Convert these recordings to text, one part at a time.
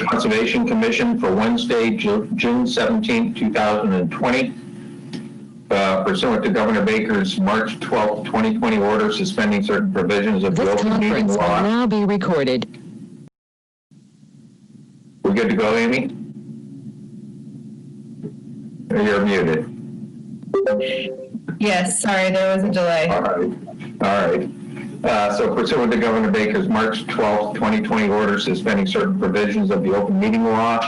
Conservation Commission for Wednesday, June 17, 2020. Pursuant to Governor Baker's March 12, 2020 order suspending certain provisions of the open meeting law. This conference will now be recorded. We're good to go, Amy? You're muted. Yes, sorry, there was a delay. All right. So pursuant to Governor Baker's March 12, 2020 order suspending certain provisions of the open meeting law,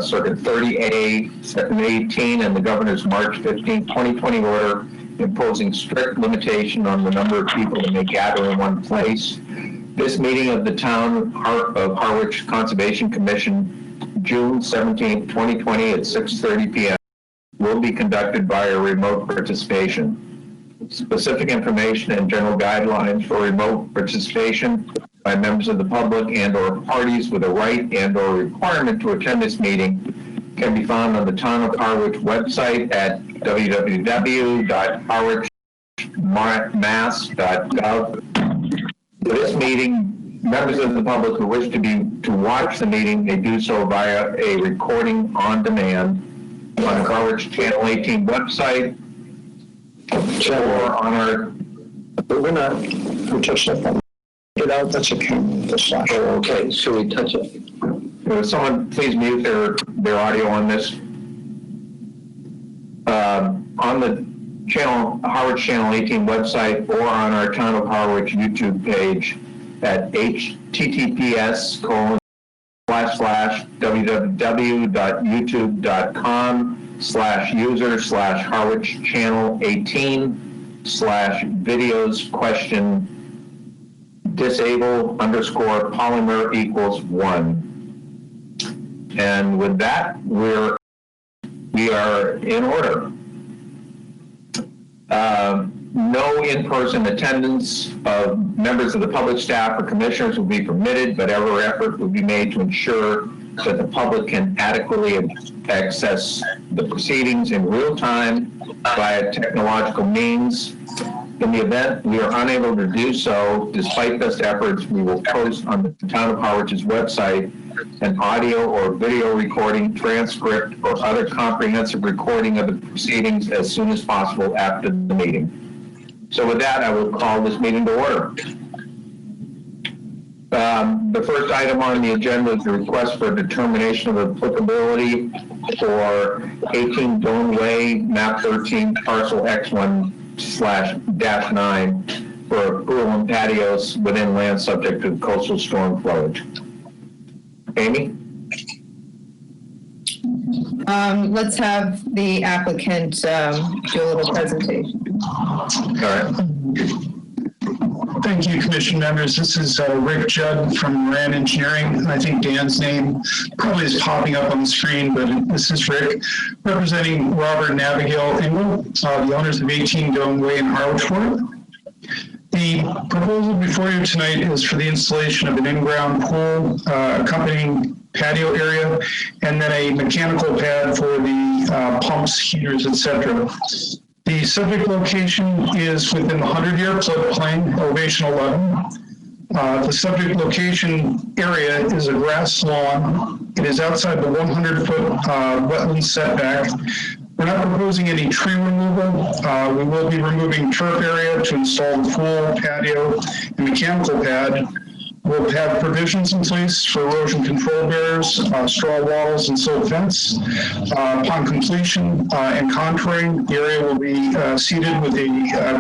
Circuit 30A, Section 18, and the Governor's March 15, 2020 order imposing strict limitation on the number of people that may gather in one place. This meeting of the Town of Harwich Conservation Commission, June 17, 2020 at 6:30 p.m. will be conducted via remote participation. Specific information and general guidelines for remote participation by members of the public and or parties with a right and or requirement to attend this meeting can be found on the Town of Harwich website at www.harwichmass.gov. For this meeting, members of the public who wish to watch the meeting may do so via a recording on demand on the Harwich Channel 18 website or on our... We're not, we touched that one. Get out, that's okay. Oh, okay, so we touch it. Someone please mute their audio on this. On the Harwich Channel 18 website or on our Town of Harwich YouTube page at https://www.youtube.com/user/Harwich Channel 18/videos question disable _polymer =1. And with that, we are in order. No in-person attendance of members of the public, staff, or commissioners will be permitted, but every effort will be made to ensure that the public can adequately access the proceedings in real time via technological means. In the event we are unable to do so, despite best efforts, we will post on the Town of Harwich's website an audio or video recording, transcript, or other comprehensive recording of the proceedings as soon as possible after the meeting. So with that, I will call this meeting to order. The first item on the agenda is the request for determination of applicability for 18 Dome Way, map 13, parcel X1/-9 for pool and patios within land subject to coastal storm flowage. Amy? Let's have the applicant do a little presentation. All right. Thank you, Commission members. This is Rick Judd from Moran Engineering. I think Dan's name probably is popping up on the screen, but this is Rick, representing Robert and Abigail Engel, the owners of 18 Dome Way in Harwich. The proposal before you tonight is for the installation of an in-ground pool, accompanying patio area, and then a mechanical pad for the pumps, heaters, etc. The subject location is within the 100-year floodplain, elevation 11. The subject location area is a grass lawn. It is outside the 100-foot wetland setback. We're not proposing any tree removal. We will be removing turf area to install the pool, patio, and mechanical pad. We'll have provisions in place for erosion control barriers, straw walls, and silt fence. Upon completion and contouring, the area will be seeded with a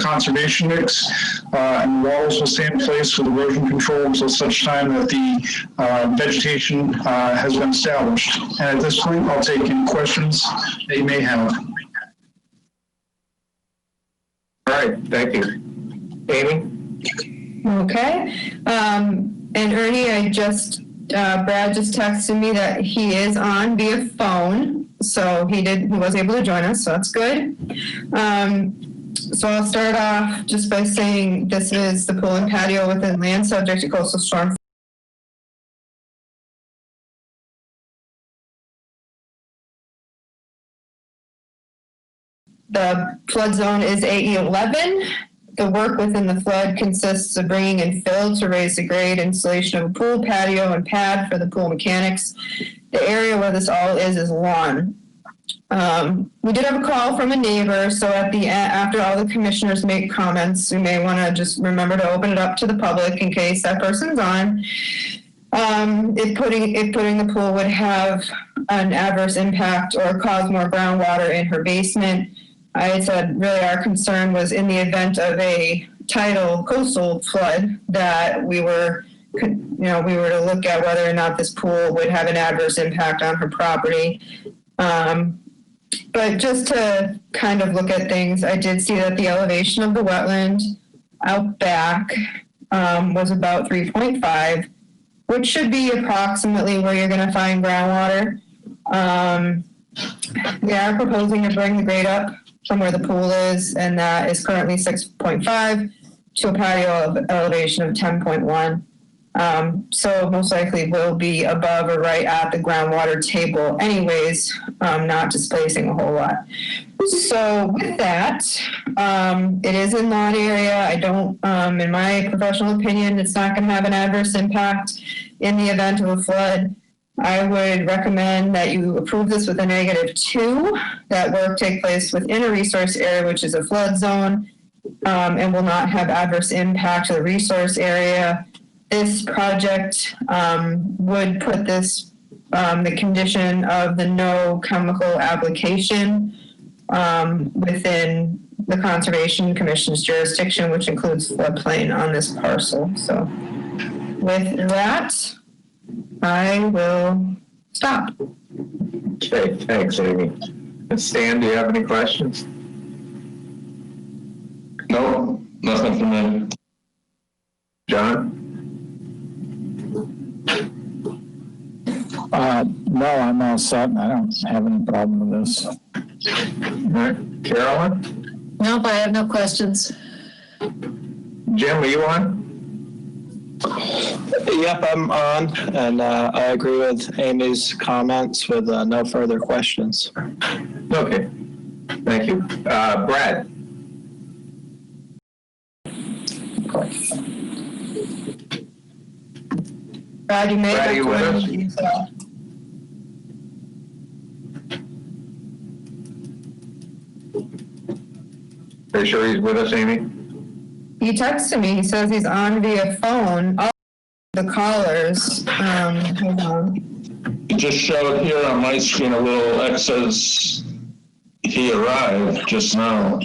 conservation mix, and walls will stay in place with erosion control until such time that the vegetation has been established. And at this point, I'll take any questions that you may have. All right, thank you. Amy? Okay. And Ernie, Brad just texted me that he is on via phone. So he was able to join us, so that's good. So I'll start off just by saying this is the pool and patio within land subject to coastal storm. The flood zone is AE11. The work within the flood consists of bringing in fill to raise the grade, installation of a pool, patio, and pad for the pool mechanics. The area where this all is lawn. We did have a call from a neighbor, so at the end, after all the commissioners make comments, we may want to just remember to open it up to the public in case that person's on. If putting the pool would have an adverse impact or cause more groundwater in her basement. I had said really our concern was in the event of a tidal coastal flood that we were to look at whether or not this pool would have an adverse impact on her property. But just to kind of look at things, I did see that the elevation of the wetland out back was about 3.5, which should be approximately where you're going to find groundwater. They are proposing to bring the grade up from where the pool is, and that is currently 6.5 to a patio elevation of 10.1. So most likely will be above or right at the groundwater table anyways, not displacing a whole lot. So with that, it is in lawn area. I don't, in my professional opinion, it's not going to have an adverse impact in the event of a flood. I would recommend that you approve this with a -2, that work take place within a resource area, which is a flood zone, and will not have adverse impact to the resource area. This project would put this, the condition of the no chemical application within the Conservation Commission's jurisdiction, which includes floodplain on this parcel. So with that, I will stop. Okay, thanks, Amy. Stan, do you have any questions? No, nothing from me. John? No, I'm all set. I don't have any problem with this. All right. Carolyn? Nope, I have no questions. Jim, are you on? Yep, I'm on, and I agree with Amy's comments with no further questions. Okay, thank you. Brad? Brad, you may Brad, have are you to with us? unmute yourself. Are you sure he's with us, Amy? He texted me. He says he's on via phone. All the callers. Hold on. It just showed here on my screen a little X says he arrived just now.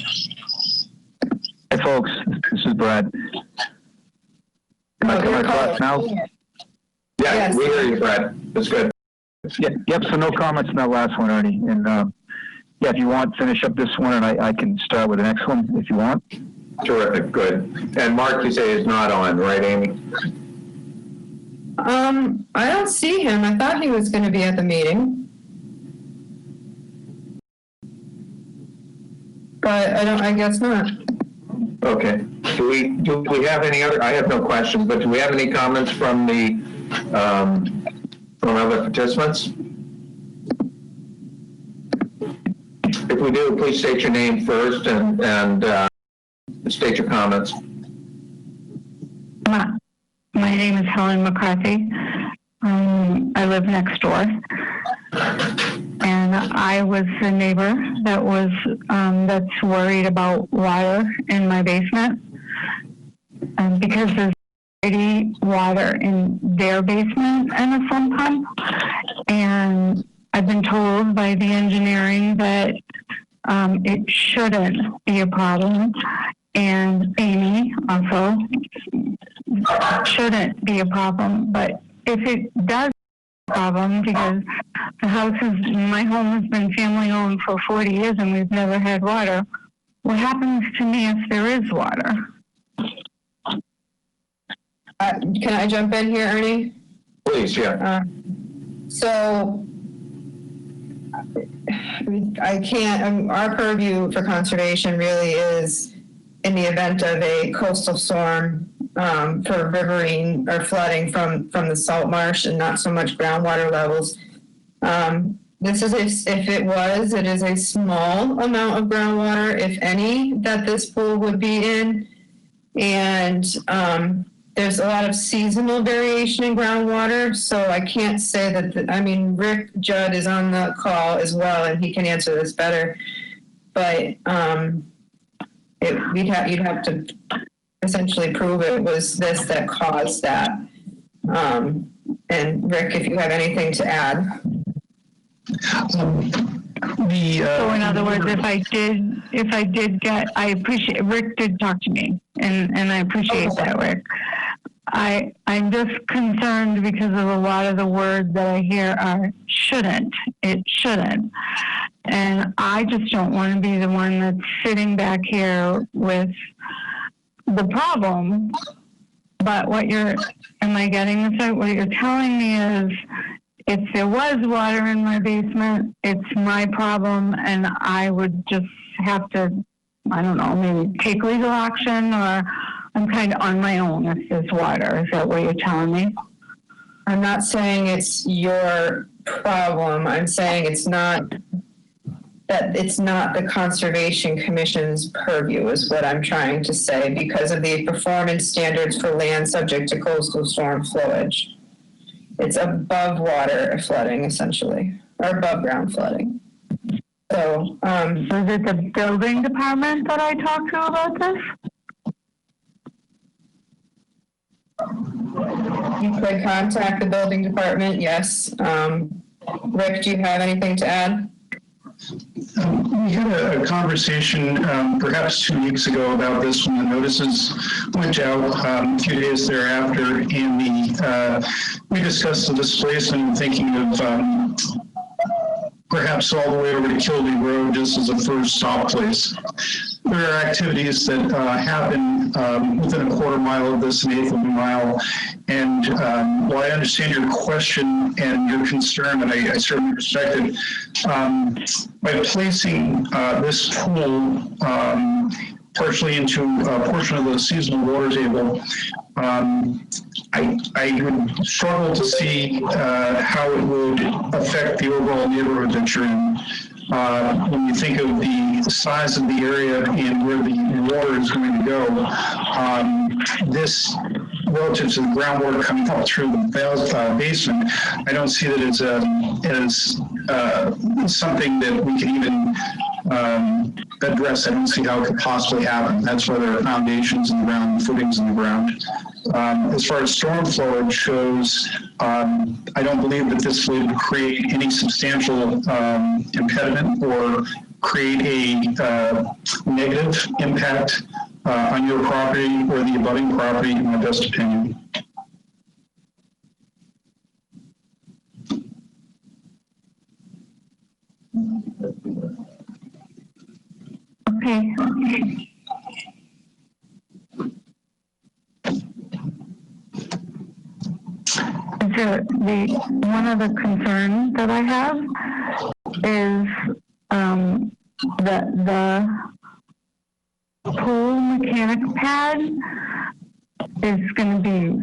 Hey, folks, this is Brad. Am I coming across now? Yeah, Yes. we hear you, Brad. That's good. Yeah, yep, so no comments on that last one, Ernie. And yeah, if you want, finish up this one, and I can start with the next one if you want. Terrific, good. And Mark, you say is not on, right, Amy? I don't see him. I thought he was going to be at the meeting. But I guess not. Okay. Do we have any other, I have no questions, but do we have any comments from the, from other participants? If we do, please state your name first and state your comments. My name is Helen McCarthy. I live next door. And I was the neighbor that was that's worried about water in my basement. Because there's already water in their basement and a sump pump. And I've been told by the engineering that it shouldn't be a problem. And Amy also shouldn't be a problem. But if it does be a problem, because the house is, my home has been family owned for 40 years and we've never had water, what happens to me if there is water? Can I jump in here, Ernie? Please, yeah. So I can't, our purview for conservation really is in the event of a coastal storm for riverine or flooding from the salt marsh and not so much groundwater levels. This is, if it is a small amount of groundwater, if any, that this pool would be in. And there's a lot of seasonal variation in groundwater, so I can't say that, I mean, Rick Judd is on the call as well, and he can answer this better. But you'd have to essentially prove it was this that caused that. And Rick, if you have anything to add. So in other words, if I did get, I appreciate, Rick did talk to me, and I appreciate that, Rick. I'm just concerned because of a lot of the words that I hear are shouldn't, it shouldn't. And I just don't want to be the one that's sitting back here with the problem. But am I getting this right? What you're telling me is, if there was water in my basement, it's my problem, and I would just have to, I don't know, maybe take legal action, or I'm kind of on my own if there's water. Is that what you're telling me? I'm not saying it's your problem. I'm saying it's not the Conservation Commission's purview is what I'm trying to say, because of the performance standards for land subject to coastal storm flowage. It's above water flooding, essentially, or above ground flooding. So, is it the building department that I talked to about this? You could contact the building department, yes. Rick, do you have anything to add? We had a conversation perhaps 2 weeks ago about this when the notices went out a few days thereafter, and we discussed the displacement, thinking of perhaps all the way over to Kilby Road just as a first stop place. There are activities that happen within a quarter mile of this, an eighth of a mile. And while I understand your question and your concern, and I certainly respect it, by placing this pool partially into a portion of the seasonal water table, I would struggle to see how it would affect the overall neighborhood that you're in. When you think of the size of the area and where the water is going to go, this relative to the groundwater coming up through the basement, I don't see that as something that we can even address. I don't see how it could possibly happen. That's why there are foundations in the ground, footings in the ground. As far as storm flowage goes, I don't believe that this would create any substantial impediment or create a negative impact on your property or the abutting property, in my best opinion. Okay. One of the concerns that I have is that the pool mechanic pad is going to be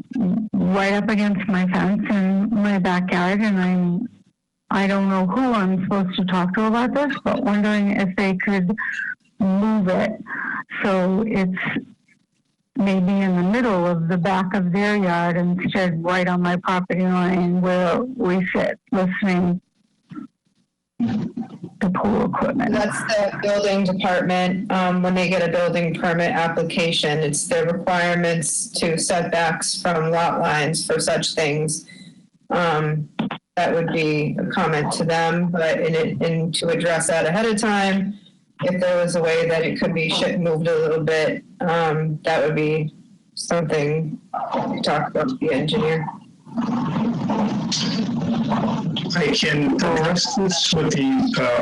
right up against my fence in my backyard, and I don't know who I'm supposed to talk to about this, but wondering if they could move it so it's maybe in the middle of the back of their yard instead right on my property line where we sit listening to pool equipment. That's the building department. When they get a building permit application, it's their requirements to setbacks from lot lines for such things. That would be a comment to them, but in to address that ahead of time, if there was a way that it could be moved a little bit, that would be something to talk about with the engineer. I can address this with the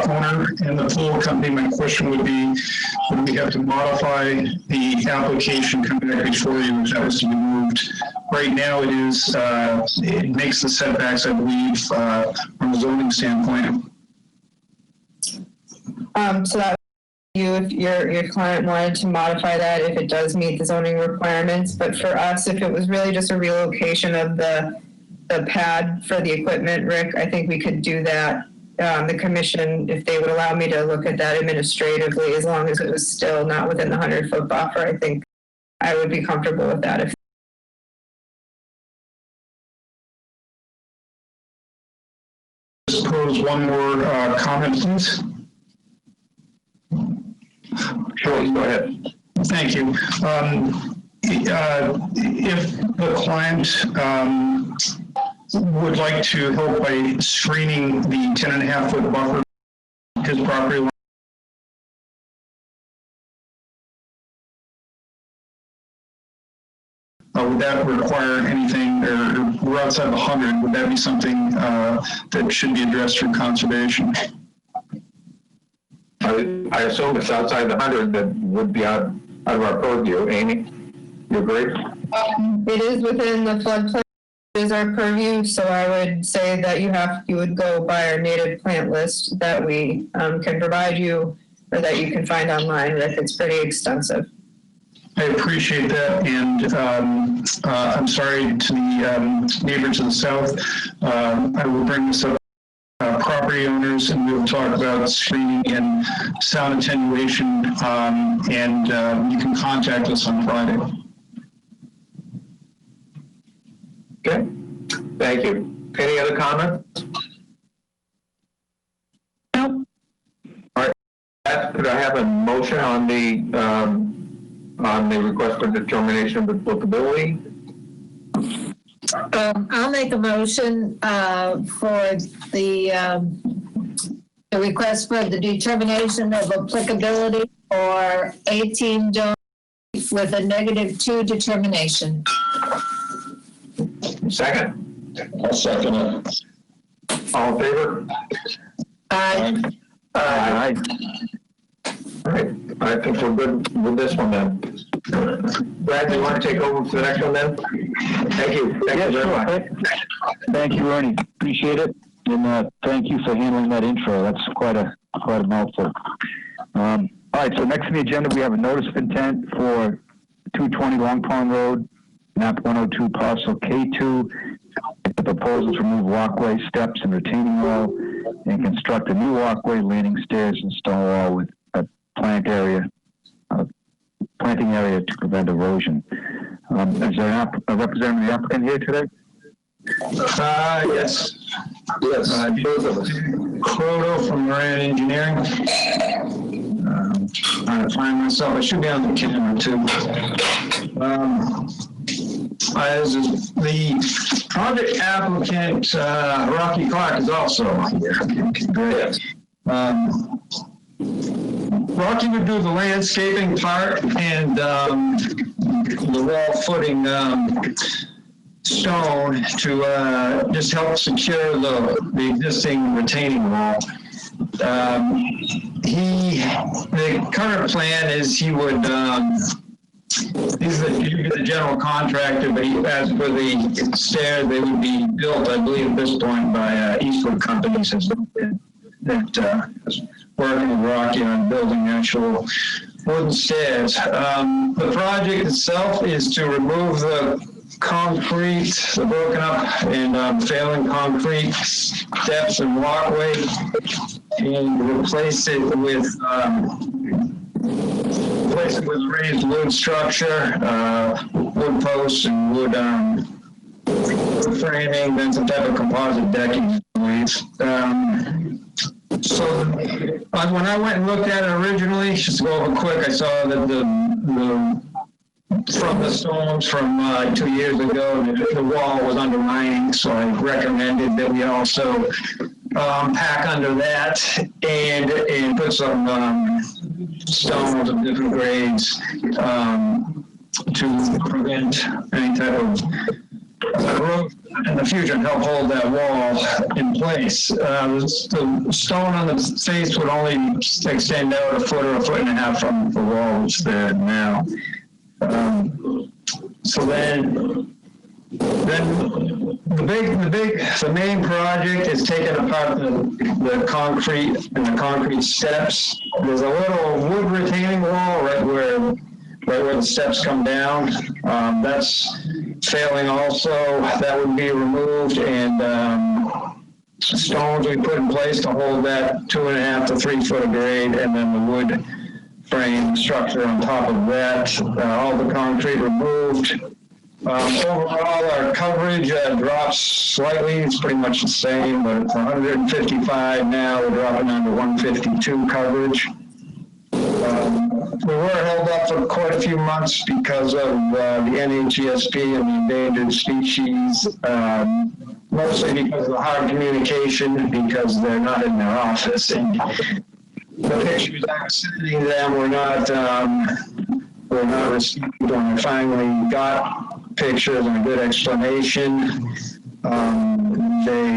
owner and the pool company. My question would be, would we have to modify the application coming back before you if that was to be moved? Right now it is, it makes the setbacks, I believe, from a zoning standpoint. So that you, if your client wanted to modify that, if it does meet the zoning requirements, but for us, if it was really just a relocation of the pad for the equipment, Rick, I think we could do that. The commission, if they would allow me to look at that administratively, as long as it was still not within the 100-foot buffer, I think I would be comfortable with that. If Just pose one more comment, please. Sure, go ahead. Thank you. If the client would like to help by screening the 10.5-foot buffer, his property line, would that require anything, or we're outside the 100, would that be something that should be addressed through conservation? I assume it's outside the 100 that would be out of our purview. Amy, you agree? it is within the floodplain, it is our purview, so I would say that you would go by our native plant list that we can provide you, or that you can find online. It's pretty extensive. I appreciate that, and I'm sorry to the neighbor to the south. I will bring this up property owners, and we will talk about screening and sound attenuation, and you can contact us on Friday. Okay, thank you. Any other comments? Nope. All right, could I have a motion on the request for determination of applicability? I'll make a motion for the request for the determination of applicability for 18 Jones with a -2 determination. Second. I'll second it. All in favor? Aye. Aye. All right, I think we're good with this one then. Brad, do you want to take over for the next one then? Thank you. Thank you very much. Thank you, Ernie. Appreciate it. And thank you for handling that intro. That's quite a mouthful. All right, so next on the agenda, we have a notice of intent for 220 Long Pond Road, map 102, parcel K2. The proposal to remove walkway, steps, and retaining wall, and construct a new walkway, landing stairs, and stone wall with a planting area to prevent erosion. Is there a representative of the applicant here today? Yes. Yes. Both of us. Croto from Moran Engineering. Trying to find myself. I should be on the camera too. The project applicant, Rocky Clark, is also here. Great. Rocky would do the landscaping part and the wall footing stone to just help secure the existing retaining wall. The current plan is he would, he's the general contractor, but as for the stairs, they would be built, I believe, at this point by Eastwood Companies that working with Rocky on building actual wooden stairs. The project itself is to remove the concrete, the broken up and failing concrete steps and walkway, and replace it with raised wood structure, wood posts and wood framing, then some type of composite decking. So when I went and looked at it originally, just to go over quick, I saw that from the storms from 2 years ago, the wall was undermining, so I recommended that we also pack under that and put some stones of different grades to prevent any type of growth in the future and help hold that wall in place. The stone on the face would only extend out a foot or a foot and a half from the wall, which is there now. So then the main project is taking apart the concrete and the concrete steps. There's a little wood retaining wall right where the steps come down. That's failing also. That would be removed, and stones we put in place to hold that 2.5 to 3 foot of grade, and then the wood frame structure on top of that, all the concrete removed. Overall, our coverage drops slightly. It's pretty much the same, but it's 155 now. We're dropping down to 152 coverage. We were held up for quite a few months because of the NHESP and the endangered species, mostly because of the hard communication, because they're not in their office. And the pictures I was sending them were not received when I finally got pictures and a good explanation. They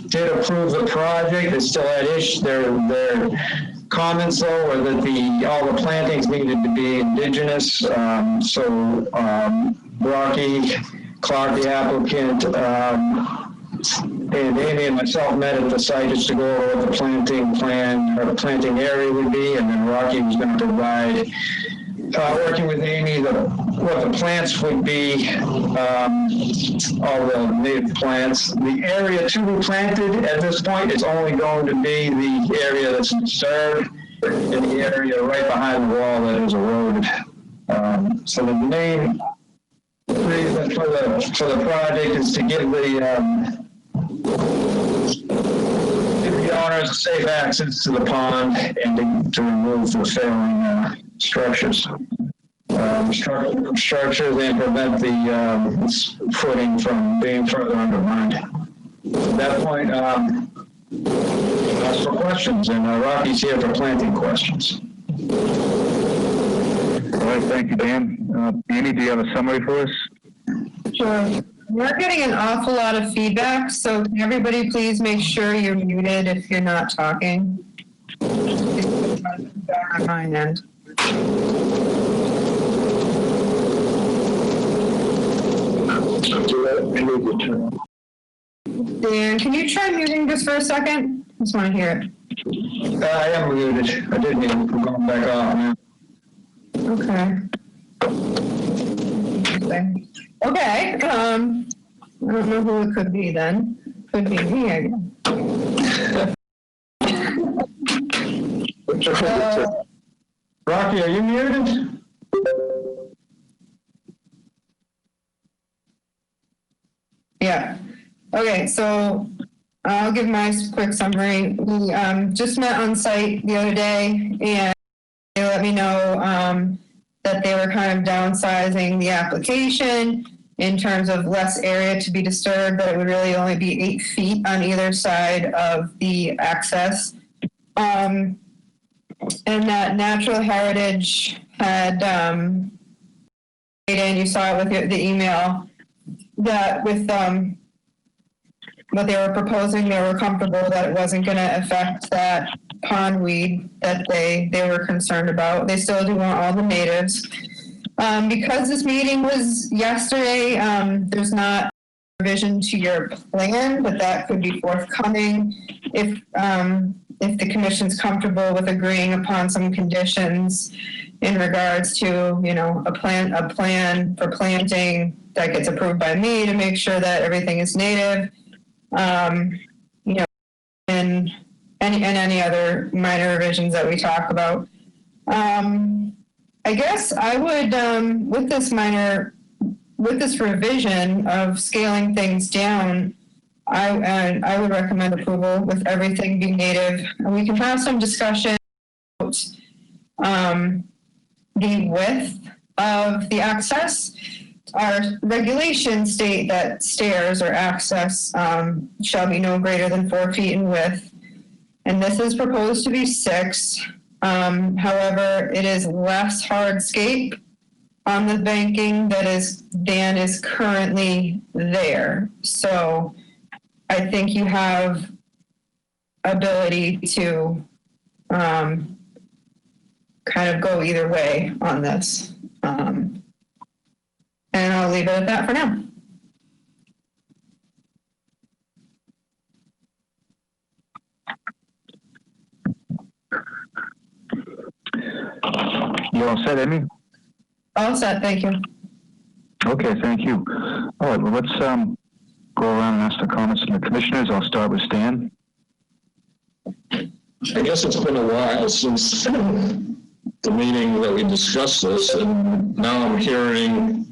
did approve the project. They still had issues. Their comments though were that all the plantings needed to be indigenous. So Rocky Clark, the applicant, and Amy and myself met at the site just to go over what the planting plan or the planting area would be, and then Rocky was going to provide, working with Amy, what the plants would be, all the native plants. The area to be planted at this point is only going to be the area that's disturbed and the area right behind the wall that is eroded. So the main reason for the project is to give the owners safe access to the pond and to remove the failing structures. Structures and prevent the footing from being further undermined. At that point, ask for questions, and Rocky's here for planting questions. All right, thank you, Dan. Amy, do you have a summary for us? Sure. We're getting an awful lot of feedback, so can everybody please make sure you're muted if you're not talking. On my end. Dan, can you try muting just for a second? I just want to hear it. I am muted. I did mute. I'm going back off now. Okay. Okay. I don't know who it could be then. Could be me, I guess. Rocky, are you muted? Yeah. Okay, so I'll give my quick summary. We just met on site the other day, and they let me know that they were kind of downsizing the application in terms of less area to be disturbed, but it would really only be 8 feet on either side of the access. And that Natural Heritage had, and you saw it with the email, that with what they were proposing, they were comfortable that it wasn't going to affect that pondweed that they were concerned about. They still do want all the natives. Because this meeting was yesterday, there's not a revision to your plan, but that could be forthcoming if the commission's comfortable with agreeing upon some conditions in regards to, a plan for planting that gets approved by me to make sure that everything is native, and any other minor revisions that we talk about. I guess I would, with this revision of scaling things down, I would recommend approval with everything being native. And we can have some discussion about the width of the access. Our regulations state that stairs or access shall be no greater than 4 feet in width. And this is proposed to be 6. However, it is less hardscape on the banking than is currently there. So I think you have ability to kind of go either way on this. And I'll leave it at that for now. You all set, Amy? All set, thank you. Okay, thank you. All right, well, let's go around and ask the comments from the commissioners. I'll start with Stan. I guess it's been a while since the meeting that we discussed this, and now I'm hearing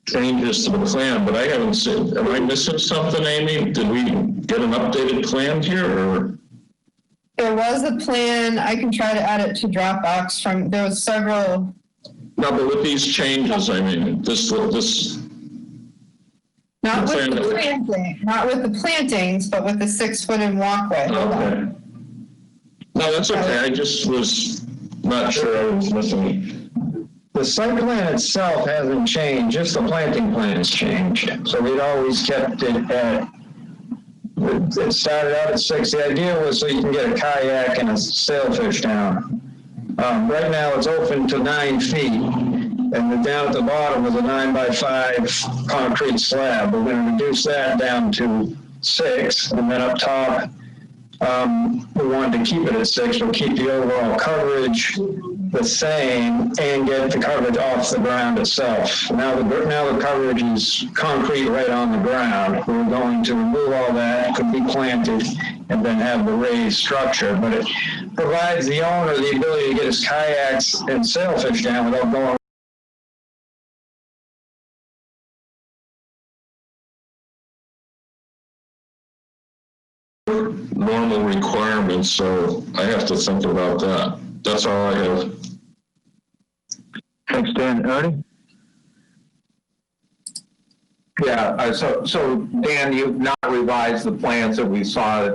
changes to the plan, but I haven't seen, am I missing something, Amy? Did we get an updated plan here, or? There was a plan, I can try to add it to Dropbox there was several. No, but with these changes, I mean, Not with the plantings, but with the 6-foot in walkway. Okay. No, that's okay. I just was not sure I was missing. The site plan itself hasn't changed, just the planting plan has changed. So we'd always kept it at, it started out at 6. The idea was so you can get a kayak and a sailfish down. Right now it's open to 9 feet, and down at the bottom is a 9x5 concrete slab. We're going to reduce that down to 6, and then up top, we wanted to keep it at 6, but keep the overall coverage the same and get the coverage off the ground itself. Now the coverage is concrete right on the ground. We're going to remove all that, could be planted, and then have the raised structure. But it provides the owner the ability to get his kayaks and sailfish down without going normal requirements, so I have to think about that. That's all I have. Thanks, Dan. Ernie? Yeah, so Dan, you've not revised the plans that we saw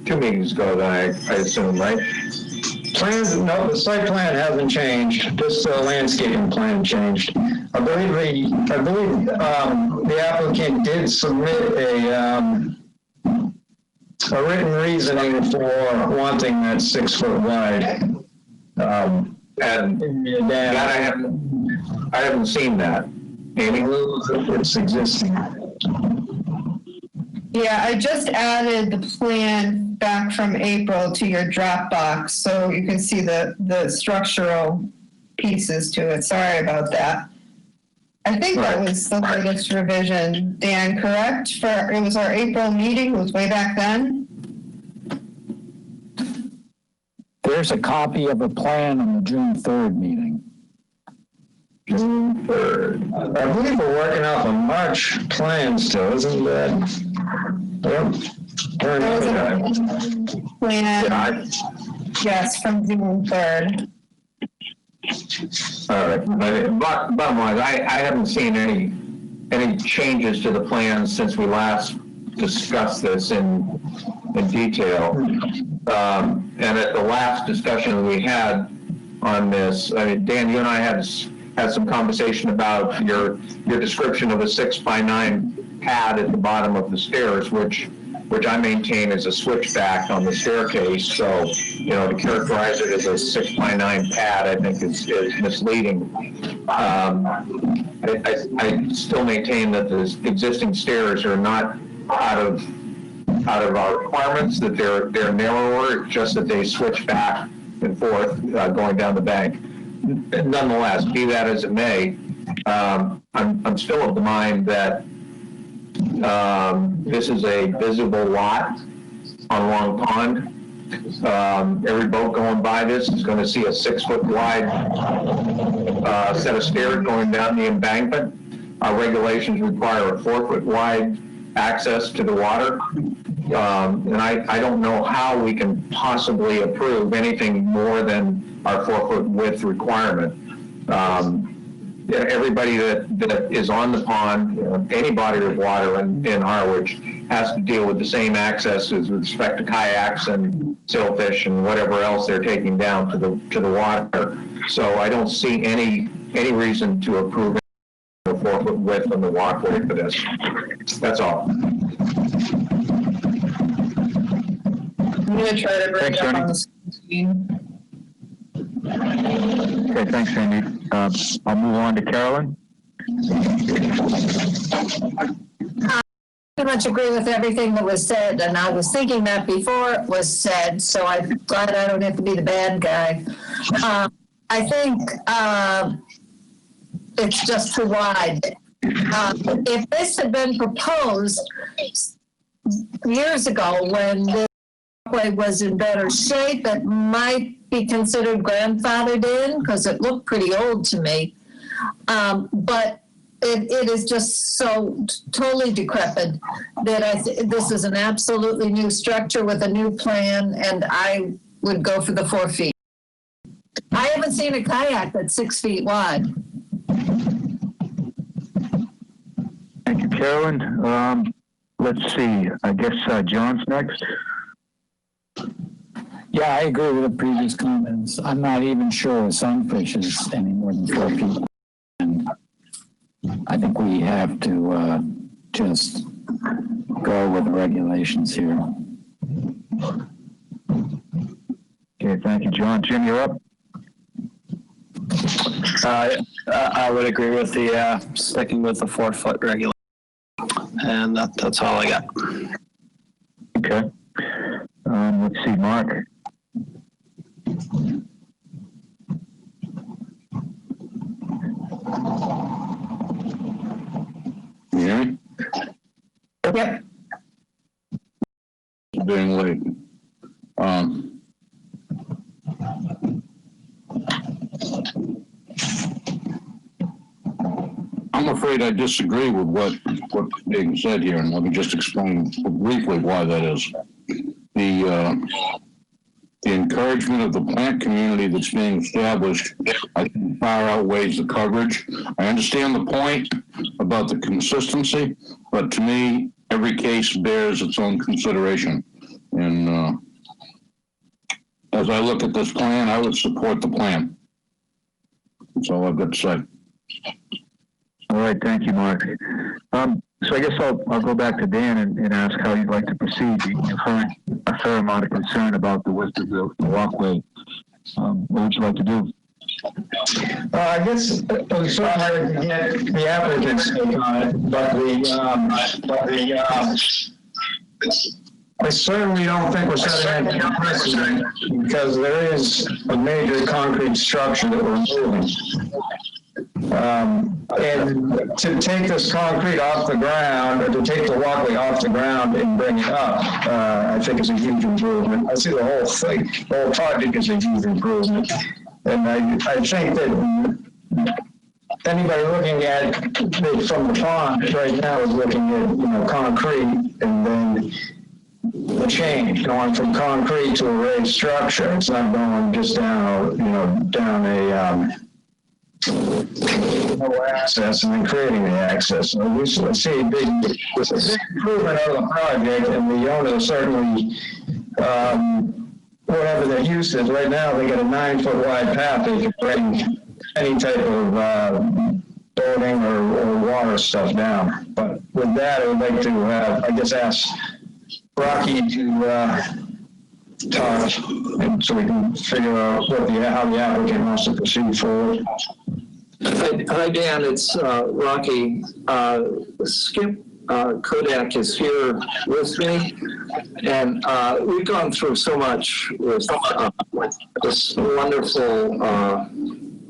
2 meetings ago, then I assume, right? plans. No, the site plan hasn't changed. Just the landscaping plan changed. I believe the applicant did submit a written reasoning for wanting that 6 foot wide. And that I haven't seen that. Amy? It's existing. Yeah, I just added the plan back from April to your Dropbox, so you can see the structural pieces to it. Sorry about that. I think that was the latest revision, Dan, correct? It was our April meeting, it was way back then? There's a copy of a plan on the June 3rd meeting. June 3rd. I believe we're working off a March plan still, isn't that? Yep. Plan, yes, from June 3rd. All right. Bottom line, I haven't seen any changes to the plans since we last discussed this in detail. And at the last discussion we had on this, I mean, Dan, you and I had some conversation about your description of a 6x9 pad at the bottom of the stairs, which I maintain is a switchback on the staircase. So, to characterize it as a 6x9 pad, I think is misleading. I still maintain that the existing stairs are not out of our requirements, that they're narrower, just that they switch back and forth going down the bank. Nonetheless, be that as it may, I'm still of the mind that this is a visible lot on Long Pond. Every boat going by this is going to see a 6 foot wide set of stairs going down the embankment. Our regulations require a 4 foot wide access to the water. And I don't know how we can possibly approve anything more than our 4 foot width requirement. Everybody that is on the pond, any body of water in Harwich, has to deal with the same access with respect to kayaks and sailfish and whatever else they're taking down to the water. So I don't see any reason to approve a 4 foot width on the walkway for this. That's all. I'm going to try to bring it up on the screen. Okay, thanks, Randy. I'll move on to Carolyn. I pretty much agree with everything that was said, and I was thinking that before it was said, so I'm glad I don't have to be the bad guy. I think it's just too wide. If this had been proposed years ago when this walkway was in better shape, it might be considered grandfathered in because it looked pretty old to me. But it is just so totally decrepit that this is an absolutely new structure with a new plan, and I would go for the 4 feet. I haven't seen a kayak that's 6 feet wide. Thank you, Carolyn. Let's see. I guess John's next. Yeah, I agree with the previous comments. I'm not even sure a sunfish is any more than 4 feet. And I think we have to just go with the regulations here. Okay, thank you, John. Jim, you're up. I would agree with the sticking with the 4 foot regulation. And that's all I got. Okay. Let's see, Mark. Yeah. Yep. Being late. I'm afraid I disagree with what's being said here, and let me just explain briefly why that is. The encouragement of the plant community that's being established, I think, far outweighs the coverage. I understand the point about the consistency, but to me, every case bears its own consideration. And as I look at this plan, I would support the plan. That's all I've got to say. All right, thank you, Mark. So I guess I'll go back to Dan and ask how you'd like to proceed. You've heard a fair amount of concern about the width of the walkway. What would you like to do? I guess we certainly would get the applicant's take on it, but I certainly don't think we're setting any precedent because there is a major concrete structure that we're moving. And to take this concrete off the ground, or to take the walkway off the ground and bring it up, I think is a huge improvement. I see the whole thing, the whole project is a huge improvement. And I think that anybody looking at it from the pond right now is looking at, concrete and then the change, going from concrete to a raised structure. It's not going just down, down a, no access and then creating the access. So we see a big improvement of the project, and the owner certainly, whatever their use is, right now they got a 9 foot wide path. They can bring any type of boating or water stuff down. But with that, I would like to, I guess, ask Rocky to talk, and so we can figure out how the applicant wants to proceed forward. Hi, Dan. It's Rocky. Skip Kodak is here with me, and we've gone through so much with this wonderful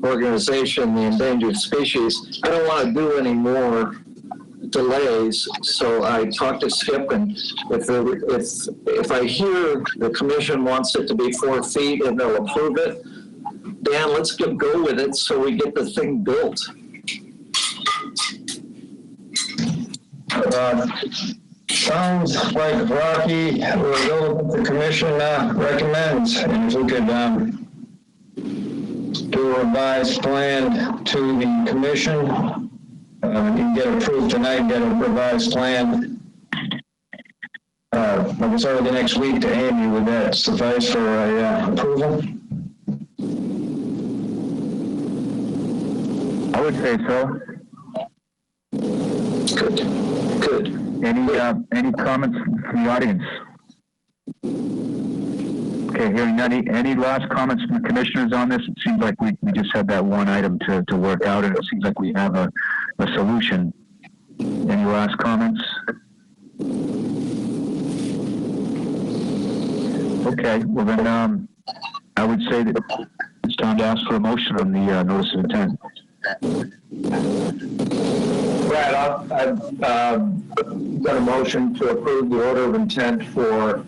organization, the Endangered Species. I don't want to do any more delays, so I talked to Skip, and if I hear the commission wants it to be 4 feet and they'll approve it, Dan, let's go with it so we get the thing built. Sounds like Rocky will go with what the commission recommends, and if we could do a revised plan to the commission, you can get approved tonight, get a revised plan. Like it's early next week to Amy. Would that suffice for approval? I would say so. Good. Any comments from the audience? Okay, hearing any last comments from the commissioners on this? It seems like we just had that one item to work out, and it seems like we have a solution. Any last comments? Okay, well then I would say that it's time to ask for a motion on the notice of intent. Brad, I've got a motion to approve the order of intent for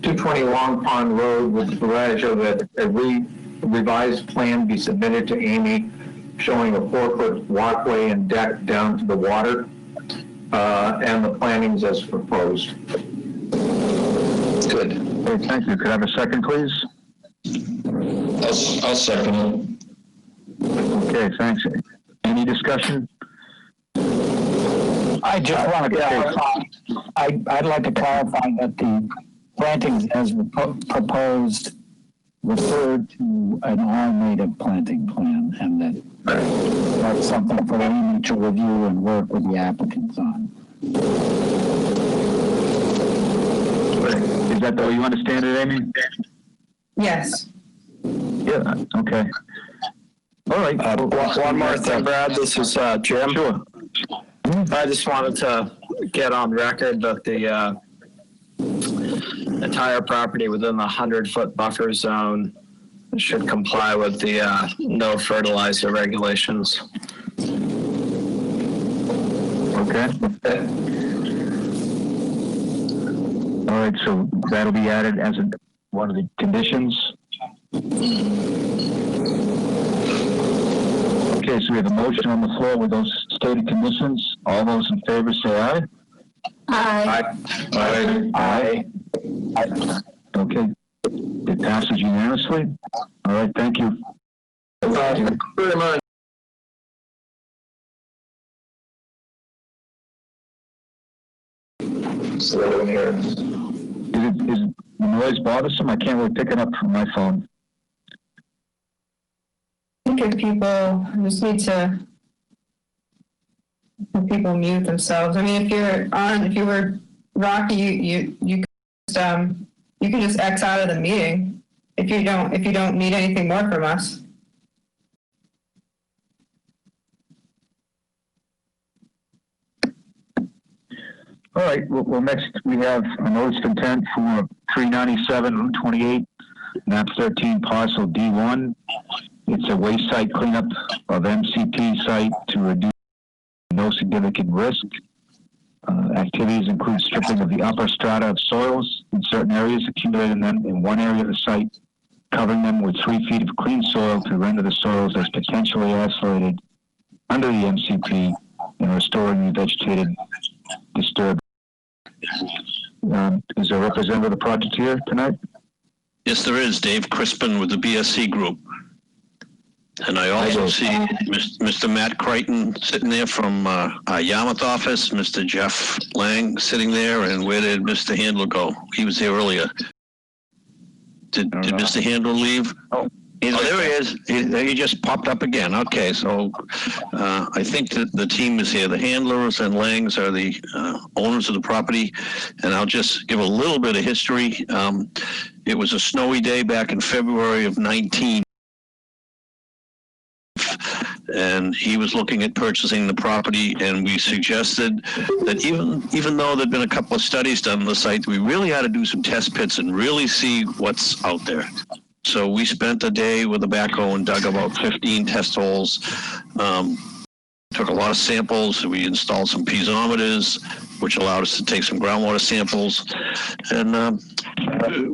220 Long Pond Road with pleasure that a revised plan be submitted to Amy showing a 4-foot walkway and deck down to the water, and the plantings as proposed. Good. Okay, thank you. Could I have a second, please? I'll second it. Okay, thanks. Any discussion? I just want to clarify, I'd like to clarify that the plantings as proposed referred to an all-native planting plan, and that's something for Amy to review and work with the applicants on. Is that the way you understand it, Amy? Yes. Yeah, okay. All right. One more thing, Brad. This is Jim. Sure. I just wanted to get on record that the entire property within the 100-foot buffer zone should comply with the no fertilizer regulations. Okay. All right, so that'll be added as one of the conditions. Okay, so we have a motion on the floor with those stated conditions. All those in favor say aye. Aye. Aye. Aye. Okay, it passes unanimously. All right, thank you. Thank you very much. So here. Is the noise bothersome? I can't really pick it up from my phone. I think if people just need to have people mute themselves. I mean, if you were Rocky, you can just X out of the meeting if you don't need anything more from us. All right, well, next we have a notice of intent for 397 Route 28, map 13, parcel D1. It's a waste site cleanup of MCP site to reduce no significant risk. Activities include stripping of the upper strata of soils in certain areas, accumulating them in one area of the site, covering them with 3 feet of clean soil to render the soils as potentially isolated under the MCP and restoring the vegetated disturbed. Is there a representative of the project here tonight? Yes, there is. Dave Crispin with the BSC Group. And I also see Mr. Matt Crichton sitting there from our Yarmouth office, Mr. Jeff Lang sitting there, and where did Mr. Handler go? He was here earlier. Did Mr. Handler leave? Oh, there he is. He just popped up again. Okay, so I think that the team is here. The Handlers and Langs are the owners of the property, and I'll just give a little bit of history. It was a snowy day back in February of 19. And he was looking at purchasing the property, and we suggested that even though there'd been a couple of studies done on the site, we really ought to do some test pits and really see what's out there. So we spent a day with a backhoe and dug about 15 test holes, took a lot of samples. We installed some piezometers, which allowed us to take some groundwater samples, and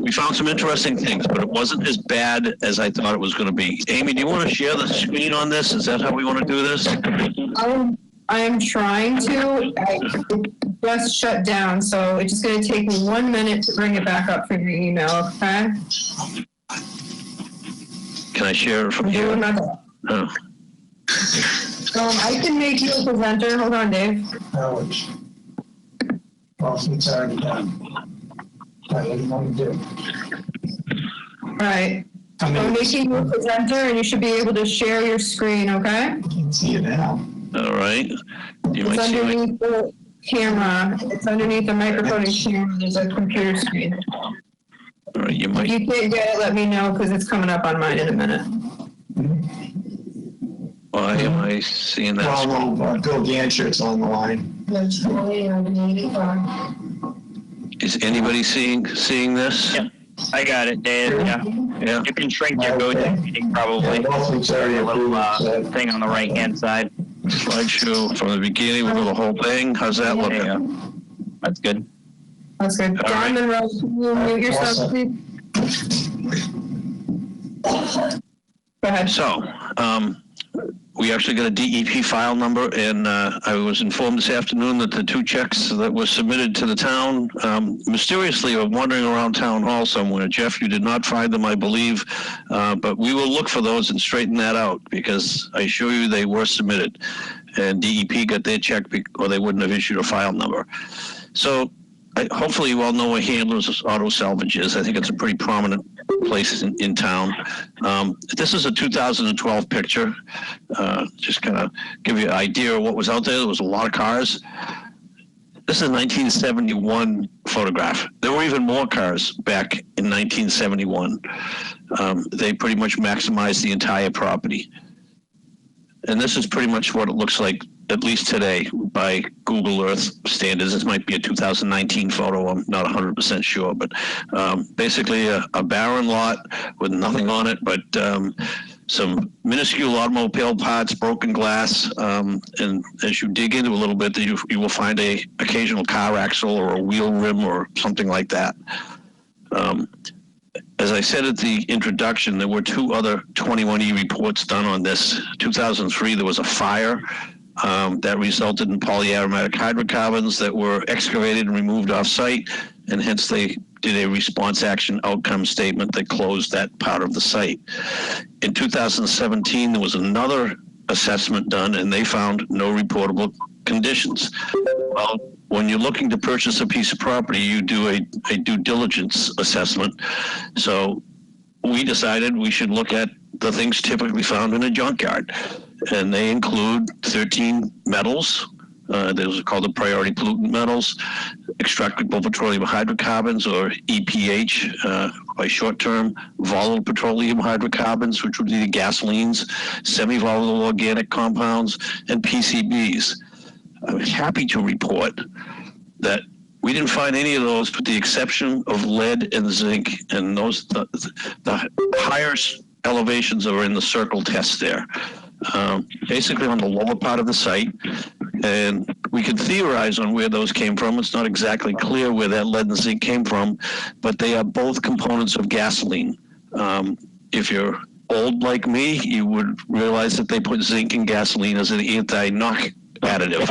we found some interesting things, but it wasn't as bad as I thought it was going to be. Amy, do you want to share the screen on this? Is that how we want to do this? I am trying to. I just shut down, so it's just going to take me 1 minute to bring it back up from your email, okay? Can I share it from here? Oh. I can make you a presenter. Hold on, Dave. Harwich. Well, it's already done. What do you want to do? All right. I'm making you a presenter, and you should be able to share your screen, okay? You can see it now. All right. You It's might see underneath the camera. It's underneath the microphone and camera. There's a computer screen. All right, you If might. you can't get it, let me know, because it's coming up on mine in a minute. Why am I seeing that? Well, Bill Gancher's on the line. Is anybody seeing this? Yeah, I got it, Dan. Yeah. You can shrink your GoToMeeting probably. A little thing on the right-hand side. Slideshow from the beginning with the whole thing. How's that looking? That's good. That's good. All John right. Monroe, can you mute yourself, please? Go ahead. So, we actually got a DEP file number, and I was informed this afternoon that the 2 checks that were submitted to the town mysteriously are wandering around town hall somewhere. Jeff, you did not find them, I believe, but we will look for those and straighten that out, because I assure you they were submitted, and DEP got their check, or they wouldn't have issued a file number. So hopefully you all know where Handler's Auto Salvage is. I think it's a pretty prominent place in town. This is a 2012 picture. Just kind of give you an idea of what was out there. There was a lot of cars. This is a 1971 photograph. There were even more cars back in 1971. They pretty much maximized the entire property. And this is pretty much what it looks like, at least today, by Google Earth standards. This might be a 2019 photo, I'm not 100% sure, but basically a barren lot with nothing on it, but some minuscule automobile parts, broken glass, and as you dig into a little bit, you will find a occasional car axle or a wheel rim or something like that. As I said at the introduction, there were 2 other 21E reports done on this. 2003, there was a fire that resulted in polyaromatic hydrocarbons that were excavated and removed off-site, and hence they did a response action outcome statement that closed that part of the site. In 2017, there was another assessment done, and they found no reportable conditions. Well, when you're looking to purchase a piece of property, you do a due diligence assessment. So we decided we should look at the things typically found in a junkyard. And they include 13 metals. Those are called the priority pollutant metals, extractable petroleum hydrocarbons, or EPH by short term, volatile petroleum hydrocarbons, which would be the gasolines, semi-volatile organic compounds, and PCBs. I'm happy to report that we didn't find any of those with the exception of lead and zinc, and those the higher elevations are in the circle test there. Basically on the lower part of the site, and we can theorize on where those came from. It's not exactly clear where that lead and zinc came from, but they are both components of gasoline. If you're old like me, you would realize that they put zinc in gasoline as an anti-knock additive.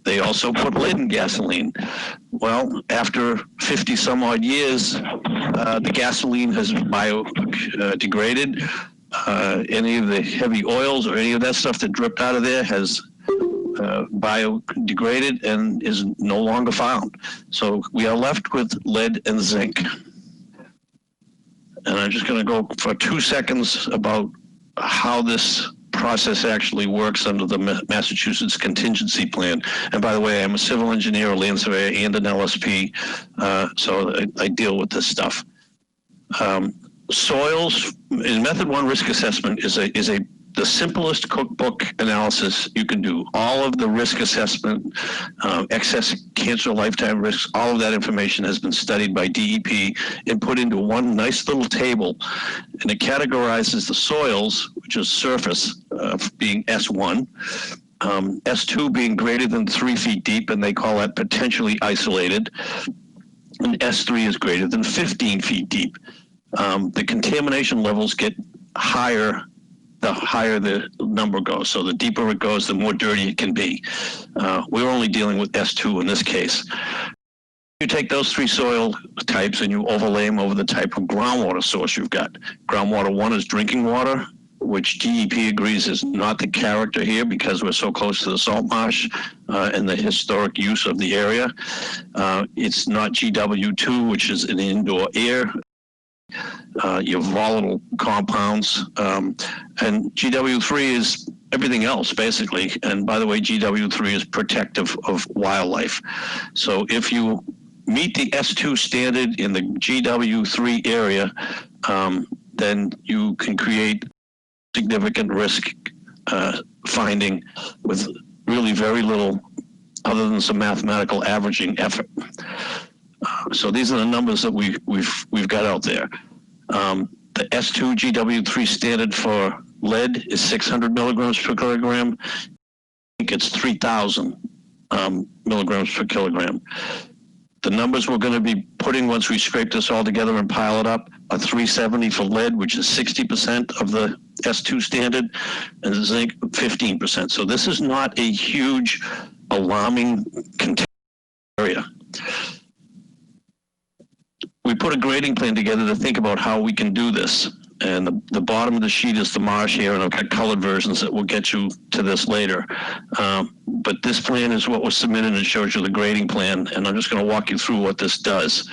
They also put lead in gasoline. Well, after 50 some odd years, the gasoline has biodegraded. Any of the heavy oils or any of that stuff that dripped out of there has biodegraded and is no longer found. So we are left with lead and zinc. And I'm just going to go for 2 seconds about how this process actually works under the Massachusetts contingency plan. And by the way, I'm a civil engineer, a land surveyor, and an LSP, so I deal with this stuff. Soils in method 1 risk assessment is the simplest cookbook analysis you can do. All of the risk assessment, excess cancer lifetime risks, all of that information has been studied by DEP and put into one nice little table, and it categorizes the soils, which is surface, being S1, S2 being greater than 3 feet deep, and they call that potentially isolated, and S3 is greater than 15 feet deep. The contamination levels get higher the higher the number goes. So the deeper it goes, the more dirty it can be. We're only dealing with S2 in this case. You take those 3 soil types and you overlay them over the type of groundwater source you've got. Groundwater 1 is drinking water, which DEP agrees is not the character here because we're so close to the salt marsh and the historic use of the area. It's not GW2, which is an indoor air. Your volatile compounds, and GW3 is everything else basically. And by the way, GW3 is protective of wildlife. So if you meet the S2 standard in the GW3 area, then you can create significant risk finding with really very little other than some mathematical averaging effort. So these are the numbers that we've got out there. The S2 GW3 standard for lead is 600 milligrams per kilogram. I think it's 3,000 milligrams per kilogram. The numbers we're going to be putting once we scrape this all together and pile it up are 370 for lead, which is 60% of the S2 standard, and zinc 15%. So this is not a huge, alarming area. We put a grading plan together to think about how we can do this. And the bottom of the sheet is the marsh here, and I've got colored versions that will get you to this later. But this plan is what was submitted and shows you the grading plan, and I'm just going to walk you through what this does.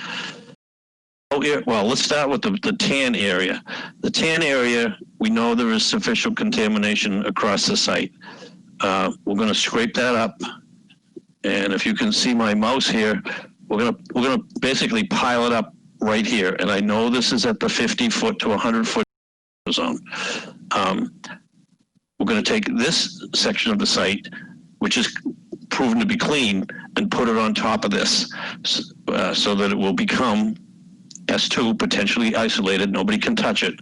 Well, let's start with the tan area. The tan area, we know there is sufficient contamination across the site. We're going to scrape that up, and if you can see my mouse here, we're going to basically pile it up right here. And I know this is at the 50-foot to 100-foot zone. We're going to take this section of the site, which is proven to be clean, and put it on top of this so that it will become S2, potentially isolated. Nobody can touch it.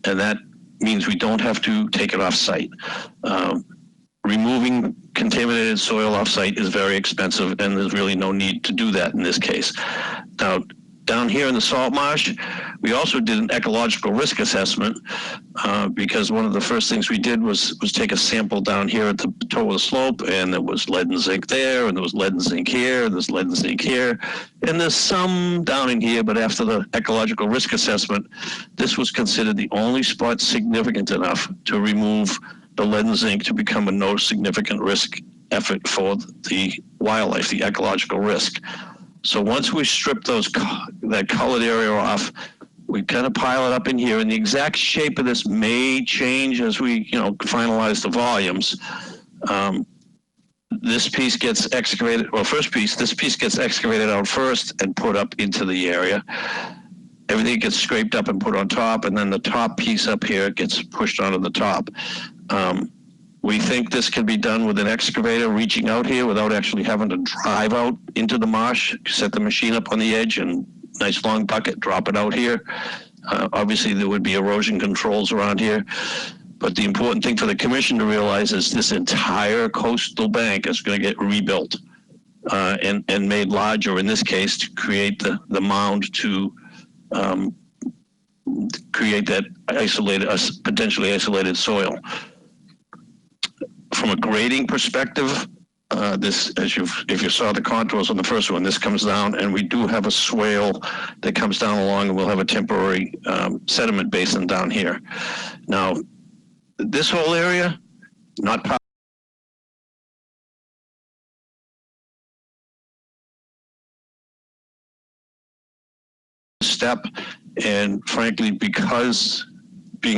And that means we don't have to take it off site. Removing contaminated soil off site is very expensive, and there's really no need to do that in this case. Now, down here in the salt marsh, we also did an ecological risk assessment because one of the first things we did was take a sample down here at the toe of the slope, and there was lead and zinc there, and there was lead and zinc here, and there's lead and zinc here, and there's some down in here, but after the ecological risk assessment, this was considered the only spot significant enough to remove the lead and zinc to become a no significant risk effort for the wildlife, the ecological risk. So once we strip that colored area off, we kind of pile it up in here, and the exact shape of this may change as we, finalize the volumes. This piece gets excavated, this piece gets excavated out first and put up into the area. Everything gets scraped up and put on top, and then the top piece up here gets pushed onto the top. We think this can be done with an excavator reaching out here without actually having to drive out into the marsh, set the machine up on the edge and nice long bucket, drop it out here. Obviously there would be erosion controls around here, but the important thing for the commission to realize is this entire coastal bank is going to get rebuilt and made larger in this case to create the mound to create that potentially isolated soil. From a grading perspective, if you saw the contours on the first one, this comes down, and we do have a swale that comes down along, and we'll have a temporary sediment basin down here. Now, this whole area, not part step, and frankly, because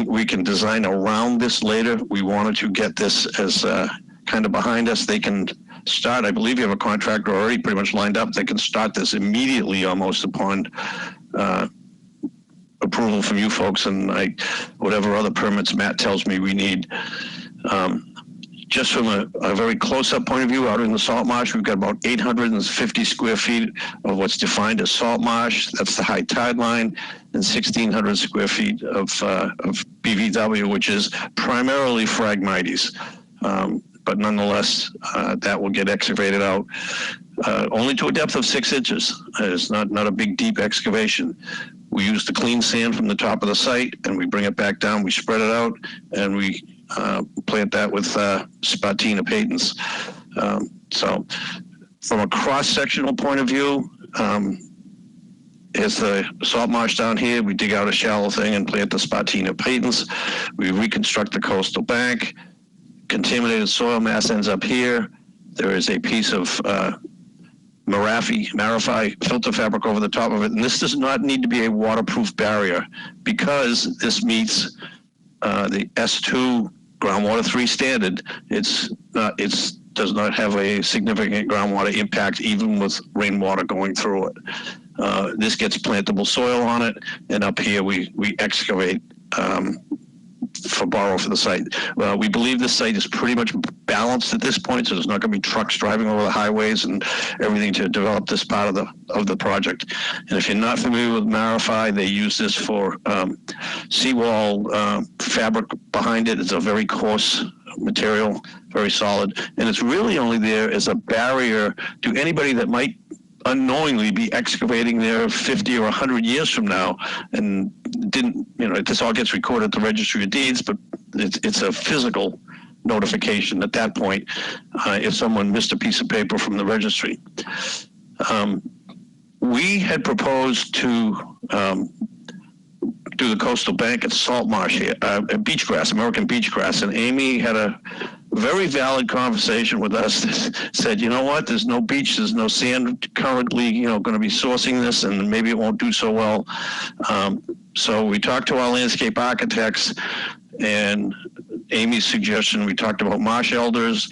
we can design around this later, we wanted to get this as kind of behind us. They can start, I believe you have a contractor already pretty much lined up. They can start this immediately almost upon approval from you folks and whatever other permits Matt tells me we need. Just from a very close-up point of view, out in the salt marsh, we've got about 850 square feet of what's defined as salt marsh. That's the high tide line, and 1,600 square feet of BVW, which is primarily Phragmites. But nonetheless, that will get excavated out only to a depth of 6 inches. It's not a big, deep excavation. We use the clean sand from the top of the site, and we bring it back down. We spread it out, and we plant that with Spartina patens. So from a cross-sectional point of view, here's the salt marsh down here. We dig out a shallow thing and plant the Spartina patens. We reconstruct the coastal bank. Contaminated soil mass ends up here. There is a piece of Marify filter fabric over the top of it. And this does not need to be a waterproof barrier because this meets the S2 groundwater 3 standard. It does not have a significant groundwater impact even with rainwater going through it. This gets plantable soil on it, and up here we excavate for borrow for the site. We believe this site is pretty much balanced at this point, so there's not going to be trucks driving over the highways and everything to develop this part of the project. And if you're not familiar with Marify, they use this for seawall fabric behind it. It's a very coarse material, very solid, and it's really only there as a barrier to anybody that might unknowingly be excavating there 50 or 100 years from now, and didn't, this all gets recorded at the Registry of Deeds, but it's a physical notification at that point if someone missed a piece of paper from the registry. We had proposed to do the coastal bank at Salt Marsh here, beachgrass, American beachgrass, and Amy had a very valid conversation with us that said, you know what, there's no beach, there's no sand currently, going to be sourcing this, and maybe it won't do so well. So we talked to our landscape architects, and Amy's suggestion, we talked about marsh elders,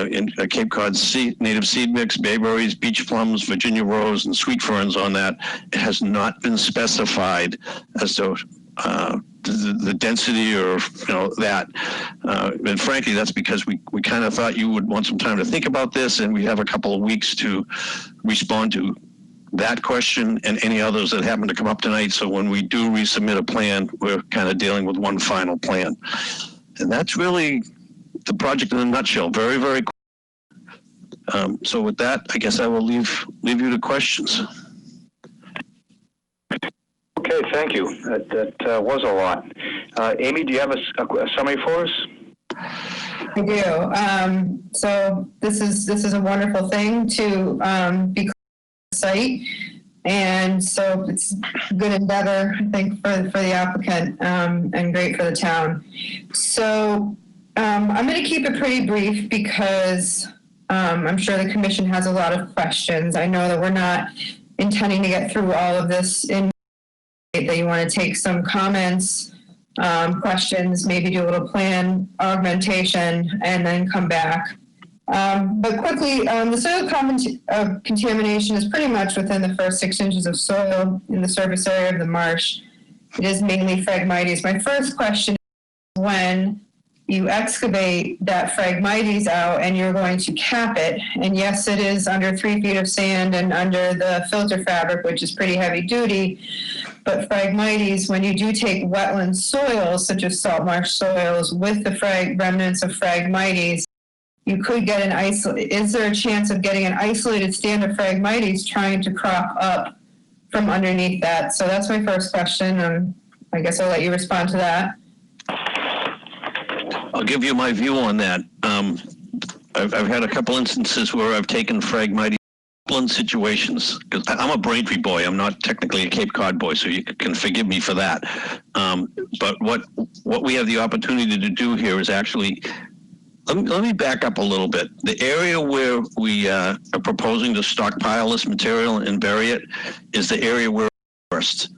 in Cape Cod native seed mix, bayberries, beach plums, Virginia rose, and sweet ferns on that. It has not been specified as to the density or that. And frankly, that's because we kind of thought you would want some time to think about this, and we have a couple of weeks to respond to that question and any others that happen to come up tonight. So when we do resubmit a plan, we're kind of dealing with one final plan. And that's really the project in a nutshell. Very, very quick. So with that, I guess I will leave you to questions. Okay, thank you. That was a lot. Amy, do you have a summary for us? I do. So this is a wonderful thing to be site, and so it's a good endeavor, I think, for the applicant, and great for the town. So I'm going to keep it pretty brief because I'm sure the commission has a lot of questions. I know that we're not intending to get through all of this in that you want to take some comments, questions, maybe do a little plan augmentation, and then come back. But quickly, the soil contamination is pretty much within the first 6 inches of soil in the surface area of the marsh. It is mainly Phragmites. My first question is, when you excavate that Phragmites out and you're going to cap it, and yes, it is under 3 feet of sand and under the filter fabric, which is pretty heavy duty, but Phragmites, when you do take wetland soils, such as salt marsh soils, with the remnants of Phragmites, you could get is there a chance of getting an isolated stand of Phragmites trying to crop up from underneath that? So that's my first question. I guess I'll let you respond to that. I'll give you my view on that. I've had a couple instances where I've taken Phragmites situations, because I'm a Braintree boy. I'm not technically a Cape Cod boy, so you can forgive me for that. But what we have the opportunity to do here is actually, let me back up a little bit. The area where we are proposing to stockpile this material and bury it is the area where first.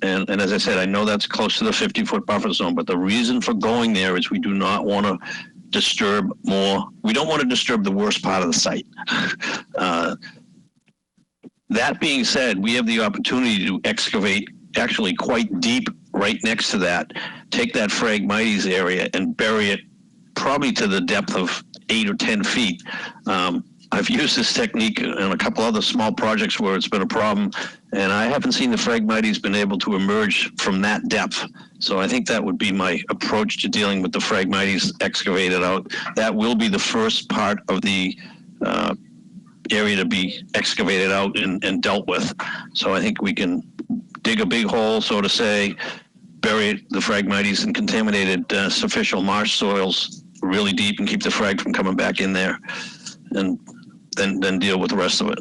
And as I said, I know that's close to the 50-foot buffer zone, but the reason for going there is we do not want to disturb more. We don't want to disturb the worst part of the site. That being said, we have the opportunity to excavate actually quite deep right next to that, take that Phragmites area and bury it probably to the depth of 8 or 10 feet. I've used this technique in a couple other small projects where it's been a problem, and I haven't seen the Phragmites been able to emerge from that depth. So I think that would be my approach to dealing with the Phragmites excavated out. That will be the first part of the area to be excavated out and dealt with. So I think we can dig a big hole, so to say, bury the Phragmites in contaminated superficial marsh soils really deep and keep the frag from coming back in there, and then deal with the rest of it.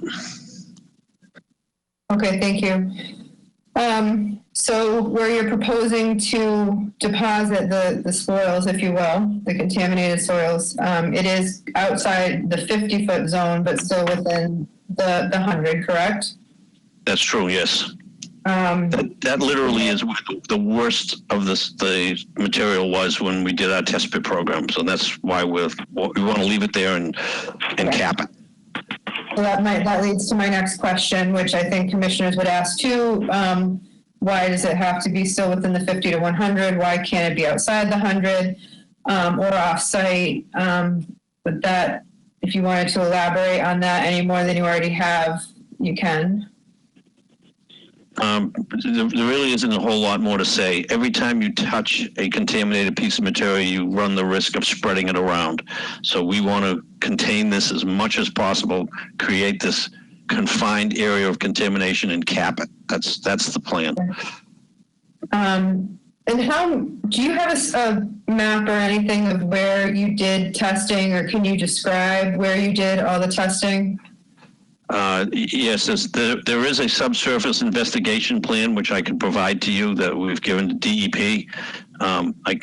Okay, thank you. So where you're proposing to deposit the soils, if you will, the contaminated soils, it is outside the 50-foot zone, but still within the 100, correct? That's true, yes. That literally is where the worst of the material was when we did our test pit program. So that's why we want to leave it there and cap it. So that leads to my next question, which I think commissioners would ask too. Why does it have to be still within the 50 to 100? Why can't it be outside the 100 or off-site? But that, if you wanted to elaborate on that any more than you already have, you can. There really isn't a whole lot more to say. Every time you touch a contaminated piece of material, you run the risk of spreading it around. So we want to contain this as much as possible, create this confined area of contamination and cap it. That's the plan. And how, do you have a map or anything of where you did testing, or can you describe where you did all the testing? Yes, there is a subsurface investigation plan which I can provide to you that we've given to DEP. I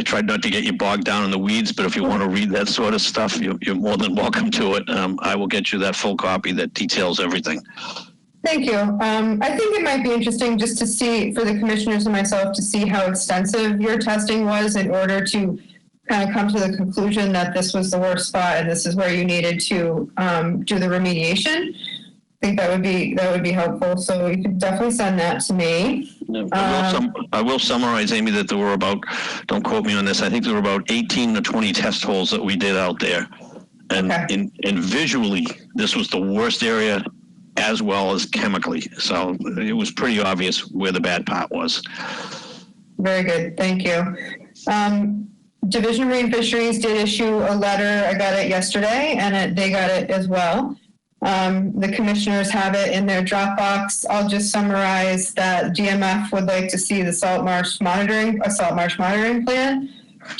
tried not to get you bogged down in the weeds, but if you want to read that sort of stuff, you're more than welcome to it. I will get you that full copy that details everything. Thank you. I think it might be interesting just to see, for the commissioners and myself, to see how extensive your testing was in order to kind of come to the conclusion that this was the worst spot and this is where you needed to do the remediation. I think that would be helpful. So you could definitely send that to me. I will summarize, Amy, that there were about, don't quote me on this, I think there were about 18 to 20 test holes that we did out there. And, okay. and visually, this was the worst area as well as chemically. So it was pretty obvious where the bad part was. Very good. Thank you. Division of Marine Fisheries did issue a letter. I got it yesterday, and they got it as well. The commissioners have it in their Dropbox. I'll just summarize that DMF would like to see the salt marsh monitoring plan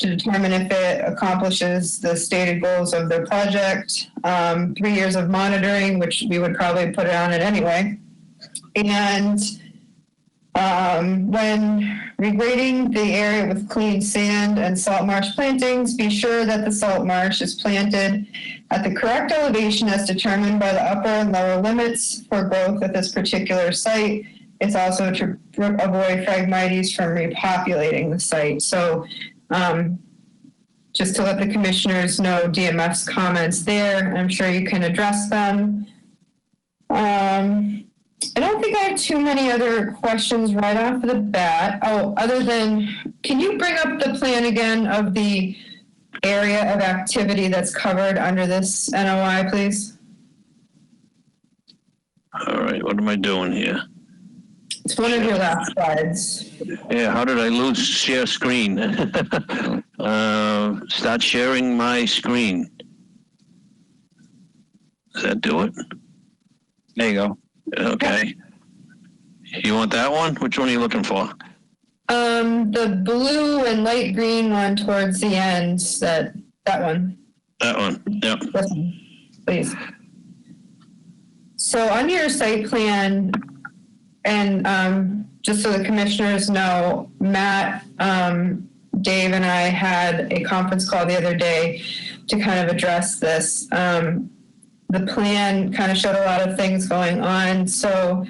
to determine if it accomplishes the stated goals of their project. 3 years of monitoring, which we would probably put it on it anyway. And when regrading the area with clean sand and salt marsh plantings, be sure that the salt marsh is planted at the correct elevation as determined by the upper and lower limits for growth at this particular site. It's also to avoid Phragmites from repopulating the site. So just to let the commissioners know DMF's comments there, I'm sure you can address them. I don't think I have too many other questions right off the bat. Oh, other than, can you bring up the plan again of the area of activity that's covered under this NOI, please? All right, what am I doing here? It's one of your last slides. Yeah, how did I lose share screen? Start sharing my screen. Does that do it? There you go. Okay. You want that one? Which one are you looking for? The blue and light green one towards the end, that one. That one, yep. This one, please. So on your site plan, and just so the commissioners know, Matt, Dave, and I had a conference call the other day to kind of address this. The plan kind of showed a lot of things going on. So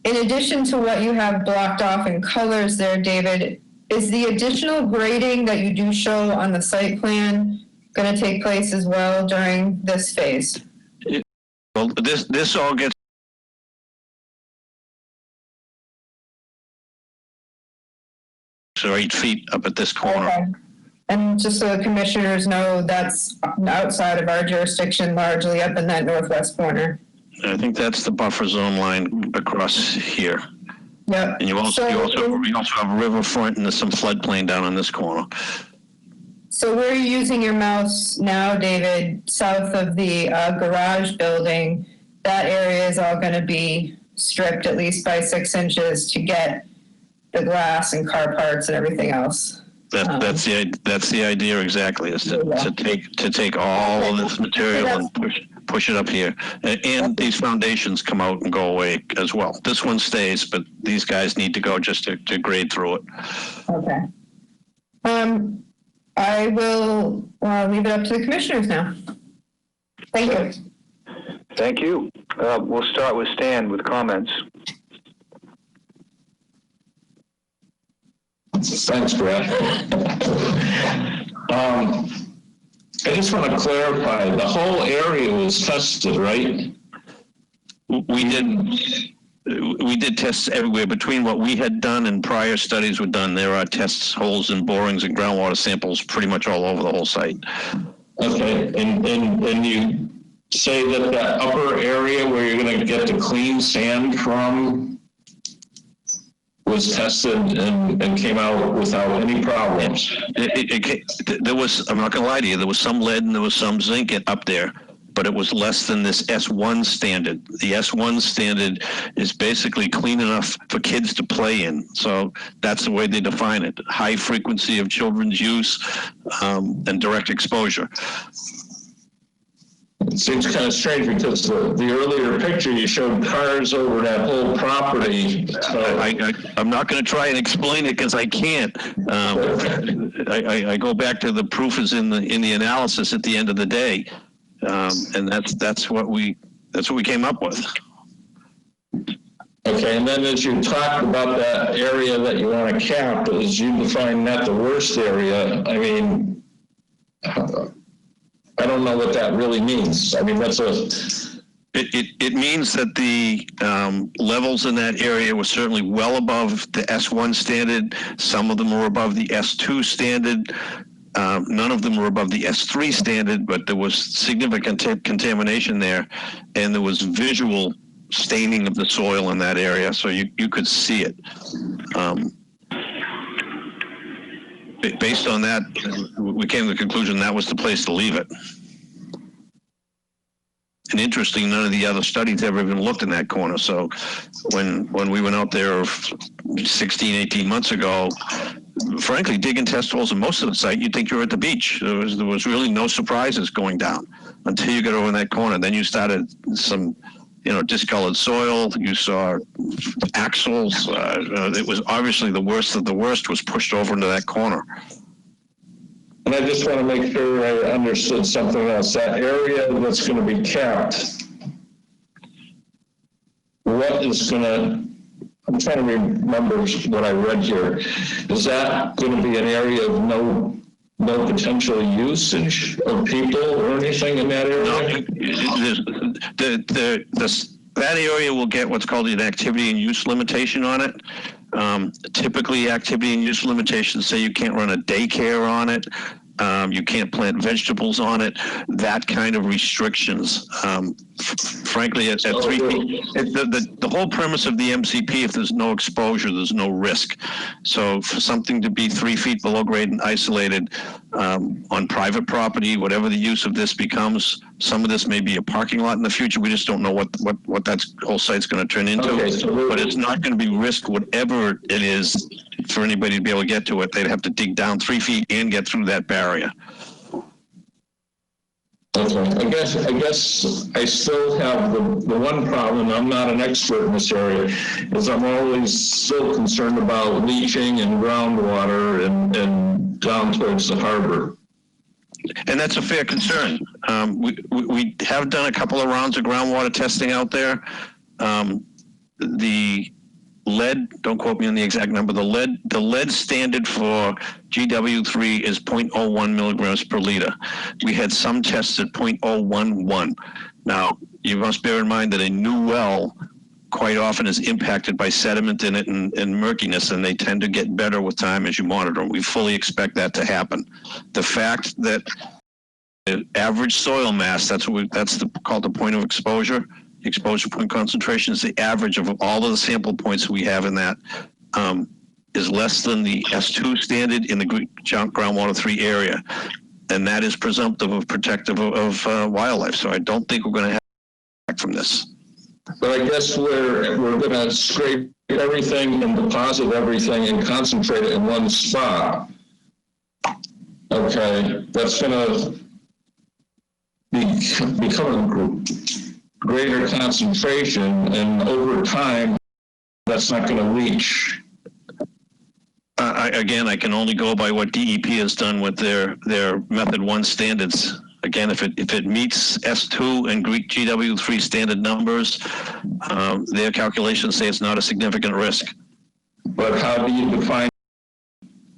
in addition to what you have blocked off in colors there, David, is the additional grading that you do show on the site plan going to take place as well during this phase? Well, this all gets so 8 feet up at this corner. Okay. And just so the commissioners know, that's outside of our jurisdiction, largely up in that northwest corner. I think that's the buffer zone line across here. Yep. And you also have riverfront and there's some floodplain down in this corner. So where you're using your mouse now, David, south of the garage building, that area is all going to be stripped at least by 6 inches to get the glass and car parts and everything else. That's the idea exactly, is to take all of this material and push it up here, and these foundations come out and go away as well. This one stays, but these guys need to go just to grade through it. Okay. I will leave it up to the commissioners now. Thank you. Thank you. We'll start with Stan with comments. Thanks, Brad. I just want to clarify, the whole area was tested, right? We did tests everywhere. Between what we had done and prior studies were done, there are tests, holes, and borings and groundwater samples pretty much all over the whole site. Okay, and you say that that upper area where you're going to get the clean sand from was tested and came out without any problems? There was, I'm not going to lie to you, there was some lead and there was some zinc up there. but it was less than this S1 standard. The S1 standard is basically clean enough for kids to play in. So that's the way they define it. High frequency of children's use and direct exposure. It seems kind of strange because the earlier picture you showed cars over that whole property. So I'm not going to try and explain it because I can't. I go back to the proof is in the analysis at the end of the day, and that's what we came up with. Okay, and then as you talk about that area that you want to cap, as you define that the worst area, I mean, I don't know what that really means. I mean, that's It means that the levels in that area were certainly well above the S1 standard. Some of them were above the S2 standard. None of them were above the S3 standard, but there was significant contamination there, and there was visual staining of the soil in that area, so you could see it. Based on that, we came to the conclusion that was the place to leave it. And interesting, none of the other studies ever even looked in that corner. So when we went out there 16, 18 months ago, frankly, digging test holes in most of the site, you'd think you're at the beach. There was really no surprises going down until you got over in that corner. Then you started some, discolored soil. You saw axles. It was obviously the worst of the worst was pushed over into that corner. And I just want to make sure I understood something else. That area that's going to be capped, I'm trying to remember what I read here. Is that going to be an area of no potential usage of people or anything in that area? No, that area will get what's called an activity and use limitation on it. Typically, activity and use limitations say you can't run a daycare on it. You can't plant vegetables on it, that kind of restrictions. Frankly, at 3 feet, the whole premise of the MCP, if there's no exposure, there's no risk. So for something to be 3 feet below grade and isolated on private property, whatever the use of this becomes, some of this may be a parking lot in the future. We just don't know what that whole site's going to turn into. Okay, but it's not going to be risk whatever it is for anybody to be able to get to it. They'd have to dig down 3 feet and get through that barrier. Okay, I guess I still have the one problem. I'm not an expert in this area. Is I'm always still concerned about leaching and groundwater and down towards the harbor. And that's a fair concern. We have done a couple of rounds of groundwater testing out there. The lead, don't quote me on the exact number, the lead standard for GW3 is 0.01 milligrams per liter. We had some tests at 0.011. Now, you must bear in mind that a new well quite often is impacted by sediment in it and murkiness, and they tend to get better with time as you monitor them. We fully expect that to happen. The fact that the average soil mass, called the point of exposure, exposure point concentration is the average of all of the sample points we have in that, is less than the S2 standard in the groundwater 3 area. And that is presumptive of protective of wildlife. So I don't think we're going to have back from this. But I guess we're going to scrape everything and deposit everything and concentrate it in one spot. Okay, that's going to become a greater concentration, and over time, that's not going to leach. Again, I can only go by what DEP has done with their Method 1 standards. Again, if it meets S2 and GW3 standard numbers, their calculations say it's not a significant risk. But how do you define?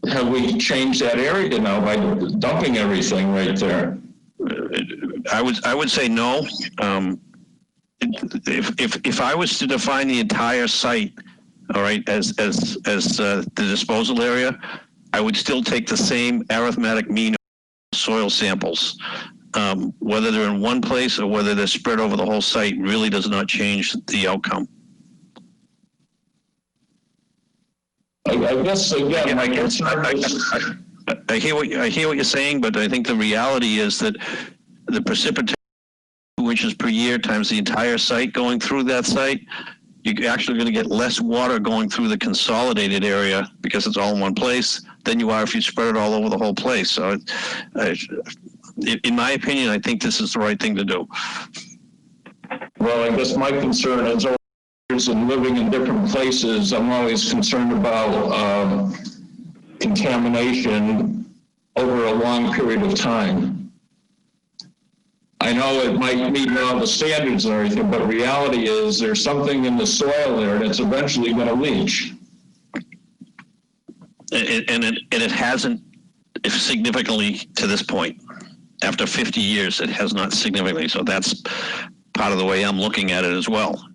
Have we changed that area now by dumping everything right there? I would say no. If I was to define the entire site, all right, as the disposal area, I would still take the same arithmetic mean of soil samples. Whether they're in one place or whether they're spread over the whole site really does not change the outcome. I guess again, I hear what you're saying, but I think the reality is that the precipitation inches per year times the entire site going through that site, you're actually going to get less water going through the consolidated area because it's all in one place than you are if you spread it all over the whole place. So in my opinion, I think this is the right thing to do. Well, I guess my concern is over years of living in different places, I'm always concerned about contamination over a long period of time. I know it might meet all the standards and everything, but reality is there's something in the soil there that's eventually going to leach. And it hasn't significantly to this point. After 50 years, it has not significantly. So that's part of the way I'm looking at it as well.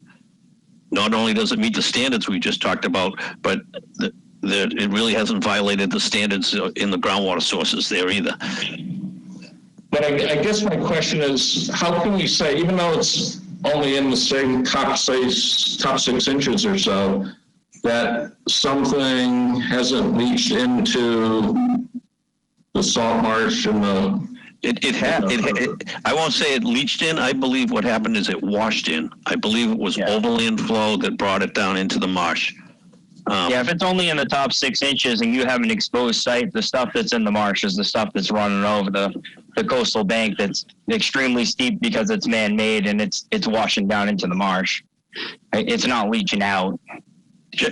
Not only does it meet the standards we just talked about, but it really hasn't violated the standards in the groundwater sources there either. But I guess my question is, how can we say, even though it's only in the same top 6 inches or so, that something hasn't leached into the salt marsh and the... I won't say it leached in. I believe what happened is it washed in. I believe it was overland flow that brought it down into the marsh. If it's only in the top 6 inches and you have an exposed site, the stuff that's in the marsh is the stuff that's running over the coastal bank that's extremely steep because it's man-made and it's washing down into the marsh. It's not leaching out.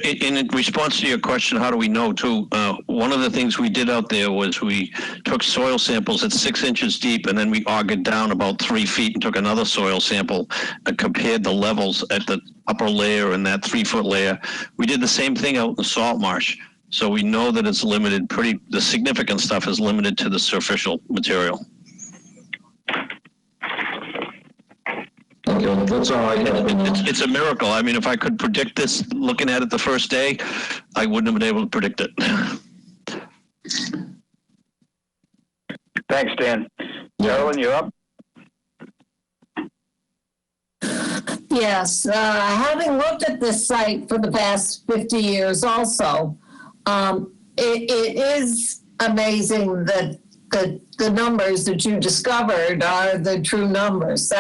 In response to your question, how do we know too? One of the things we did out there was we took soil samples at 6 inches deep, and then we augured down about 3 feet and took another soil sample and compared the levels at the upper layer and that 3-foot layer. We did the same thing out in the salt marsh. So we know that it's limited, the significant stuff is limited to the superficial material. Okay, that's all I have. It's a miracle. I mean, if I could predict this looking at it the first day, I wouldn't have been able to predict it. Thanks, Dan. Carolyn, you're up. Yes, having looked at this site for the past 50 years also, it is amazing that the numbers that you discovered are the true numbers.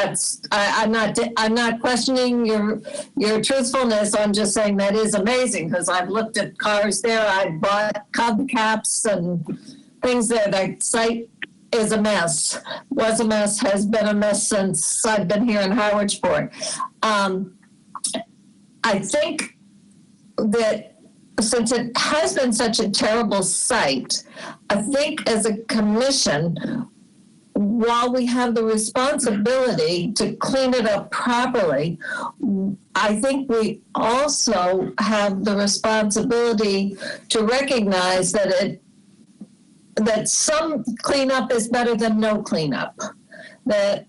I'm not questioning your truthfulness. I'm just saying that is amazing because I've looked at cars there. I bought hubcaps and things there. That site is a mess. Was a mess. Has been a mess since I've been here in Harwich. I think that since it has been such a terrible site, I think as a commission, while we have the responsibility to clean it up properly, I think we also have the responsibility to recognize that some cleanup is better than no cleanup. That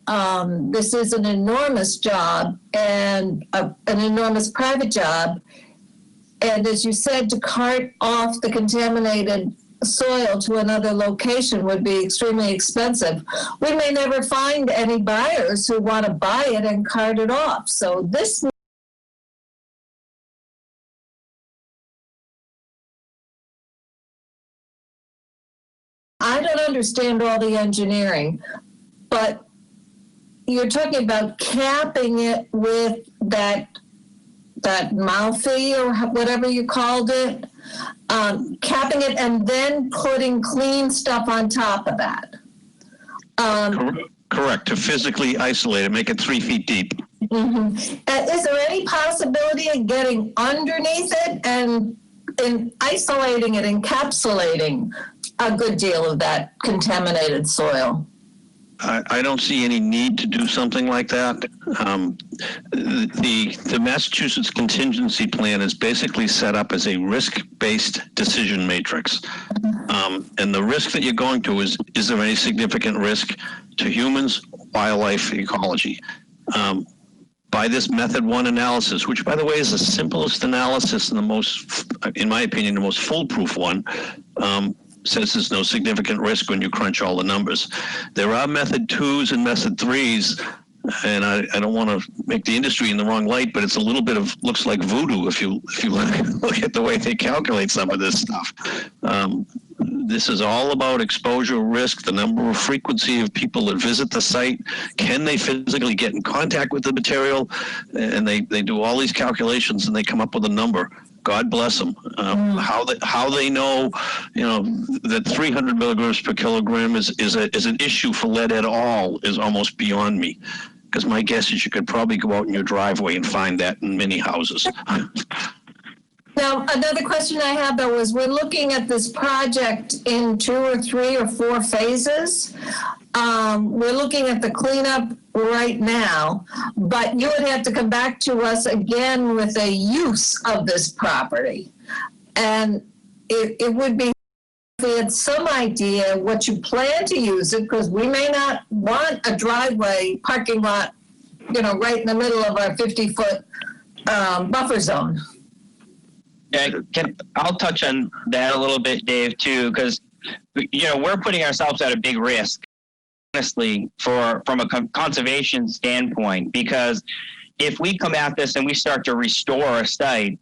this is an enormous job and an enormous private job. And as you said, to cart off the contaminated soil to another location would be extremely expensive. We may never find any buyers who want to buy it and cart it off. So this I don't understand all the engineering, but you're talking about capping it with that mouthy or whatever you called it, capping it and then putting clean stuff on top of that. Correct, to physically isolate it, make it 3 feet deep. Mm-hmm. Is there any possibility of getting underneath it and isolating it, encapsulating a good deal of that contaminated soil? I don't see any need to do something like that. The Massachusetts contingency plan is basically set up as a risk-based decision matrix. And the risk that you're going to is there any significant risk to humans, wildlife, ecology? By this method 1 analysis, which by the way is the simplest analysis and the most, in my opinion, the most foolproof one, says there's no significant risk when you crunch all the numbers. There are method 2s and method 3s, and I don't want to make the industry in the wrong light, but it's a little bit of, looks like voodoo if you look at the way they calculate some of this stuff. This is all about exposure risk, the number of frequency of people that visit the site. Can they physically get in contact with the material? And they do all these calculations and they come up with a number. God bless them. How they know, that 300 milligrams per kilogram is an issue for lead at all is almost beyond me. Because my guess is you could probably go out in your driveway and find that in many houses. Now, another question I have, though, is we're looking at this project in 2 or 3 or 4 phases. We're looking at the cleanup right now, but you would have to come back to us again with a use of this property. And it would be, if we had some idea what you plan to use it, because we may not want a driveway parking lot, right in the middle of our 50-foot buffer zone. I'll touch on that a little bit, Dave, too, because, we're putting ourselves at a big risk, honestly, from a conservation standpoint, because if we come at this and we start to restore a site,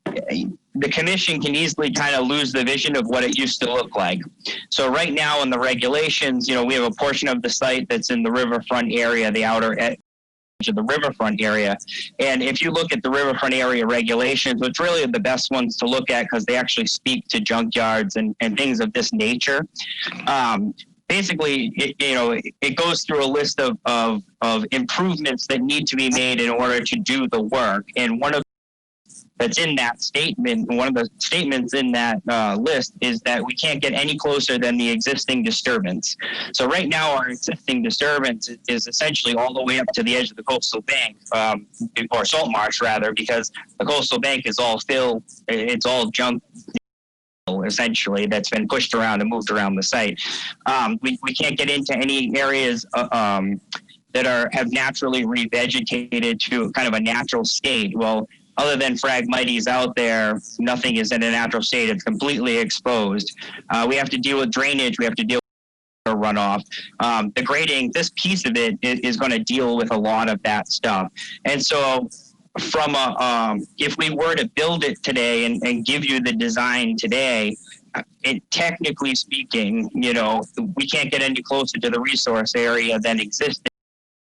the commission can easily kind of lose the vision of what it used to look like. So right now in the regulations, we have a portion of the site that's in the riverfront area, the outer edge of the riverfront area. And if you look at the riverfront area regulations, which really are the best ones to look at because they actually speak to junkyards and things of this nature. Basically, it goes through a list of improvements that need to be made in order to do the work. And one of that's in that statement, one of the statements in that list is that we can't get any closer than the existing disturbance. So right now our existing disturbance is essentially all the way up to the edge of the coastal bank, or salt marsh rather, because the coastal bank is all fill, it's all junk essentially that's been pushed around and moved around the site. We can't get into any areas that have naturally revegetated to kind of a natural state. Well, other than phragmites out there, nothing is in a natural state. It's completely exposed. We have to deal with drainage. We have to deal with runoff. The grading, this piece of it is going to deal with a lot of that stuff. And so from if we were to build it today and give you the design today, technically speaking, we can't get any closer to the resource area than existing.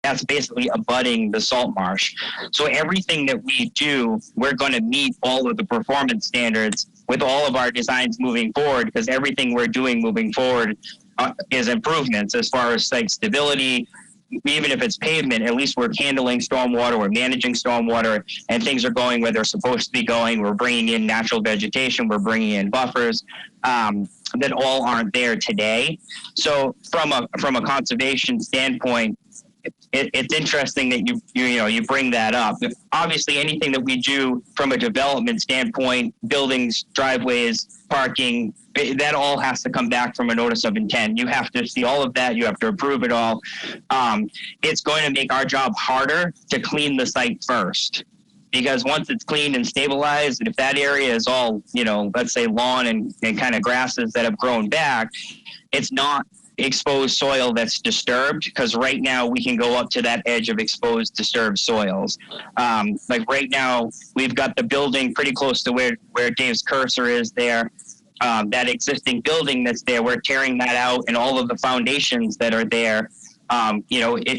That's basically abutting the salt marsh. So everything that we do, we're going to meet all of the performance standards with all of our designs moving forward, because everything we're doing moving forward is improvements as far as site stability. Even if it's pavement, at least we're handling stormwater, we're managing stormwater, and things are going where they're supposed to be going. We're bringing in natural vegetation, we're bringing in buffers that all aren't there today. So from a conservation standpoint, it's interesting that you bring that up. Obviously, anything that we do from a development standpoint, buildings, driveways, parking, that all has to come back from a notice of intent. You have to see all of that. You have to approve it all. It's going to make our job harder to clean the site first, because once it's cleaned and stabilized, if that area is all, let's say lawn and kind of grasses that have grown back, it's not exposed soil that's disturbed, because right now we can go up to that edge of exposed disturbed soils. Like right now we've got the building pretty close to where Dave's cursor is there. That existing building that's there, we're tearing that out, and all of the foundations that are there,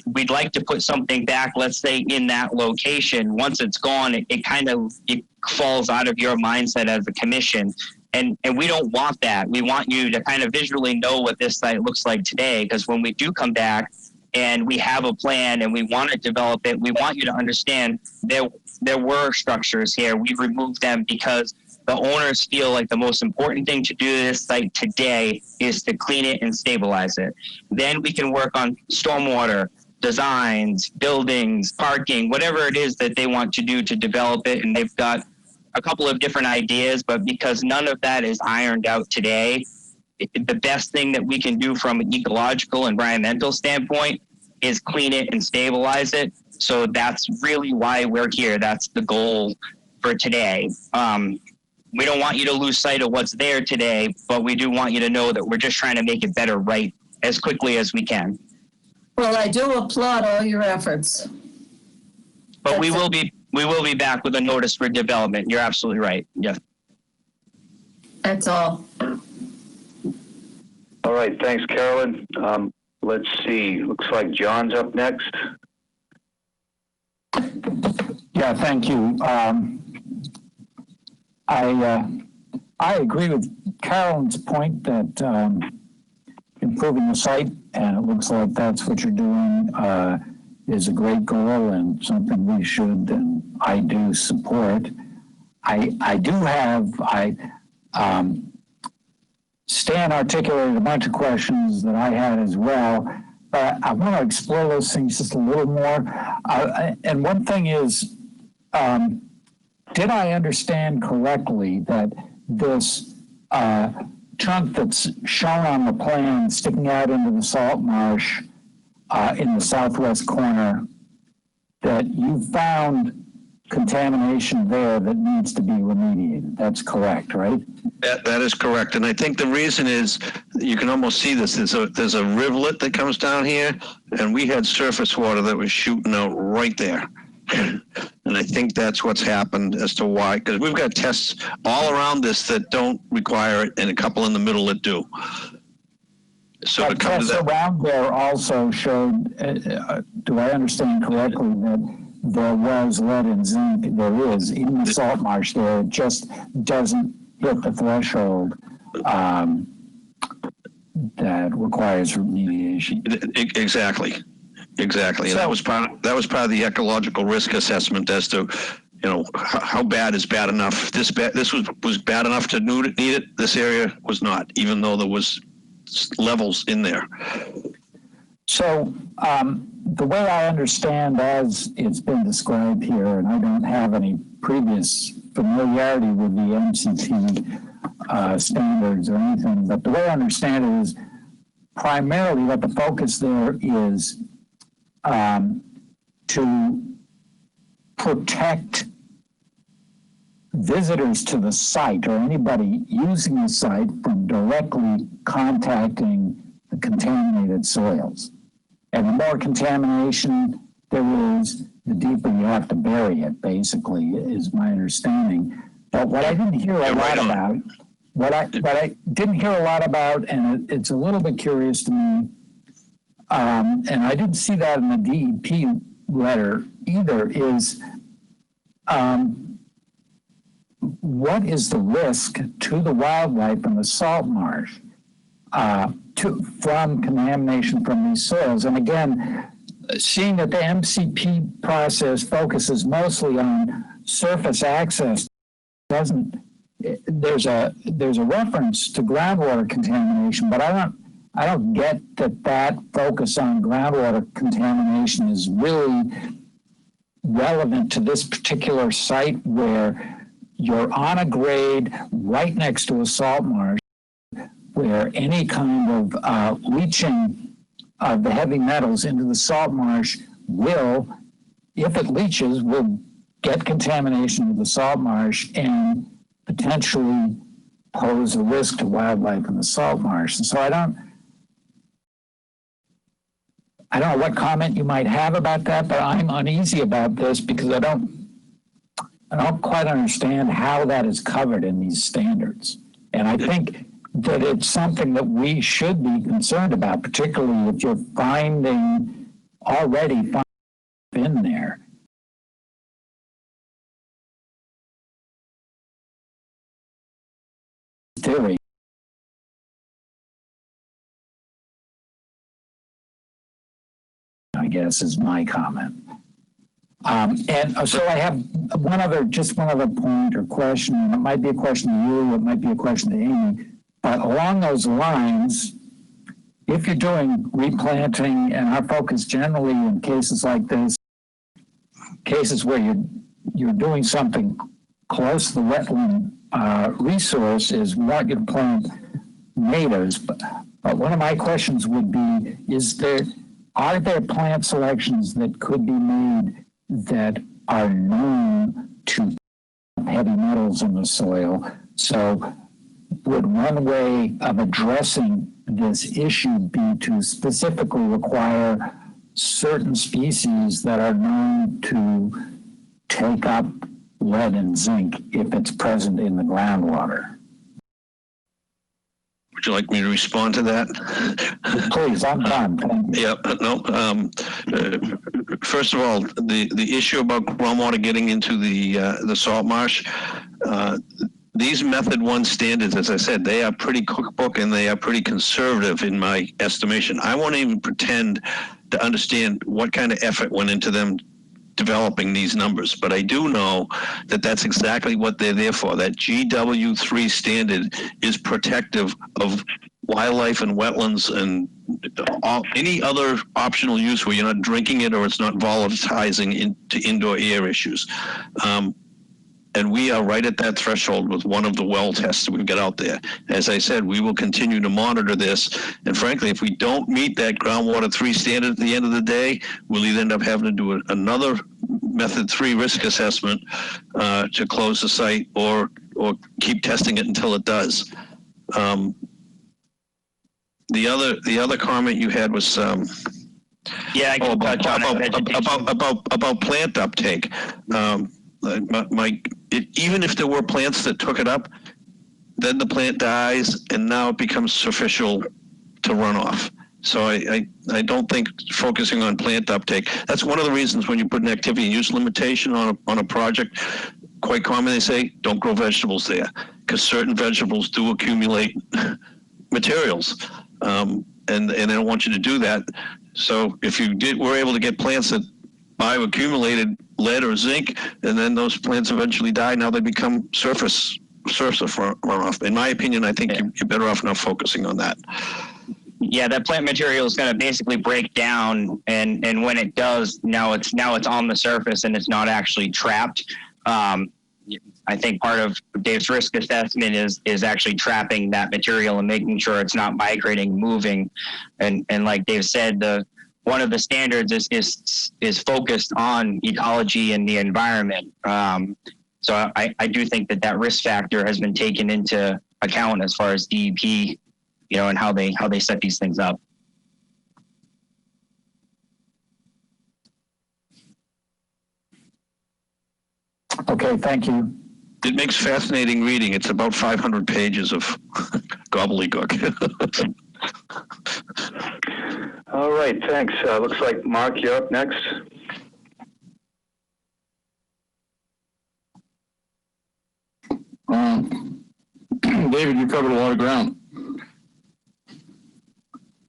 we'd like to put something back, let's say in that location. Once it's gone, it falls out of your mindset as a commission. And we don't want that. We want you to kind of visually know what this site looks like today, because when we do come back and we have a plan and we want to develop it, we want you to understand there were structures here. We've removed them because the owners feel like the most important thing to do to this site today is to clean it and stabilize it. Then we can work on stormwater, designs, buildings, parking, whatever it is that they want to do to develop it. And they've got a couple of different ideas, but because none of that is ironed out today, the best thing that we can do from an ecological, environmental standpoint is clean it and stabilize it. So that's really why we're here. That's the goal for today. We don't want you to lose sight of what's there today, but we do want you to know that we're just trying to make it better right as quickly as we can. Well, I do applaud all your efforts. But we will be back with a notice for development. You're absolutely right. Yes. That's all. All right, thanks, Carolyn. Let's see. Looks like John's up next. Yeah, thank you. I agree with Carolyn's point that improving the site, and it looks like that's what you're doing, is a great goal and something we should and I do support. Stan articulated a bunch of questions that I had as well, but I want to explore those things just a little more. And one thing is, did I understand correctly that this chunk that's shown on the plan sticking out into the salt marsh in the southwest corner, that you found contamination there that needs to be remediated? That's correct, right? That is correct. And I think the reason is, you can almost see this, there's a rivulet that comes down here, and we had surface water that was shooting out right there. And I think that's what's happened as to why, because we've got tests all around this that don't require it, and a couple in the middle that do. So but tests around there also showed, do I understand correctly, that there was lead and zinc, there is, in the salt marsh there, it just doesn't hit the threshold that requires remediation. Exactly. Exactly. And that was part of the ecological risk assessment as to, you know, how bad is bad enough. This was bad enough to need it. This area was not, even though there was levels in there. So the way I understand, as it's been described here, and I don't have any previous familiarity with the MCT standards or anything, but the way I understand it is primarily what the focus there is to protect visitors to the site or anybody using the site from directly contacting the contaminated soils. And the more contamination there is, the deeper you have to bury it, basically, is my understanding. But what I didn't hear a lot about, what I didn't hear a lot about, and it's a little bit curious to me, and I didn't see that in the DEP letter either, is what is the risk to the wildlife in the salt marsh from contamination from these soils? And again, seeing that the MCP process focuses mostly on surface access, there's a reference to groundwater contamination, but I don't get that focus on groundwater contamination is really relevant to this particular site where you're on a grade right next to a salt marsh, where any kind of leaching of the heavy metals into the salt marsh will, if it leaches, will get contamination of the salt marsh and potentially pose a risk to wildlife in the salt marsh. And so I don't know what comment you might have about that, but I'm uneasy about this because I don't quite understand how that is covered in these standards. And I think that it's something that we should be concerned about, particularly if you're already finding in there. Theory. I guess is my comment. And so I have one other point or question, and it might be a question to you, it might be a question to Amy, but along those lines, if you're doing replanting, and our focus generally in cases like this, cases where you're doing something close to the wetland resource, is want you to plant natives. But one of my questions would be, are there plant selections that could be made that are known to heavy metals in the soil? So would one way of addressing this issue be to specifically require certain species that are known to take up lead and zinc if it's present in the groundwater? Would you like me to respond to that? Please, I'm done. Thank you. Yeah, no. First of all, the issue about groundwater getting into the salt marsh, these method 1 standards, as I said, they are pretty cookbook and they are pretty conservative in my estimation. I won't even pretend to understand what kind of effort went into them developing these numbers, but I do know that that's exactly what they're there for. That GW3 standard is protective of wildlife and wetlands and any other optional use where you're not drinking it or it's not volatilizing into indoor air issues. And we are right at that threshold with one of the well tests that we've got out there. As I said, we will continue to monitor this. And frankly, if we don't meet that groundwater 3 standard at the end of the day, we'll either end up having to do another method 3 risk assessment to close the site or keep testing it until it does. The other comment you had was Yeah, I can touch on about plant uptake. Even if there were plants that took it up, then the plant dies and now it becomes superficial to run off. So I don't think focusing on plant uptake, that's one of the reasons when you put an activity and use limitation on a project, quite commonly they say, don't grow vegetables there, because certain vegetables do accumulate materials. And they don't want you to do that. So if you were able to get plants that bioaccumulated lead or zinc, and then those plants eventually die, now they become surface runoff. In my opinion, I think you're better off not focusing on that. Yeah, that plant material is going to basically break down, and when it does, now it's on the surface and it's not actually trapped. I think part of Dave's risk assessment is actually trapping that material and making sure it's not migrating, moving, and like Dave said, one of the standards is focused on ecology and the environment. So I do think that risk factor has been taken into account as far as DEP, and how they set these things up. Okay, thank you. It makes fascinating reading. It's about 500 pages of gobbledygook. All right, thanks. Looks like Mark, you're up next. David, you covered a lot of ground.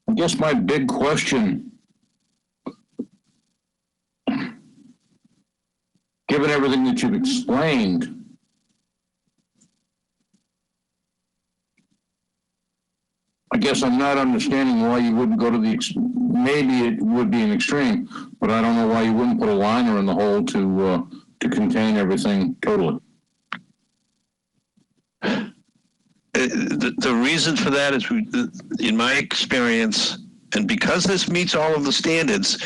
I guess my big question, given everything that you've explained, I guess I'm not understanding why you wouldn't go to maybe it would be an extreme, but I don't know why you wouldn't put a liner in the hole to contain everything totally. The reason for that is, in my experience, and because this meets all of the standards,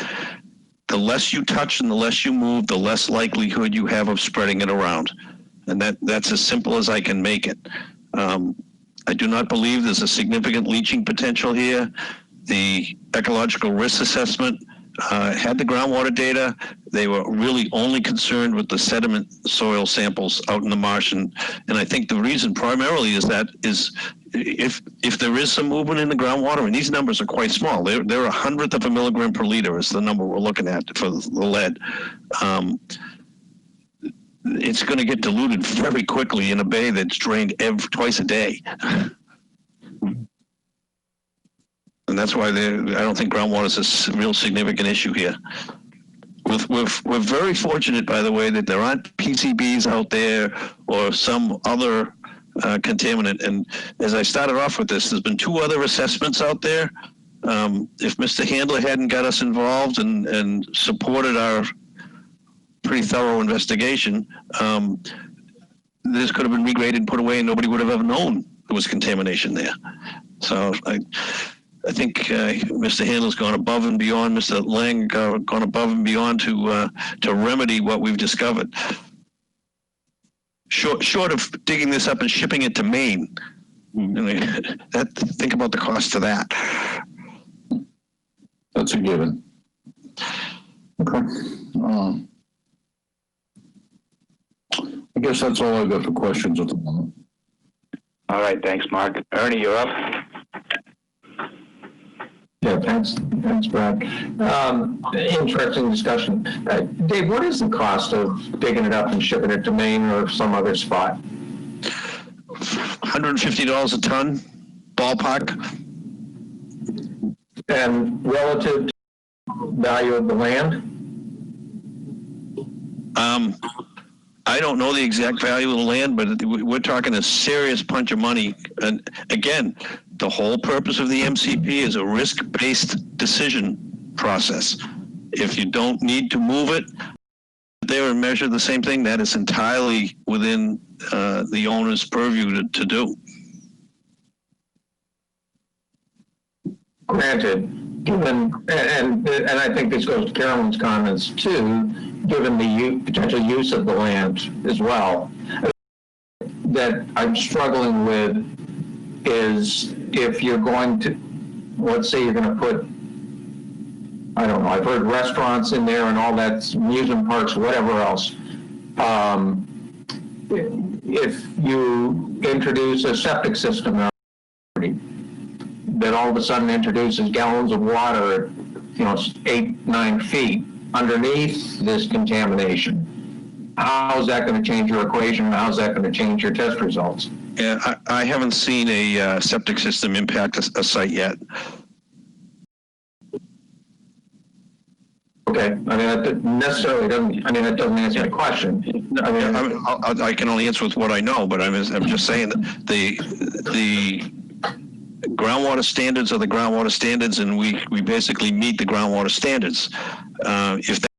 the less you touch and the less you move, the less likelihood you have of spreading it around. And that's as simple as I can make it. I do not believe there's a significant leaching potential here. The ecological risk assessment had the groundwater data. They were really only concerned with the sediment soil samples out in the marsh. And I think the reason primarily is if there is some movement in the groundwater, and these numbers are quite small, they're 100th of a milligram per liter is the number we're looking at for the lead. It's going to get diluted very quickly in a bay that's drained twice a day. And that's why I don't think groundwater is a real significant issue here. We're very fortunate, by the way, that there aren't PCBs out there or some other contaminant. And as I started off with this, there's been 2 other assessments out there. If Mr. Handler hadn't got us involved and supported our pretty thorough investigation, this could have been regraded and put away and nobody would have ever known there was contamination there. So I think Mr. Handler's gone above and beyond, Mr. Lang gone above and beyond to remedy what we've discovered. Short of digging this up and shipping it to Maine. Think about the cost of that. That's a given. Okay. I guess that's all I've got for questions at the moment. All right, thanks, Mark. Ernie, you're up. Yeah, thanks, Brad. Interesting discussion. Dave, what is the cost of digging it up and shipping it to Maine or some other spot? $150 a ton, ballpark. And relative to value of the land? I don't know the exact value of the land, but we're talking a serious punch of money. And again, the whole purpose of the MCP is a risk-based decision process. If you don't need to move it there and measure the same thing, that is entirely within the owner's purview to do. Granted, given, and I think this goes to Carolyn's comments too, given the potential use of the land as well, that I'm struggling with is if you're going to, let's say you're going to put, I don't know, I've heard restaurants in there and all that, amusement parks, whatever else. If you introduce a septic system that all of a sudden introduces gallons of water at, 8-9 feet underneath this contamination, how is that going to change your equation? How is that going to change your test results? Yeah, I haven't seen a septic system impact a site yet. Okay, I mean, that necessarily doesn't, that doesn't answer my question. I can only answer with what I know, but I'm just saying that the groundwater standards are the groundwater standards, and we basically meet the groundwater standards. If that's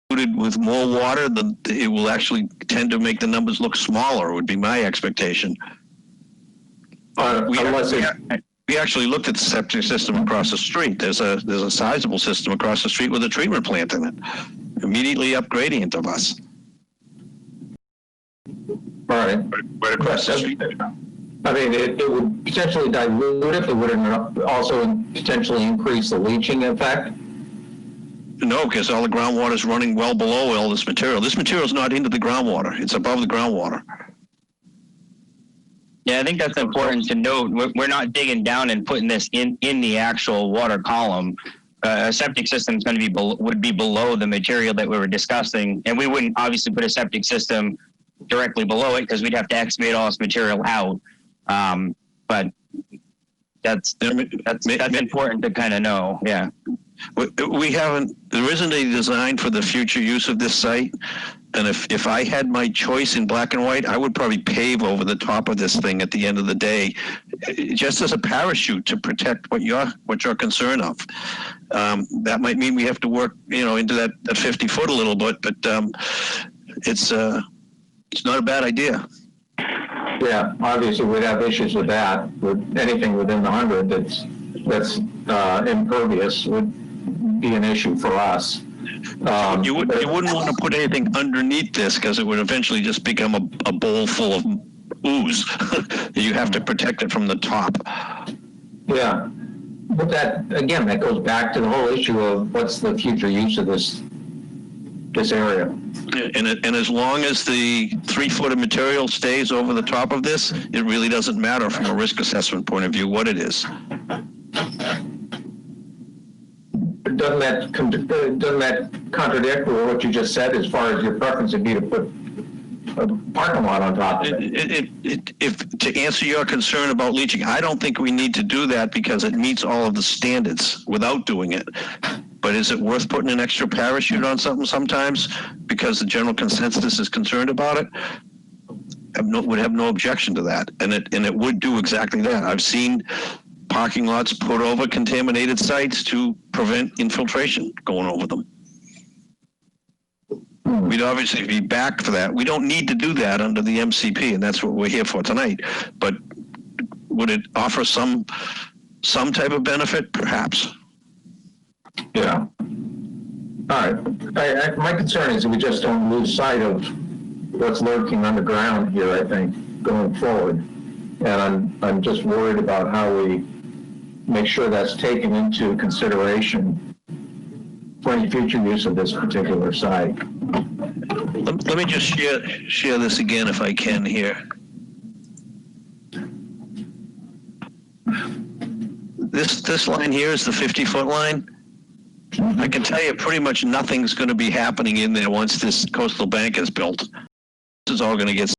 included with more water, then it will actually tend to make the numbers look smaller, would be my expectation. We actually looked at the septic system across the street. There's a sizable system across the street with a treatment plant in it, immediately upgrading it of us. All right. Right across the street. I mean, it would potentially dilute it, but would it also potentially increase the leaching effect? No, because all the groundwater is running well below all this material. This material is not into the groundwater. It's above the groundwater. Yeah, I think that's important to note. We're not digging down and putting this in the actual water column. A septic system is going to be would be below the material that we were discussing, and we wouldn't obviously put a septic system directly below it because we'd have to excavate all this material out. But that's important to kind of know. Yeah. There isn't a design for the future use of this site. And if I had my choice in black and white, I would probably pave over the top of this thing at the end of the day, just as a parachute to protect what you're concerned of. That might mean we have to work, into that 50 foot a little bit, but it's not a bad idea. Yeah, obviously we'd have issues with that. With anything within the 100 that's impervious would be an issue for us. You wouldn't want to put anything underneath this because it would eventually just become a bowl full of ooze. You have to protect it from the top. Yeah, but that goes back to the whole issue of what's the future use of this area. And as long as the 3 foot of material stays over the top of this, it really doesn't matter from a risk assessment point of view what it is. Doesn't that contradict with what you just said as far as your preference would be to put a parking lot on top of it? If to answer your concern about leaching, I don't think we need to do that because it meets all of the standards without doing it. But is it worth putting an extra parachute on something sometimes because the general consensus is concerned about it? I would have no objection to that, and it would do exactly that. I've seen parking lots put over contaminated sites to prevent infiltration going over them. We'd obviously be back for that. We don't need to do that under the MCP, and that's what we're here for tonight. But would it offer some type of benefit? Perhaps. Yeah. All right. My concern is that we just don't lose sight of what's lurking underground here, I think, going forward. And I'm just worried about how we make sure that's taken into consideration for any future use of this particular site. Let me just share this again if I can here. this line here is the 50-foot line. I can tell you pretty much nothing's going to be happening in there once this coastal bank is built. This is all going to get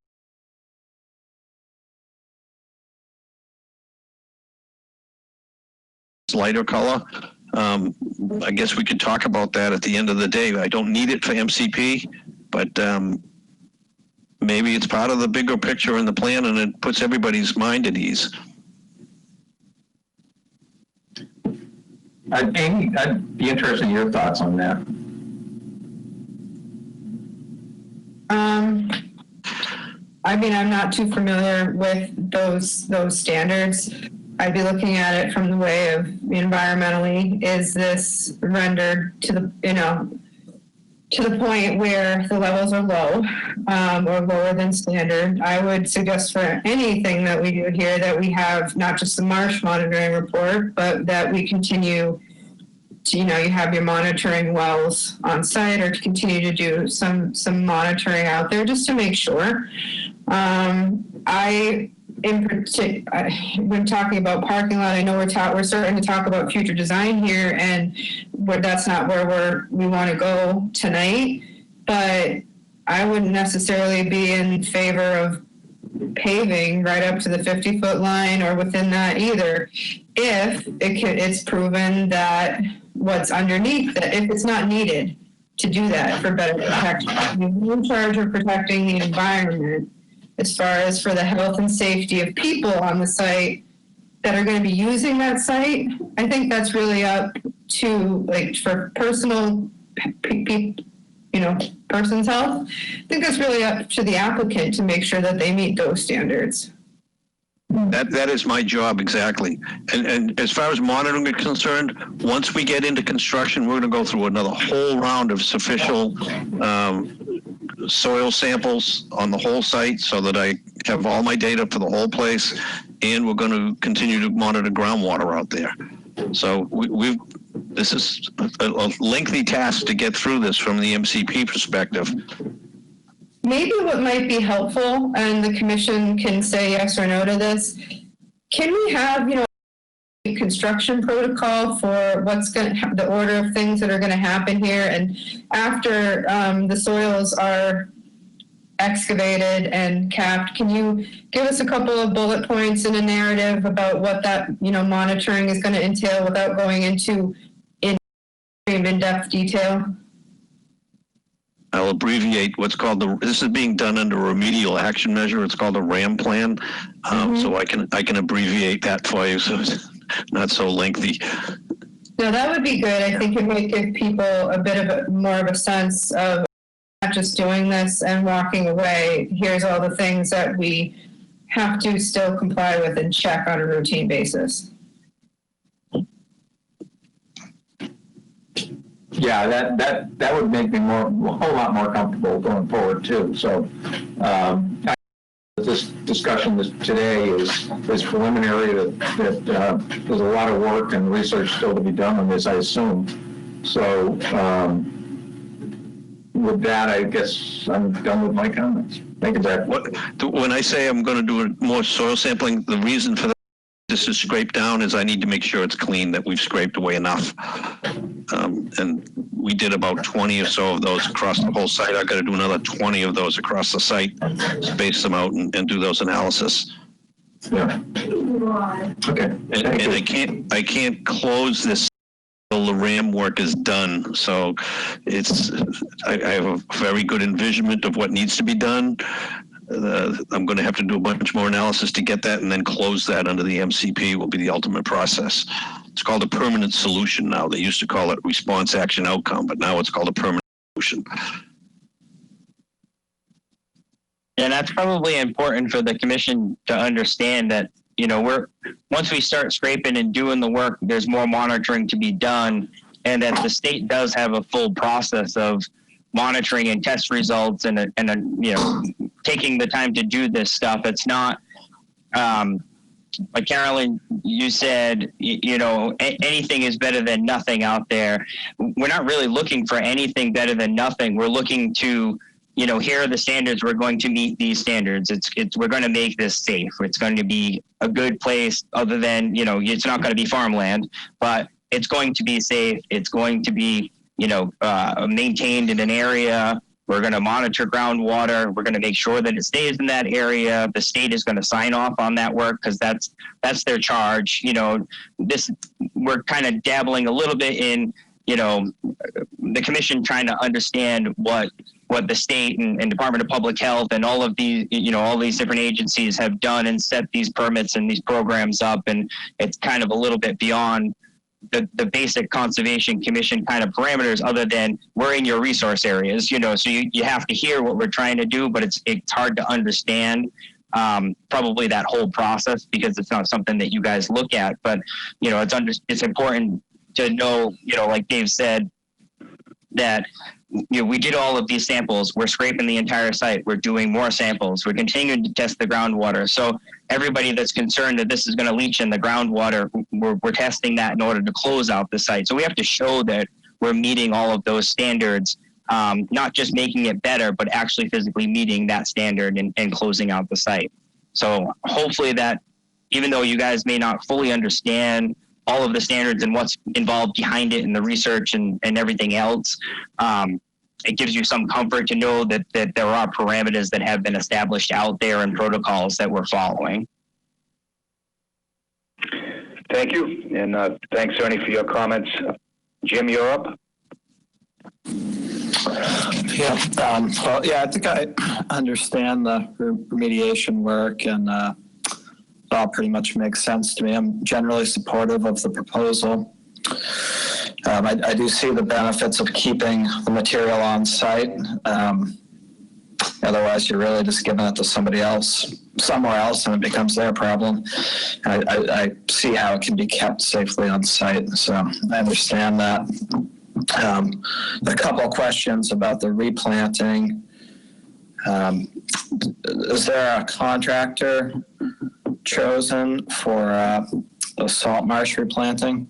lighter color. I guess we could talk about that at the end of the day. I don't need it for MCP, but maybe it's part of the bigger picture in the plan and it puts everybody's mind at ease. Amy, I'd be interested in your thoughts on that. I mean, I'm not too familiar with those standards. I'd be looking at it from the way of environmentally, is this rendered to the, to the point where the levels are low or lower than standard? I would suggest for anything that we do here that we have not just the marsh monitoring report, but that we continue to, you have your monitoring when on site, or to continue to do some monitoring out there just to make sure. When talking about parking lot, I know we're starting to talk about future design here, and that's not where we want to go tonight. But I wouldn't necessarily be in favor of paving right up to the 50-foot line or within that either, if it's proven that what's underneath that, if it's not needed to do that for better protection. We're in charge of protecting the environment. As far as for the health and safety of people on the site that are going to be using that site, I think that's really up to, for personal, person's health. I think that's really up to the applicant to make sure that they meet those standards. That is my job, exactly. And as far as monitoring is concerned, once we get into construction, we're going to go through another whole round of sufficient soil samples on the whole site so that I have all my data for the whole place, and we're going to continue to monitor groundwater out there. So this is a lengthy task to get through this from the MCP perspective. Maybe what might be helpful, and the commission can say yes or no to this, can we have, a construction protocol for the order of things that are going to happen here, and after the soils are excavated and capped, can you give us a couple of bullet points in a narrative about what that, monitoring is going to entail without going into in-depth detail? I'll abbreviate what's called this is being done under a remedial action measure. It's called a RAM plan. So I can abbreviate that for you so it's not so lengthy. No, that would be good. I think it might give people a bit more of a sense of not just doing this and walking away. Here's all the things that we have to still comply with and check on a routine basis. Yeah, that would make me a whole lot more comfortable going forward too. So this discussion today is preliminary. That there's a lot of work and research still to be done on this, I assume. So with that, I guess I'm done with my comments. Thank you, Brad. When I say I'm going to do more soil sampling, the reason for that this is scraped down is I need to make sure it's clean, that we've scraped away enough. And we did about 20 or so of those across the whole site. I've got to do another 20 of those across the site, space them out and do those analysis. Yeah. Okay. And I can't close this until the RAM work is done. So I have a very good envisionment of what needs to be done. I'm going to have to do a bunch more analysis to get that, and then close that under the MCP will be the ultimate process. It's called a permanent solution now. They used to call it response action outcome, but now it's called a permanent solution. And that's probably important for the commission to understand that, once we start scraping and doing the work, there's more monitoring to be done, and that the state does have a full process of monitoring and test results and taking the time to do this stuff. It's not, like Carolyn, you said, anything is better than nothing out there. We're not really looking for anything better than nothing. We're looking to here are the standards. We're going to meet these standards. We're going to make this safe. It's going to be a good place other than, it's not going to be farmland, but it's going to be safe. It's going to be, maintained in an area. We're going to monitor groundwater. We're going to make sure that it stays in that area. The state is going to sign off on that work because that's their charge. We're kind of dabbling a little bit in, the commission trying to understand what the state and Department of Public Health and all of these, all these different agencies have done and set these permits and these programs up. And it's kind of a little bit beyond the basic Conservation Commission kind of parameters, other than we're in your resource areas, so you have to hear what we're trying to do, but it's hard to understand probably that whole process because it's not something that you guys look at. But, it's important to know, like Dave said, that we did all of these samples. We're scraping the entire site. We're doing more samples. We're continuing to test the groundwater. So everybody that's concerned that this is going to leach in the groundwater, we're testing that in order to close out the site. So we have to show that we're meeting all of those standards, not just making it better, but actually physically meeting that standard and closing out the site. So hopefully that, even though you guys may not fully understand all of the standards and what's involved behind it and the research and everything else, it gives you some comfort to know that there are parameters that have been established out there and protocols that we're following. Thank you. And thanks, Ernie, for your comments. Jim, you're up. I think I understand the remediation work, and it all pretty much makes sense to me. I'm generally supportive of the proposal. I do see the benefits of keeping the material on site. Otherwise, you're really just giving it to somebody else, somewhere else, and it becomes their problem. I see how it can be kept safely on site, so I understand that. A couple of questions about the replanting. Is there a contractor chosen for a salt marsh replanting?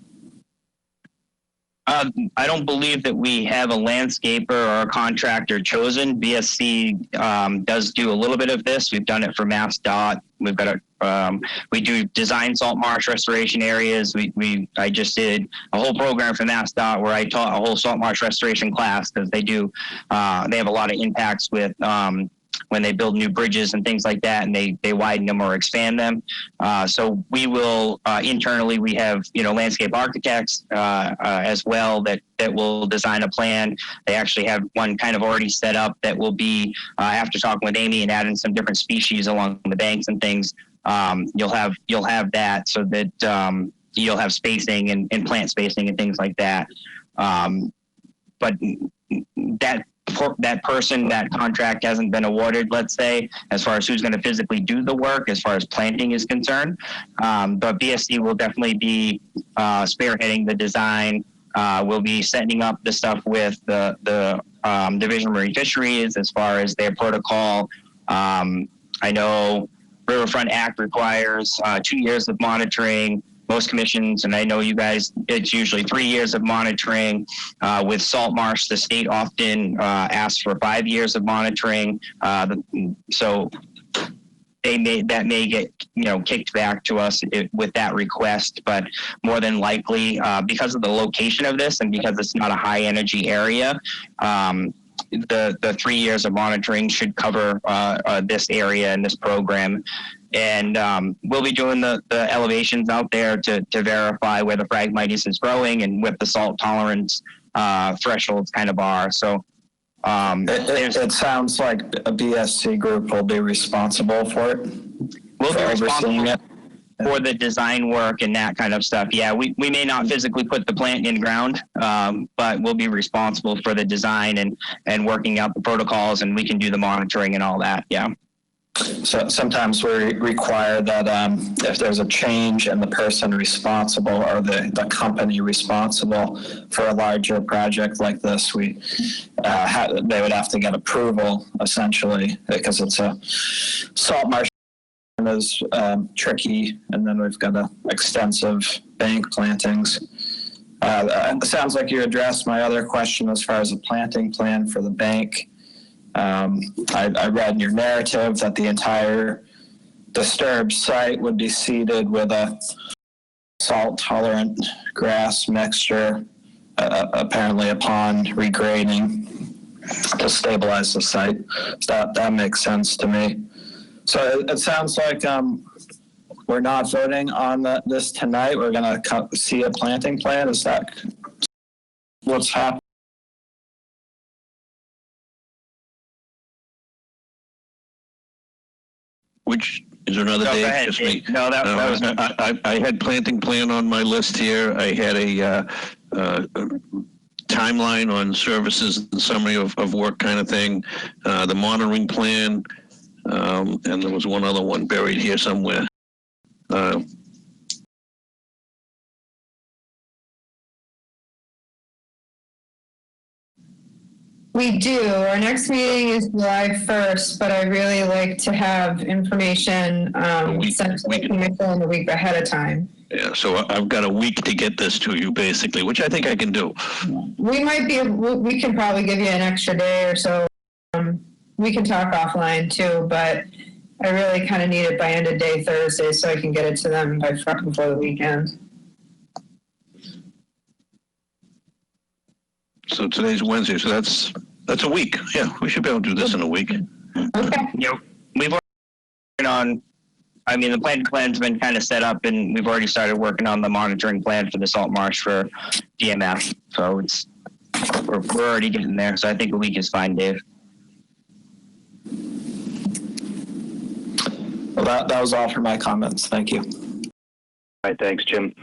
I don't believe that we have a landscaper or a contractor chosen. BSC does do a little bit of this. We've done it for MassDOT. We've got we do design salt marsh restoration areas. I just did a whole program for MassDOT where I taught a whole salt marsh restoration class because they have a lot of impacts with when they build new bridges and things like that, and they widen them or expand them. So we will internally, we have landscape architects as well that will design a plan. They actually have one kind of already set up that will be after talking with Amy and adding some different species along the banks and things. You'll have that so that you'll have spacing and plant spacing and things like that. But that person, that contract hasn't been awarded, let's say, as far as who's going to physically do the work, as far as planting is concerned. But BSC will definitely be spearheading the design. We'll be setting up the stuff with the Division of Marine Fisheries as far as their protocol. I know Riverfront Act requires 2 years of monitoring. Most commissions, and I know you guys, it's usually 3 years of monitoring. With salt marsh, the state often asks for 5 years of monitoring. So that may get kicked back to us with that request, but more than likely, because of the location of this and because it's not a high energy area, the 3 years of monitoring should cover this area and this program. And we'll be doing the elevations out there to verify where the Phragmites is growing and what the salt tolerance thresholds kind of are. So it sounds like a BSC group will be responsible for it. We'll be responsible for the design work and that kind of stuff. Yeah, we may not physically put the plant in ground, but we'll be responsible for the design and working out the protocols, and we can do the monitoring and all that. Yeah. So sometimes we require that if there's a change in the person responsible or the company responsible for a larger project like this, they would have to get approval essentially because it's a salt marsh is tricky, and then we've got extensive bank plantings. It sounds like you addressed my other question as far as a planting plan for the bank. I read in your narrative that the entire disturbed site would be seeded with a salt-tolerant grass mixture, apparently upon regrading to stabilize the site. So that makes sense to me. So it sounds like we're not voting on this tonight. We're going to see a planting plan. Is that what's happening? Which is there another No, day? go ahead, Just Dave. me. No, that was I had planting plan on my list here. I had a timeline on services and summary of work kind of thing. The monitoring plan, and there was one other one buried here somewhere. We do. Our next meeting is July 1st, but I really like to have information sent to the commission a week ahead of time. Yeah, so I've got a week to get this to you, basically, which I think I can do. We can probably give you an extra day or so. We can talk offline too, but I really kind of need it by end of day Thursday so I can get it to them before the weekend. So today's Wednesday, so that's a week. Yeah, we should be able to do this in a week. Okay. We've already working on. I mean, the plan's been kind of set up, and we've already started working on the monitoring plan for the salt marsh for DMF. So we're already getting there. So I think a week is fine, Dave. Well, that was all for my comments. Thank you. All right, thanks, Jim.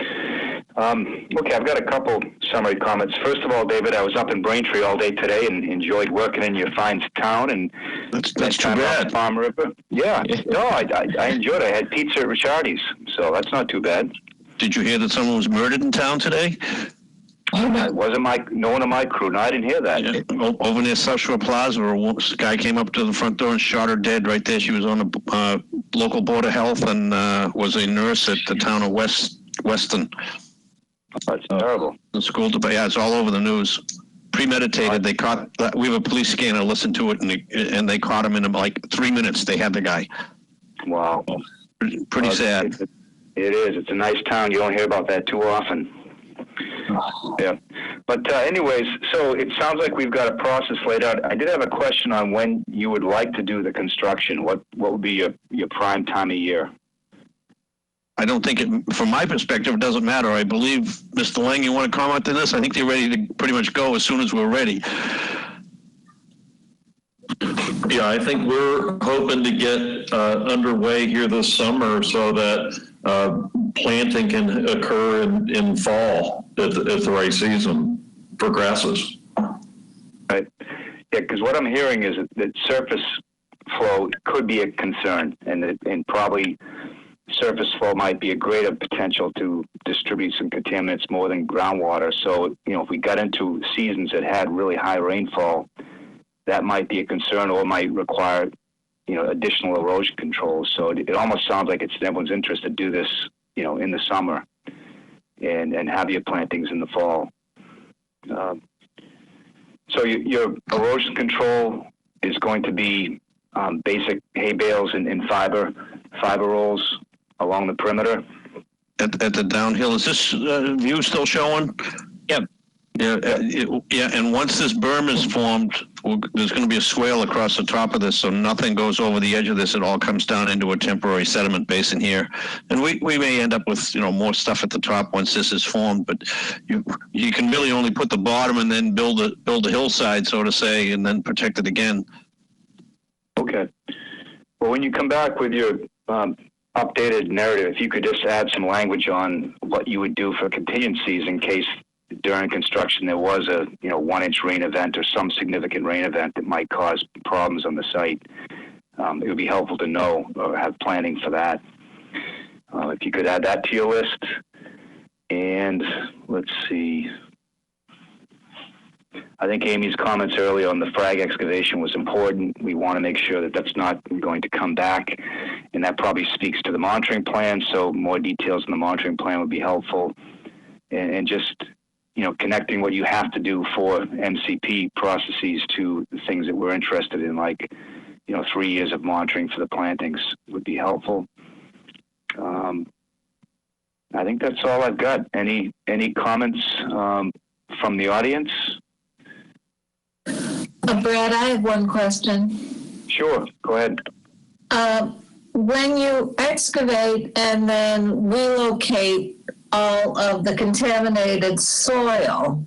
Okay, I've got a couple summary comments. First of all, David, I was up in Braintree all day today and enjoyed working in your fine town. And that's too bad. Palm River. Yeah, no, I enjoyed it. I had pizza at Ricciardi's, so that's not too bad. Did you hear that someone was murdered in town today? It wasn't no one of my crew. No, I didn't hear that. Yeah. Over near South Shore Plaza, a guy came up to the front door and shot her dead right there. She was on the local board of health and was a nurse at the town of Weston. That's terrible. The school debate, yeah, it's all over the news. Premeditated. They caught. We have a police scanner. Listened to it, and they caught him in like 3 minutes. They had the guy. Wow. Pretty sad. It is. It's a nice town. You don't hear about that too often. Yeah. But anyways, so it sounds like we've got a process laid out. I did have a question on when you would like to do the construction. What would be your prime time of year? I don't think from my perspective, it doesn't matter. I believe, Mr. Lang, you want to comment on this? I think they're ready to pretty much go as soon as we're ready. Yeah, I think we're hoping to get underway here this summer so that planting can occur in fall at the right season for grasses. Right. Yeah, because what I'm hearing is that surface flow could be a concern, and probably surface flow might be a greater potential to distribute some contaminants more than groundwater. So, if we got into seasons that had really high rainfall, that might be a concern or might require, additional erosion controls. So it almost sounds like it's in everyone's interest to do this, in the summer and have your plantings in the fall. So your erosion control is going to be basic hay bales and fiber rolls along the perimeter. At the downhill, is this view still showing? Yep. Yeah, and once this berm is formed, there's going to be a swale across the top of this, so nothing goes over the edge of this. It all comes down into a temporary sediment basin here, and we may end up with more stuff at the top once this is formed. But you can really only put the bottom and then build a hillside, so to say, and then protect it again. Okay. Well, when you come back with your updated narrative, if you could just add some language on what you would do for contingencies in case during construction there was a 1-inch rain event or some significant rain event that might cause problems on the site. It would be helpful to know or have planning for that. If you could add that to your list. And let's see. I think Amy's comments earlier on the frag excavation was important. We want to make sure that that's not going to come back, and that probably speaks to the monitoring plan, so more details in the monitoring plan would be helpful. And just connecting what you have to do for MCP processes to the things that we're interested in, like, 3 years of monitoring for the plantings would be helpful. I think that's all I've got. Any comments from the audience? Brad, I have one question. Sure, go ahead. When you excavate and then relocate all of the contaminated soil,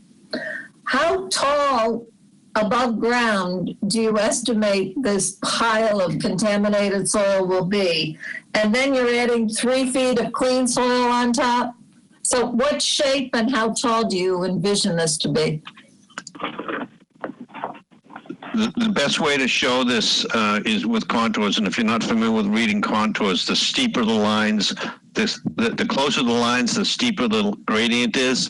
how tall above ground do you estimate this pile of contaminated soil will be? And then you're adding 3 feet of clean soil on top? So what shape and how tall do you envision this to be? The best way to show this is with contours, and if you're not familiar with reading contours, the steeper the lines, the closer the lines, the steeper the gradient is.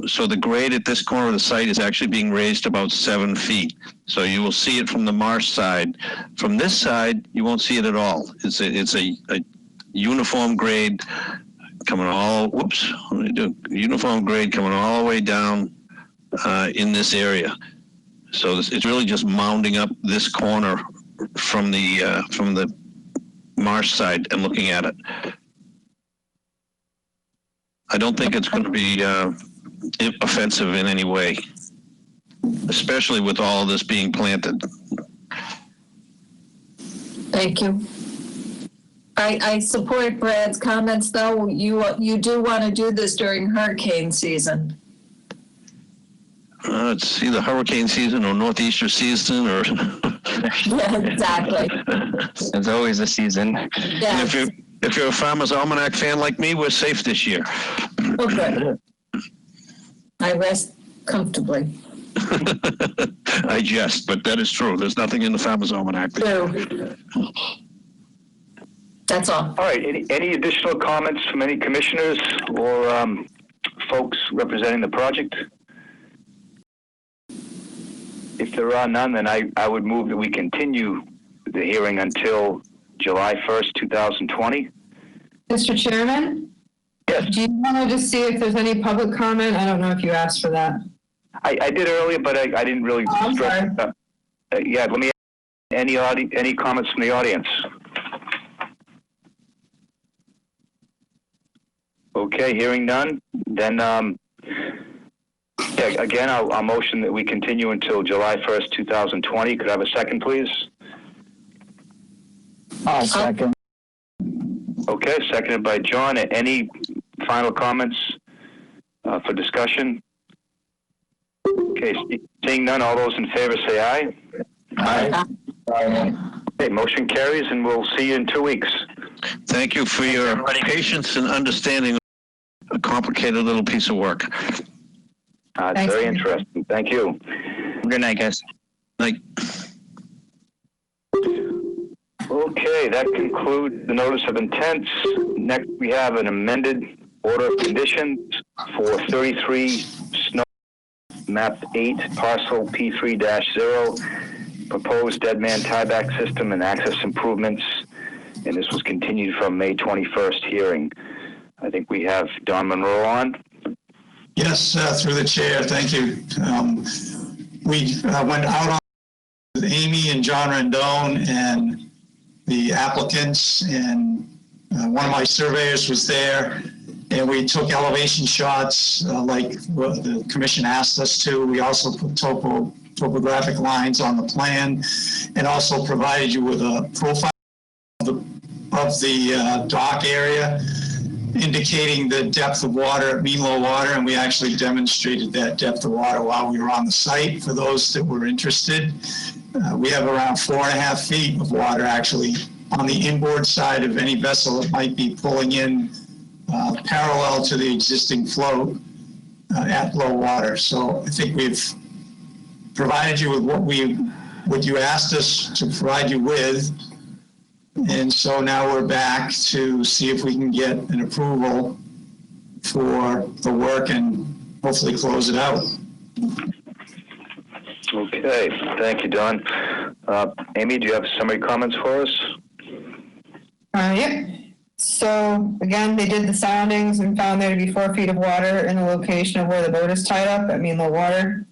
So the grade at this corner of the site is actually being raised about 7 feet. So you will see it from the marsh side. From this side, you won't see it at all. It's a uniform grade coming all, uniform grade coming all the way down in this area. So it's really just mounding up this corner from the marsh side and looking at it. I don't think it's going to be offensive in any way, especially with all of this being planted. Thank you. I support Brad's comments, though. You do want to do this during hurricane season. It's either hurricane season or northeaster season, or Yeah, exactly. There's always a season. Yes. if you're a Farmer's Almanac fan like me, we're safe this year. Oh, good. I rest comfortably. I jest, but that is true. There's nothing in the Farmer's Almanac. True. That's all. All right, any additional comments from any commissioners or folks representing the project? If there are none, then I would move that we continue the hearing until July 1st, 2020. Mr. Chairman? Yes. Do you want to just see if there's any public comment? I don't know if you asked for that. I did earlier, but I didn't really stress sorry. yeah, let me any comments from the audience. Okay, hearing none, then yeah, again, I'll motion that we continue until July 1st, 2020. Could I have a second, please? I'll second. Okay, seconded by John. Any final comments for discussion? Okay, seeing none, all those in favor say aye. Aye. Okay, motion carries, and we'll see you in 2 weeks. Thank you for your patience and understanding a complicated little piece of work. It's very interesting. Thank you. Good night, guys. Night. Okay, that concludes the notice of intents. Next, we have an amended order of conditions for 33 Snow, map 8, parcel P3-0, proposed dead man tieback system and access improvements. And this was continued from May 21st hearing. I think we have Don Monroe on. Yes, through the chair, thank you. We went out on with Amy and John Rendon and the applicants, and one of my surveyors was there, and we took elevation shots like what the commission asked us to. We also put topographic lines on the plan, and also provided you with a profile of the dock area, indicating the depth of water at mean low water, and we actually demonstrated that depth of water while we were on the site for those that were interested. We have around 4.5 feet of water actually on the inboard side of any vessel that might be pulling in parallel to the existing float at low water. So I think we've provided you with what you asked us to provide you with. And so now we're back to see if we can get an approval for the work and hopefully close it out. Okay, thank you, Don. Amy, do you have summary comments for us? Yep. So again, they did the soundings and found there to be 4 feet of water in the location of where the boat is tied up at mean low water.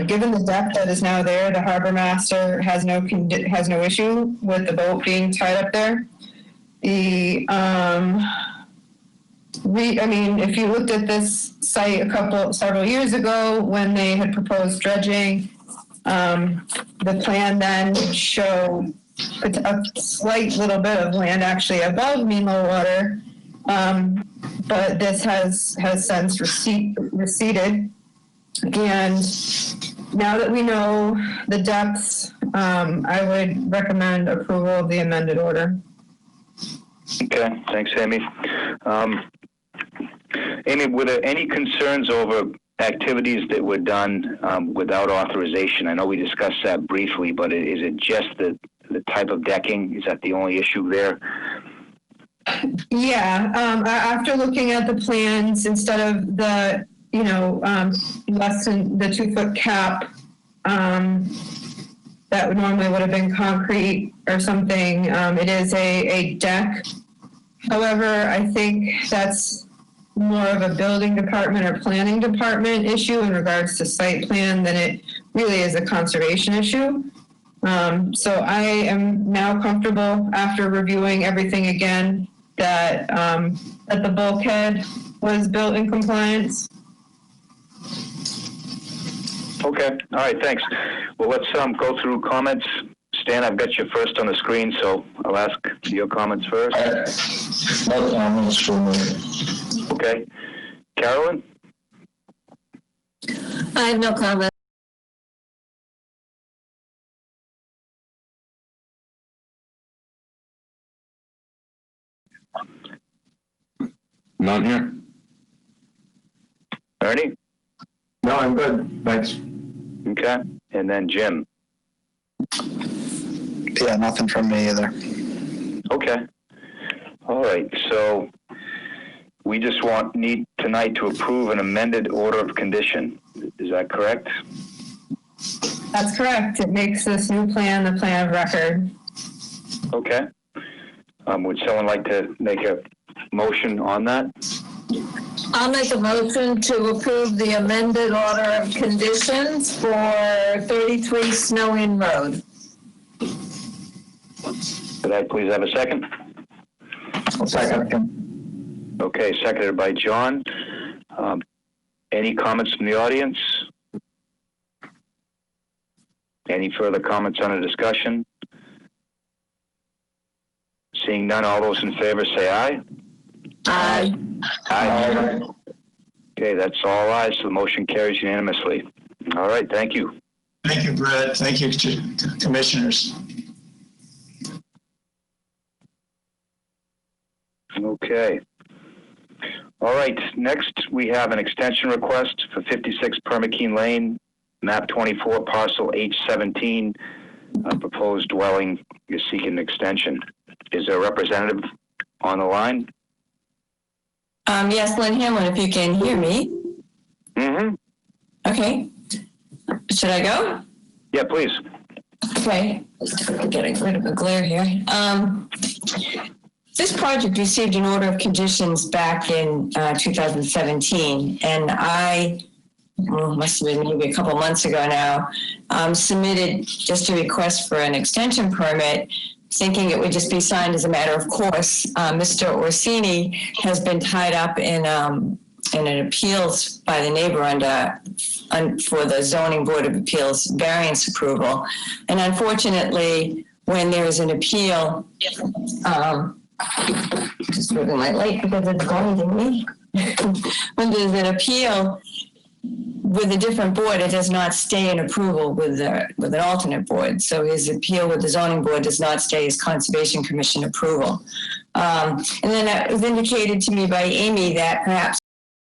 Given the depth that is now there, the harbor master has no issue with the boat being tied up there. If you looked at this site several years ago when they had proposed dredging, the plan then showed a slight little bit of land actually above mean low water, but this has since receded. And now that we know the depths, I would recommend approval of the amended order. Okay, thanks, Amy. Amy, were there any concerns over activities that were done without authorization? I know we discussed that briefly, but is it just the type of decking? Is that the only issue there? Yeah, after looking at the plans, instead of the, less than the 2-foot cap, that would have been concrete or something. It is a deck. However, I think that's more of a building department or planning department issue in regards to site plan than it really is a conservation issue. So I am now comfortable after reviewing everything again that the bulkhead was built in compliance. Okay, all right, thanks. Well, let's go through comments. Stan, I've got you first on the screen, so I'll ask your comments first. No comments for me. Okay. Carolyn? I have no comment. None here. Ernie? No, I'm good. Thanks. Okay. And then Jim? Yeah, nothing from me either. Okay. All right, so we just need tonight to approve an amended order of condition. Is that correct? That's correct. It makes this new plan the plan of record. Okay. Would someone like to make a motion on that? I'll make a motion to approve the amended order of conditions for 33 Snow Inn Road. Could I please have a second? Second. Okay, seconded by John. Any comments from the audience? Any further comments on the discussion? Seeing none, all those in favor say aye. Aye. Aye. Okay, that's all ayes, so the motion carries unanimously. All right, thank you. Thank you, Brett. Thank you, commissioners. Okay. All right, next we have an extension request for 56 Permaqueen Lane, map 24, parcel H17, proposed dwelling is seeking an extension. Is there a representative on the line? Yes, Lynn Hamlin, if you can hear me. Mm-hmm. Okay. Should I go? Yeah, please. Okay. Getting rid of the glare here. This project received an order of conditions back in 2017, and must have been maybe a couple months ago now, submitted just a request for an extension permit, thinking it would just be signed as a matter of course. Mr. Orsini has been tied up in an appeals by the neighbor for the Zoning Board of Appeals variance approval. And unfortunately, when there is an appeal, just moving my light because it's blinding me. When there's an appeal with a different board, it does not stay in approval with an alternate board. So his appeal with the zoning board does not stay as Conservation Commission approval. And then it was indicated to me by Amy that perhaps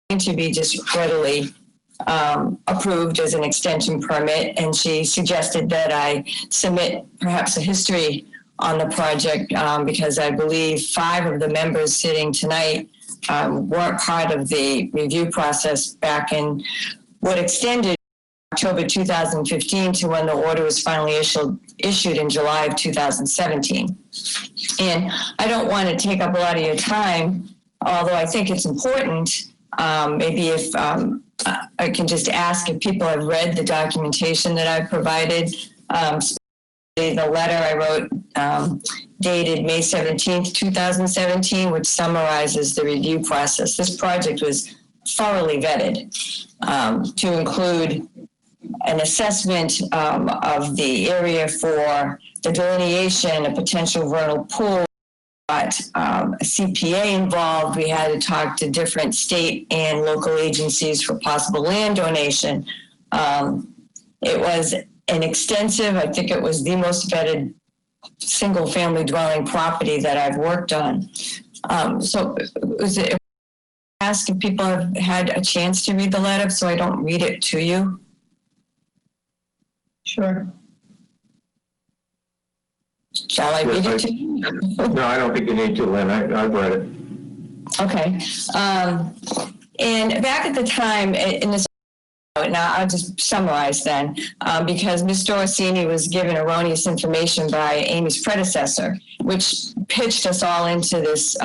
it should be just readily approved as an extension permit. And she suggested that I submit perhaps a history on the project because I believe 5 of the members sitting tonight weren't part of the review process back in what extended October 2015 to when the order was finally issued in July of 2017. And I don't want to take up a lot of your time, although I think it's important. Maybe if I can just ask if people have read the documentation that I provided. The letter I wrote dated May 17th, 2017, which summarizes the review process. This project was thoroughly vetted to include an assessment of the area for the delineation, a potential vernal pool, a CPA involved. We had to talk to different state and local agencies for possible land donation. It was an extensive, I think it was the most vetted single family dwelling property that I've worked on. So was it ask if people have had a chance to read the letter so I don't read it to you? Sure. Shall I read it to you? No, I don't think you need to, Lynn. I've read it. Okay. And back at the time, in this, now I'll just summarize then, because Ms. Dorosini was given erroneous information by Amy's predecessor, which pitched us all into this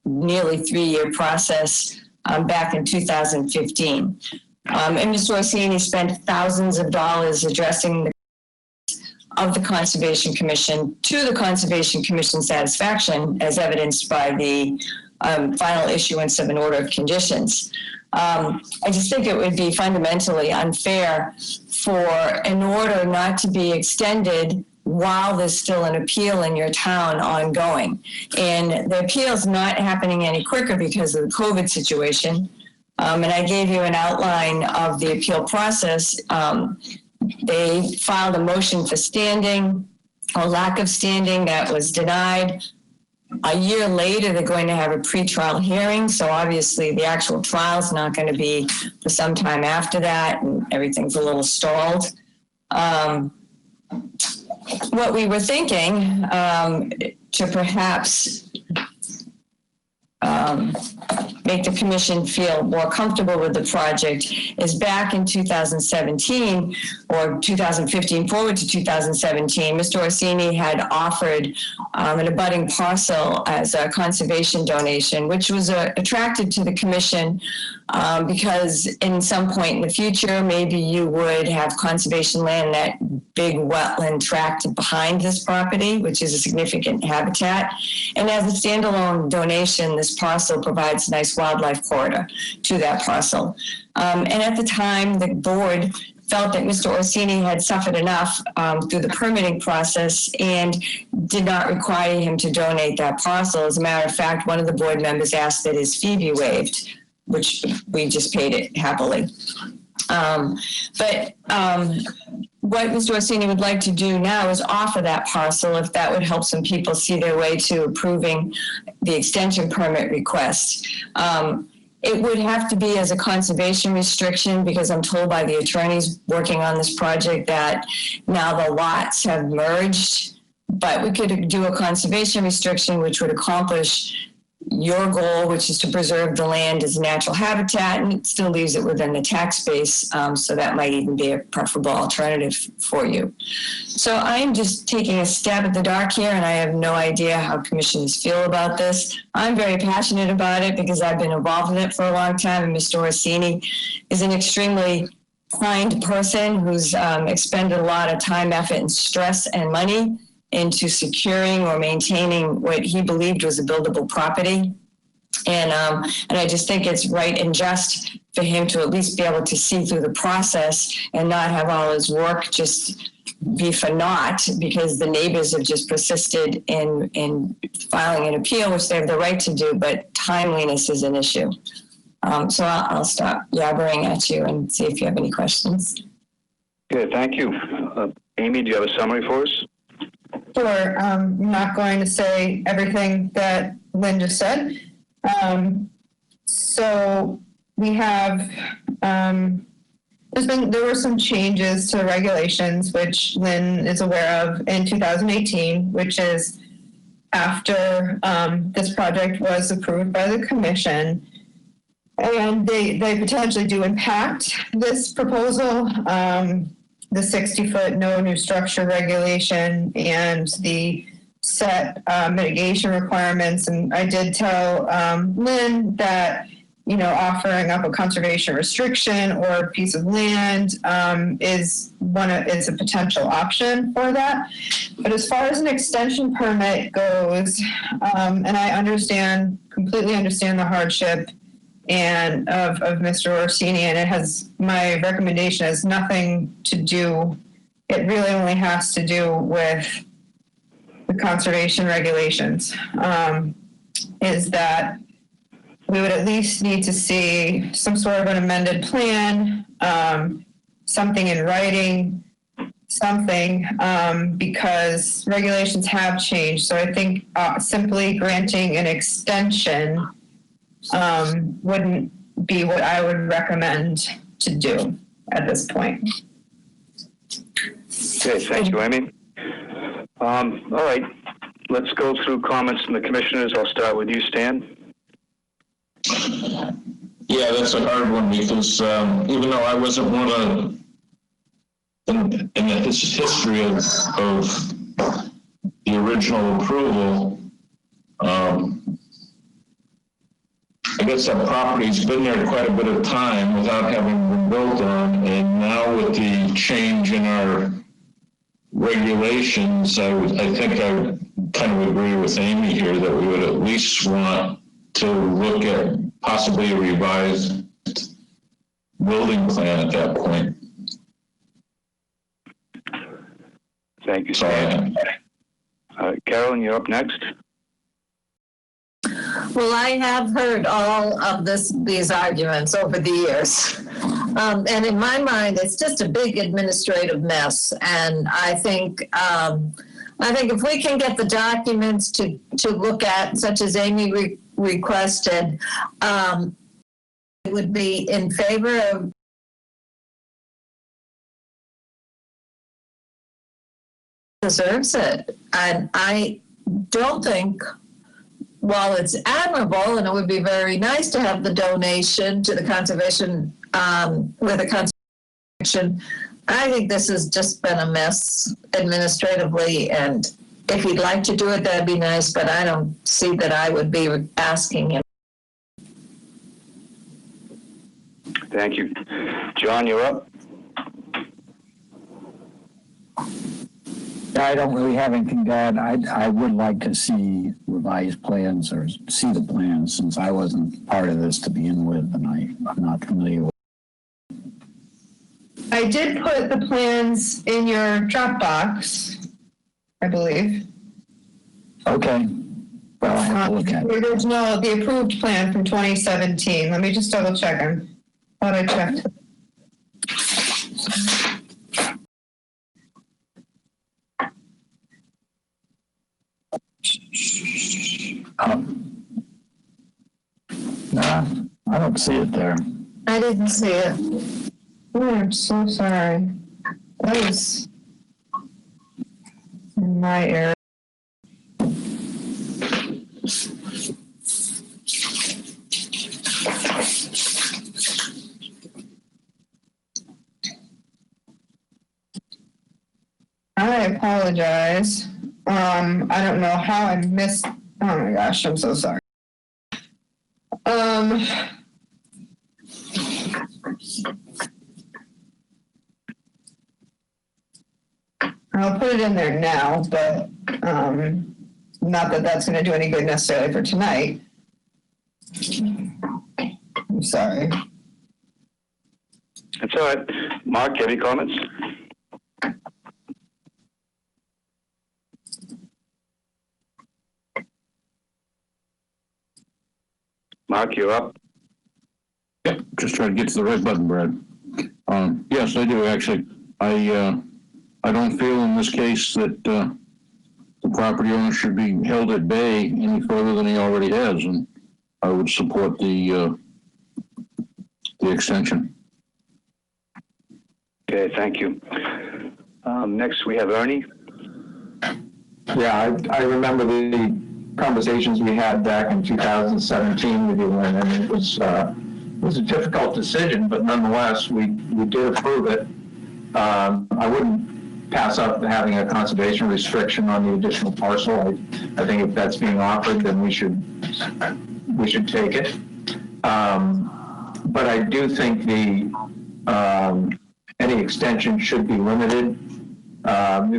nearly 3-year process back in 2015. And Ms. Dorosini spent thousands of dollars addressing the of the Conservation Commission to the Conservation Commission's satisfaction, as evidenced by the final issuance of an order of conditions. I just think it would be fundamentally unfair for an order not to be extended while there's still an appeal in your town ongoing. And the appeal's not happening any quicker because of the COVID situation. And I gave you an outline of the appeal process. They filed a motion for standing or lack of standing that was denied. A year later, they're going to have a pretrial hearing. So obviously the actual trial is not going to be for some time after that, and everything's a little stalled. What we were thinking to perhaps make the commission feel more comfortable with the project is back in 2017 or 2015 forward to 2017, Mr. Orsini had offered an abutting parcel as a conservation donation, which was attracted to the commission because in some point in the future, maybe you would have conservation land, that big wetland tract behind this property, which is a significant habitat. And as a standalone donation, this parcel provides a nice wildlife corridor to that parcel. And at the time, the board felt that Mr. Orsini had suffered enough through the permitting process and did not require him to donate that parcel. As a matter of fact, one of the board members asked that his fee be waived, which we just paid it happily. What Mr. Orsini would like to do now is offer that parcel if that would help some people see their way to approving the extension permit request. It would have to be as a conservation restriction because I'm told by the attorneys working on this project that now the lots have merged, but we could do a conservation restriction which would accomplish your goal, which is to preserve the land as natural habitat, and it still leaves it within the tax base, so that might even be a preferable alternative for you. So I'm just taking a stab at the dark here, and I have no idea how commissioners feel about this. I'm very passionate about it because I've been involved in it for a long time, and Mr. Orsini is an extremely kind person who's expended a lot of time, effort, and stress and money into securing or maintaining what he believed was a buildable property. And I just think it's right and just for him to at least be able to see through the process and not have all his work just be for naught because the neighbors have just persisted in filing an appeal, which they have the right to do, but timeliness is an issue. So I'll stop yabbering at you and see if you have any questions. Good, thank you. Amy, do you have a summary for us? Sure. I'm not going to say everything that Lynn just said. So we have, there were some changes to regulations, which Lynn is aware of in 2018, which is after this project was approved by the commission. And they potentially do impact this proposal, the 60-foot no new structure regulation and the set mitigation requirements. And I did tell Lynn that, you know, offering up a conservation restriction or a piece of land is a potential option for that. But as far as an extension permit goes, and I completely understand the hardship and of Mr. Orsini, and my recommendation has nothing to do, it really only has to do with the conservation regulations, is that we would at least need to see some sort of an amended plan, something in writing, something, because regulations have changed. So I think simply granting an extension wouldn't be what I would recommend to do at this point. Okay, thank you, Amy. All right, let's go through comments from the commissioners. I'll start with you, Stan. Yeah, that's a hard one because even though I wasn't one of in the history of the original approval, I guess that property's been there quite a bit of time without having been built on, and now with the change in our regulations, I think I kind of agree with Amy here that we would at least want to look at possibly a revised building plan at that point. Thank you, Stan. Carolyn, you're up next. Well, I have heard all of these arguments over the years. And in my mind, it's just a big administrative mess. And I think if we can get the documents to look at, such as Amy requested, I would be in favor of deserves it. And I don't think, while it's admirable and it would be very nice to have the donation to the conservation, with the conservation, I think this has just been a mess administratively. And if you'd like to do it, that'd be nice, but I don't see that I would be asking him. Thank you. John, you're up. I don't really have anything to add. I would like to see revised plans or see the plans, since I wasn't part of this to begin with, and I'm not familiar with. I did put the plans in your Dropbox, I believe. Okay. Well, I have to look at it. The original, the approved plan from 2017. Let me just double check. I thought I checked. Nah, I don't see it there. I didn't see it. Oh, I'm so sorry. That was in my area. I apologize. I don't know how I missed. Oh my gosh, I'm so sorry. I'll put it in there now, but not that that's going to do any good necessarily for tonight. I'm sorry. That's all right. Mark, any comments? Mark, you're up. Yep, just trying to get to the right button, Brad. Yes, I do actually. I don't feel in this case that the property owner should be held at bay any further than he already has, and I would support the extension. Okay, thank you. Next, we have Ernie. Yeah, I remember the conversations we had back in 2017 with you, and it was was a difficult decision, but nonetheless, we did approve it. I wouldn't pass up having a conservation restriction on the additional parcel. I think if that's being offered, then we should take it. But I do think any extension should be limited.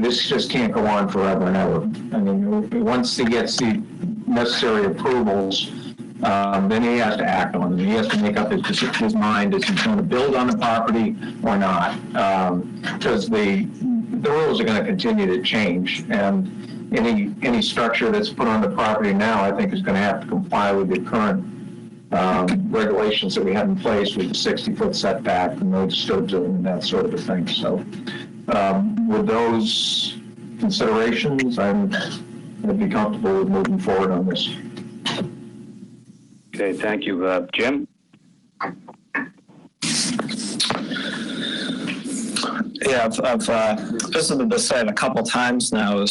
This just can't go on forever and ever. I mean, once he gets the necessary approvals, then he has to act on it. He has to make up his mind if he's going to build on the property or not, because the rules are going to continue to change, and any structure that's put on the property now, I think, is going to have to comply with the current regulations that we have in place with the 60-foot setback and no disturb zone and that sort of a thing. So with those considerations, I'd be comfortable with moving forward on this. Okay, thank you. Jim? Yeah, I've visited the site a couple times now.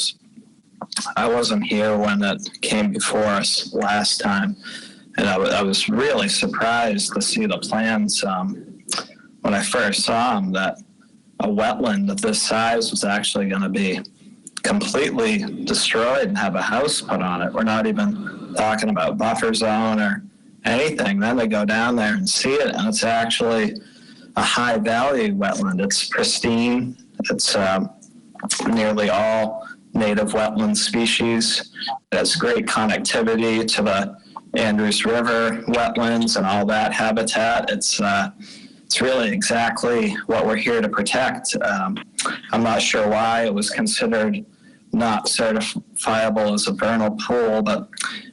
I wasn't here when it came before us last time, and I was really surprised to see the plans when I first saw them, that a wetland of this size was actually going to be completely destroyed and have a house put on it. We're not even talking about buffer zone or anything. Then they go down there and see it, and it's actually a high value wetland. It's pristine. It's nearly all native wetland species. It has great connectivity to the Andrews River wetlands and all that habitat. It's really exactly what we're here to protect. I'm not sure why it was considered not certifiable as a vernal pool, but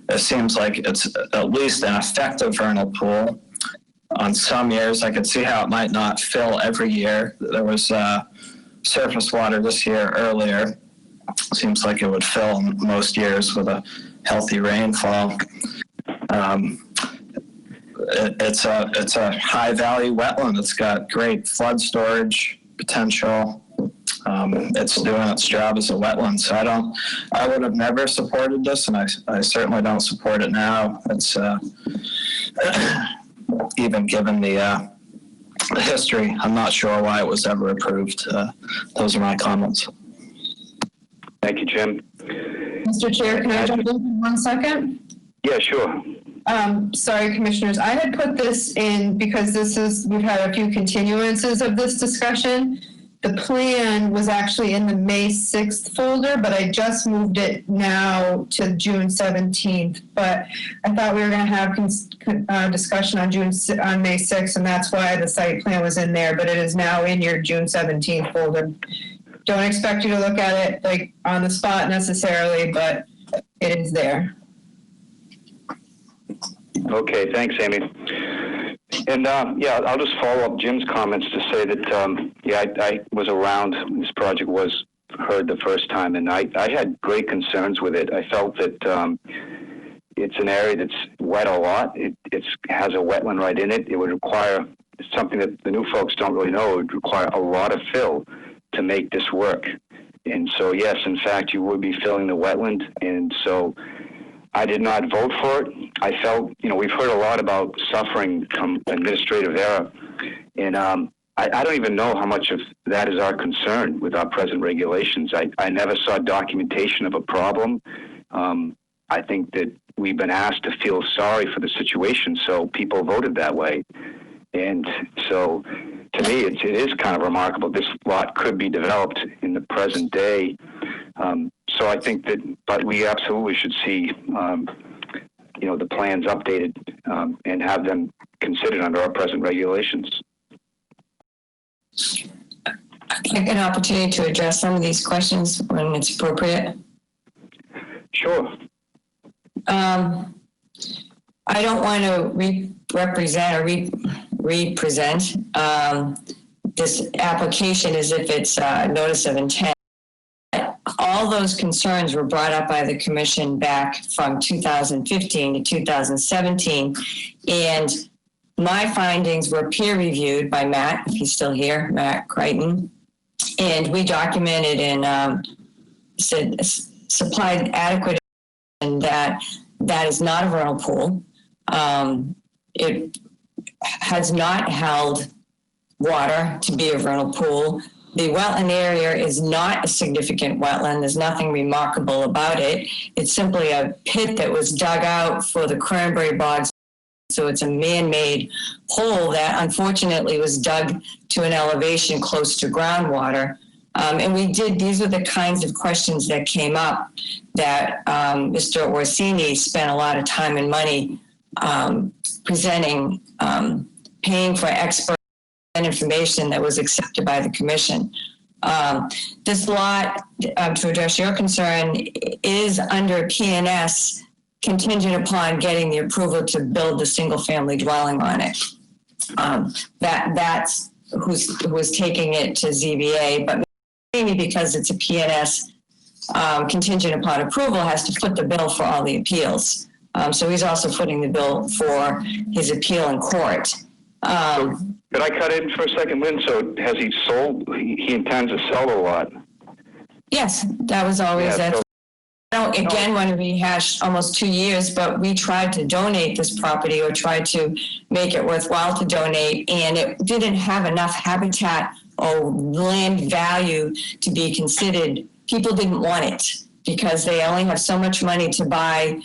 it seems like it's at least an effective vernal pool. On some years, I could see how it might not fill every year. There was surface water this year earlier. Seems like it would fill most years with a healthy rainfall. It's a high value wetland. It's got great flood storage potential. It's doing its job as a wetland. So I would have never supported this, and I certainly don't support it now. It's even given the history, I'm not sure why it was ever approved. Those are my comments. Thank you, Jim. Mr. Chair, can I jump in for 1 second? Yeah, sure. Sorry, commissioners. I had put this in because we've had a few continuances of this discussion. The plan was actually in the May 6th folder, but I just moved it now to June 17th. But I thought we were going to have discussion on May 6th, and that's why the site plan was in there. But it is now in your June 17th folder. Don't expect you to look at it like on the spot necessarily, but it is there. Okay, thanks, Amy. And yeah, I'll just follow up Jim's comments to say that, yeah, I was around when this project was heard the first time, and I had great concerns with it. I felt that it's an area that's wet a lot. It has a wetland right in it. It would require something that the new folks don't really know. It would require a lot of fill to make this work. And so, yes, in fact, you would be filling the wetland. And so I did not vote for it. I felt, we've heard a lot about suffering from administrative error. And I don't even know how much of that is our concern with our present regulations. I never saw documentation of a problem. I think that we've been asked to feel sorry for the situation, so people voted that way. And so, to me, it is kind of remarkable. This lot could be developed in the present day. So I think that, but we absolutely should see, the plans updated and have them considered under our present regulations. I'd like an opportunity to address some of these questions when it's appropriate. Sure. I don't want to represent this application as if it's a notice of intent. All those concerns were brought up by the commission back from 2015 to 2017, and my findings were peer reviewed by Matt, if he's still here, Matt Crichton, and we documented and supplied adequate and that is not a vernal pool. has not held water to be a vernal pool. The wetland area is not a significant wetland. There's nothing remarkable about it. It's simply a pit that was dug out for the cranberry bogs. So it's a man-made hole that unfortunately was dug to an elevation close to groundwater. And these were the kinds of questions that came up that Mr. Orsini spent a lot of time and money presenting, paying for expert information that was accepted by the commission. This lot, to address your concern, is under PNS contingent upon getting the approval to build a single-family dwelling on it. That's who's taking it to ZBA, but maybe because it's a PNS contingent upon approval, has to foot the bill for all the appeals. So he's also footing the bill for his appeal in court. Could I cut in for a second, Lynn? So has he sold? He intends to sell the lot. Yes, that was always it. I don't, again, want to rehash almost 2 years, but we tried to donate this property or tried to make it worthwhile to donate, and it didn't have enough habitat or land value to be considered. People didn't want it because they only have so much money to buy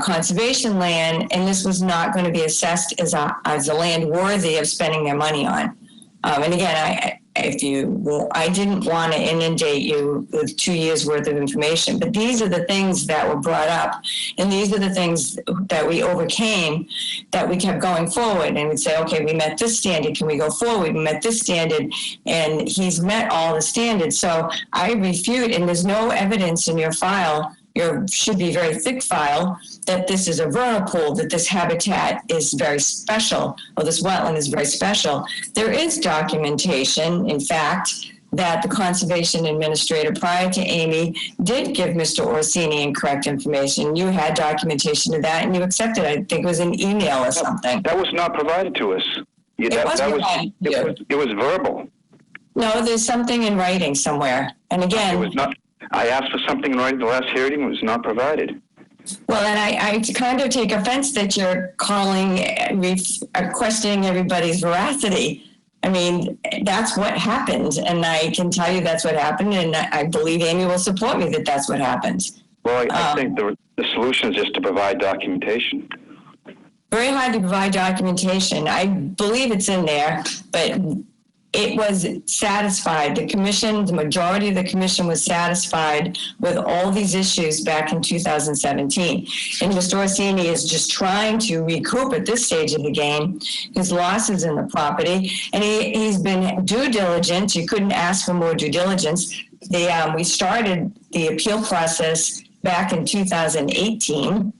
conservation land, and this was not going to be assessed as a land worthy of spending their money on. And again, I didn't want to inundate you with 2 years worth of information, but these are the things that were brought up, and these are the things that we overcame, that we kept going forward, and we'd say, okay, we met this standard, can we go forward? We met this standard, and he's met all the standards. So I refute, and there's no evidence in your file, your should be very thick file, that this is a vernal pool, that this habitat is very special, or this wetland is very special. There is documentation, in fact, that the conservation administrator prior to Amy did give Mr. Orsini incorrect information. You had documentation of that, and you accepted it. I think it was an email or something. That was not provided to us. It was verbal. No, there's something in writing somewhere. And again, it was not. I asked for something in writing the last hearing. It was not provided. Well, and I kind of take offense that you're questioning everybody's veracity. I mean, that's what happened, and I can tell you that's what happened, and I believe Amy will support me that that's what happened. Well, I think the solution is just to provide documentation. Very hard to provide documentation. I believe it's in there, but it was satisfied. The commission, the majority of the commission was satisfied with all these issues back in 2017. And Mr. Orsini is just trying to recoup at this stage of the game his losses in the property. And he's been due diligence. You couldn't ask for more due diligence. We started the appeal process back in 2018.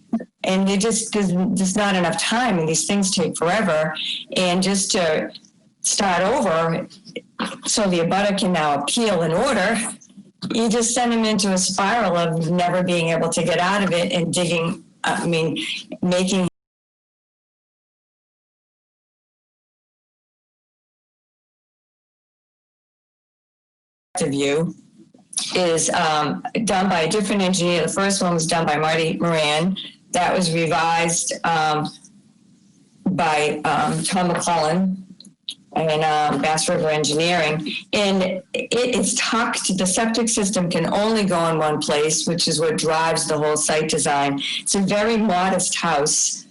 And there's not enough time, and these things take forever. And just to start over so the abutter can now appeal in order, you just send him into a spiral of never being able to get out of it and making view is done by a different engineer. The first one was done by Marty Moran. That was revised by Tom McClellan and Bass River Engineering. And it's tucked, the septic system can only go in one place, which is what drives the whole site design. It's a very modest house.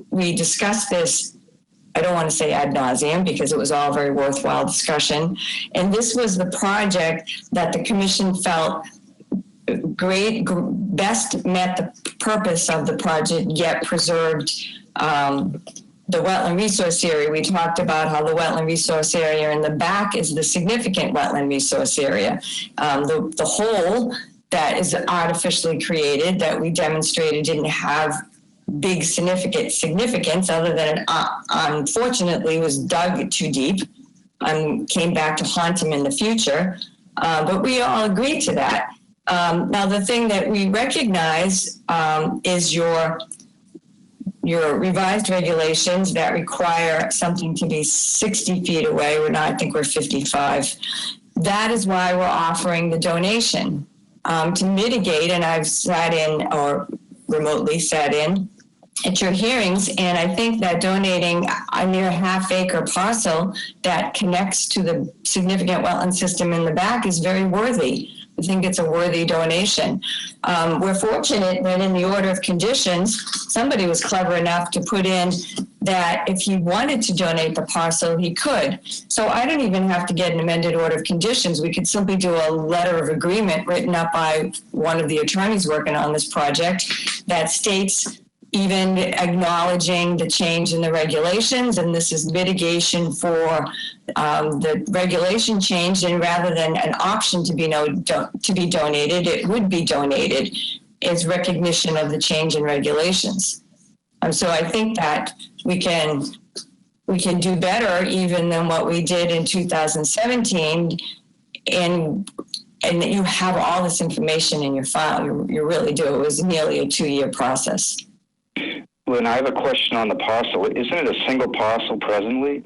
We discussed this, I don't want to say ad nauseum, because it was all very worthwhile discussion. And this was the project that the commission felt best met the purpose of the project, yet preserved the wetland resource area. We talked about how the wetland resource area in the back is the significant wetland resource area. The hole that is artificially created that we demonstrated didn't have big significance other than unfortunately was dug too deep and came back to haunt him in the future. But we all agreed to that. Now, the thing that we recognize is your revised regulations that require something to be 60 feet away. I think we're 55. That is why we're offering the donation to mitigate, and I've sat in or remotely sat in at your hearings, and I think that donating a near half-acre parcel that connects to the significant wetland system in the back is very worthy. I think it's a worthy donation. We're fortunate that in the order of conditions, somebody was clever enough to put in that if he wanted to donate the parcel, he could. So I don't even have to get an amended order of conditions. We could simply do a letter of agreement written up by one of the attorneys working on this project that states even acknowledging the change in the regulations, and this is mitigation for the regulation change, and rather than an option to be donated, it would be donated as recognition of the change in regulations. So I think that we can do better even than what we did in 2017, and that you have all this information in your file. You really do. It was nearly a 2-year process. Lynn, I have a question on the parcel. Isn't it a single parcel presently?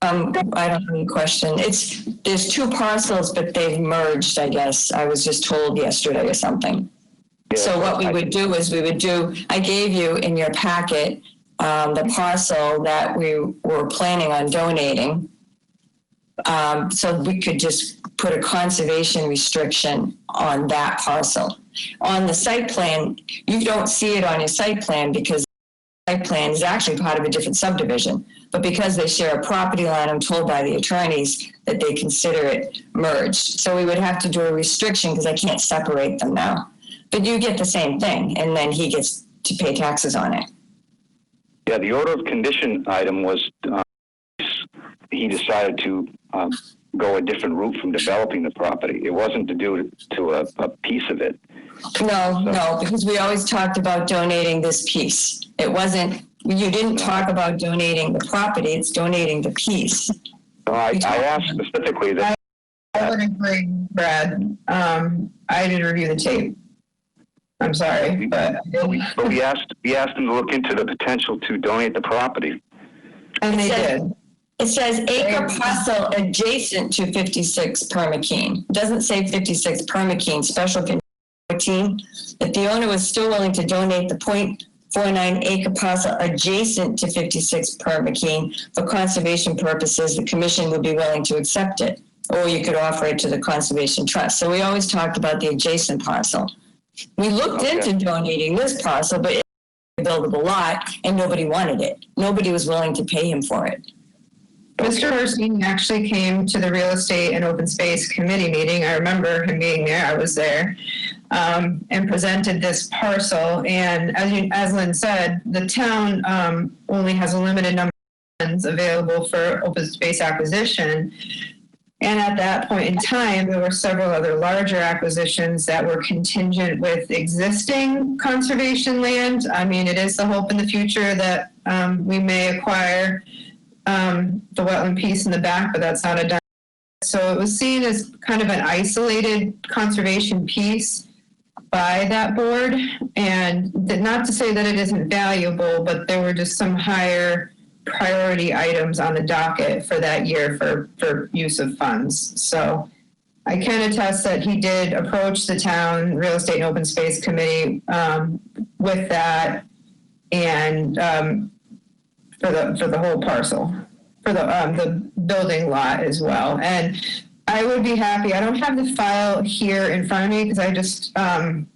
I don't have any question. There's 2 parcels, but they've merged, I guess. I was just told yesterday or something. Yeah, so what we would do is I gave you in your packet the parcel that we were planning on donating. So we could just put a conservation restriction on that parcel. On the site plan, you don't see it on your site plan because the site plan is actually part of a different subdivision. But because they share a property line, I'm told by the attorneys that they consider it merged. So we would have to do a restriction because I can't separate them now. But you get the same thing, and then he gets to pay taxes on it. Yeah, the order of condition item was he decided to go a different route from developing the property. It wasn't to do to a piece of it. No, because we always talked about donating this piece. It wasn't, you didn't talk about donating the property, it's donating the piece. No, I asked specifically that. I would agree, Brad. I didn't review the tape. I'm sorry, but we asked them to look into the potential to donate the property. And they did. It says acre parcel adjacent to 56 Permakeen. It doesn't say 56 Permakeen, special condition 14. If the owner was still willing to donate the 0.49 acre parcel adjacent to 56 Permakeen for conservation purposes, the commission would be willing to accept it. Or you could offer it to the Conservation Trust. So we always talked about the adjacent parcel. We looked into donating this parcel, but it's a buildable lot and nobody wanted it. Nobody was willing to pay him for it. Mr. Orsini actually came to the Real Estate and Open Space Committee meeting. I remember him being there. I was there, and presented this parcel. And as Lynn said, the town only has a limited number of funds available for open space acquisition. And at that point in time, there were several other larger acquisitions that were contingent with existing conservation land. I mean, it is the hope in the future that we may acquire the wetland piece in the back, but that's not a done. So it was seen as kind of an isolated conservation piece by that board. And not to say that it isn't valuable, but there were just some higher priority items on the docket for that year for use of funds. So I can attest that he did approach the town Real Estate and Open Space Committee with that, and for the whole parcel, for the building lot as well. And I would be happy. I don't have the file here in front of me because I just am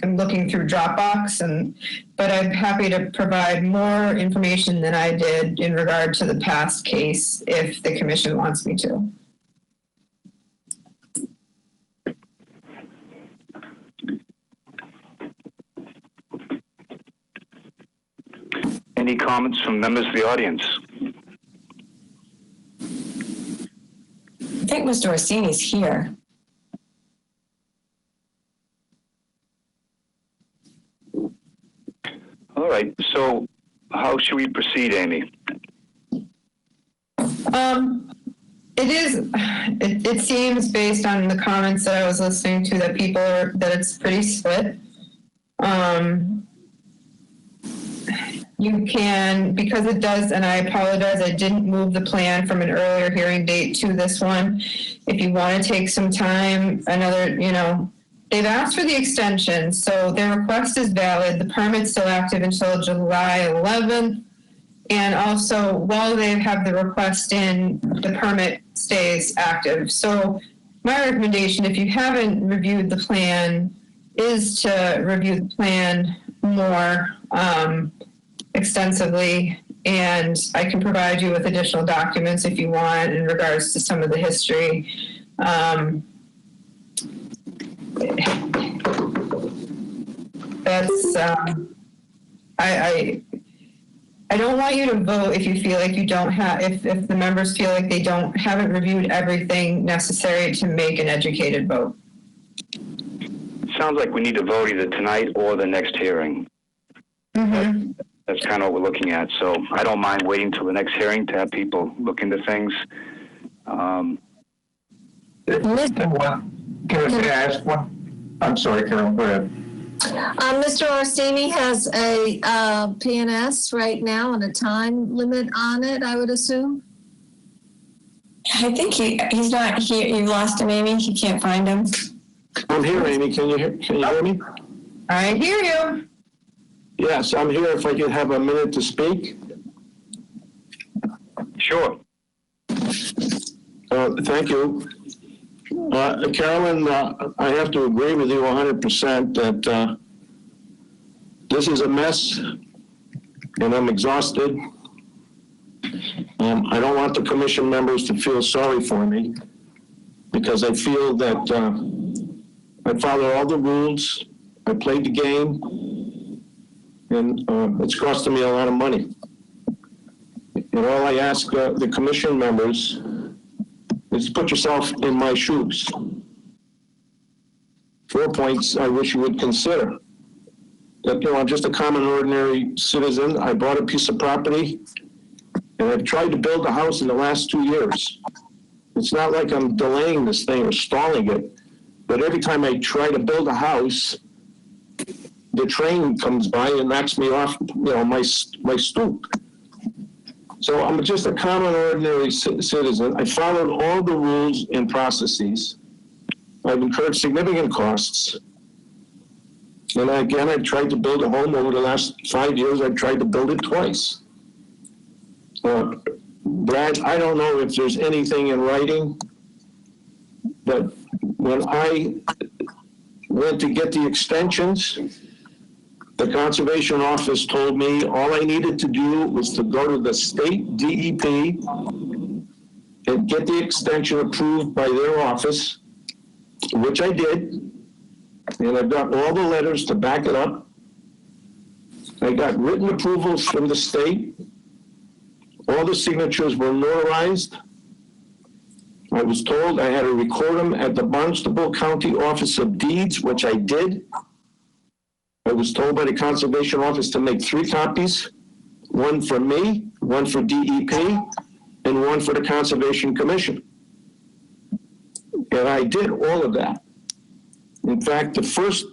looking through Dropbox, but I'm happy to provide more information than I did in regard to the past case if the commission wants me to. Any comments from members of the audience? I think Mr. Orsini's here. All right, so how should we proceed, Amy? It seems based on the comments that I was listening to that it's pretty split. You can, because it does, and I apologize, I didn't move the plan from an earlier hearing date to this one. If you want to take some time, another, day they've asked for the extension, so their request is valid. The permit's still active until July 11th. And also, while they have the request in, the permit stays active. So my recommendation, if you haven't reviewed the plan, is to review the plan more extensively. And I can provide you with additional documents if you want in regards to some of the history. That's, I don't want you to vote if you feel like you don't have, if the members feel like they haven't reviewed everything necessary to make an educated vote. Sounds like we need to vote either tonight or the next hearing. Mm-hmm. That's kind of what we're looking at. So I don't mind waiting till the next hearing to have people look into things. Can I ask one? I'm sorry, Carol, go ahead. Mr. Orsini has a PNS right now and a time limit on it, I would assume. I think he's not here. You lost him, Amy. He can't find him. I'm here, Amy. Can you hear me? I hear you. Yes, I'm here. If I could have a minute to speak. Sure. Thank you. Carolyn, I have to agree with you 100% that this is a mess and I'm exhausted. I don't want the commission members to feel sorry for me because I feel that I follow all the rules, I played the game, and it's costing me a lot of money. And all I ask the commission members is put yourself in my shoes. 4 points I wish you would consider. That, I'm just a common, ordinary citizen. I bought a piece of property, and I've tried to build a house in the last 2 years. It's not like I'm delaying this thing or stalling it, but every time I try to build a house, the train comes by and knocks me off, my stoop. So I'm just a common, ordinary citizen. I followed all the rules and processes. I've incurred significant costs. And again, I've tried to build a home over the last 5 years. I've tried to build it twice. Brad, I don't know if there's anything in writing, but when I went to get the extensions, the conservation office told me all I needed to do was to go to the state DEP and get the extension approved by their office, which I did. And I've got all the letters to back it up. I got written approvals from the state. All the signatures were notarized. I was told I had to record them at the Barnstable County Office of Deeds, which I did. I was told by the Conservation Office to make 3 copies, one for me, one for DEP, and one for the Conservation Commission. And I did all of that. In fact, the first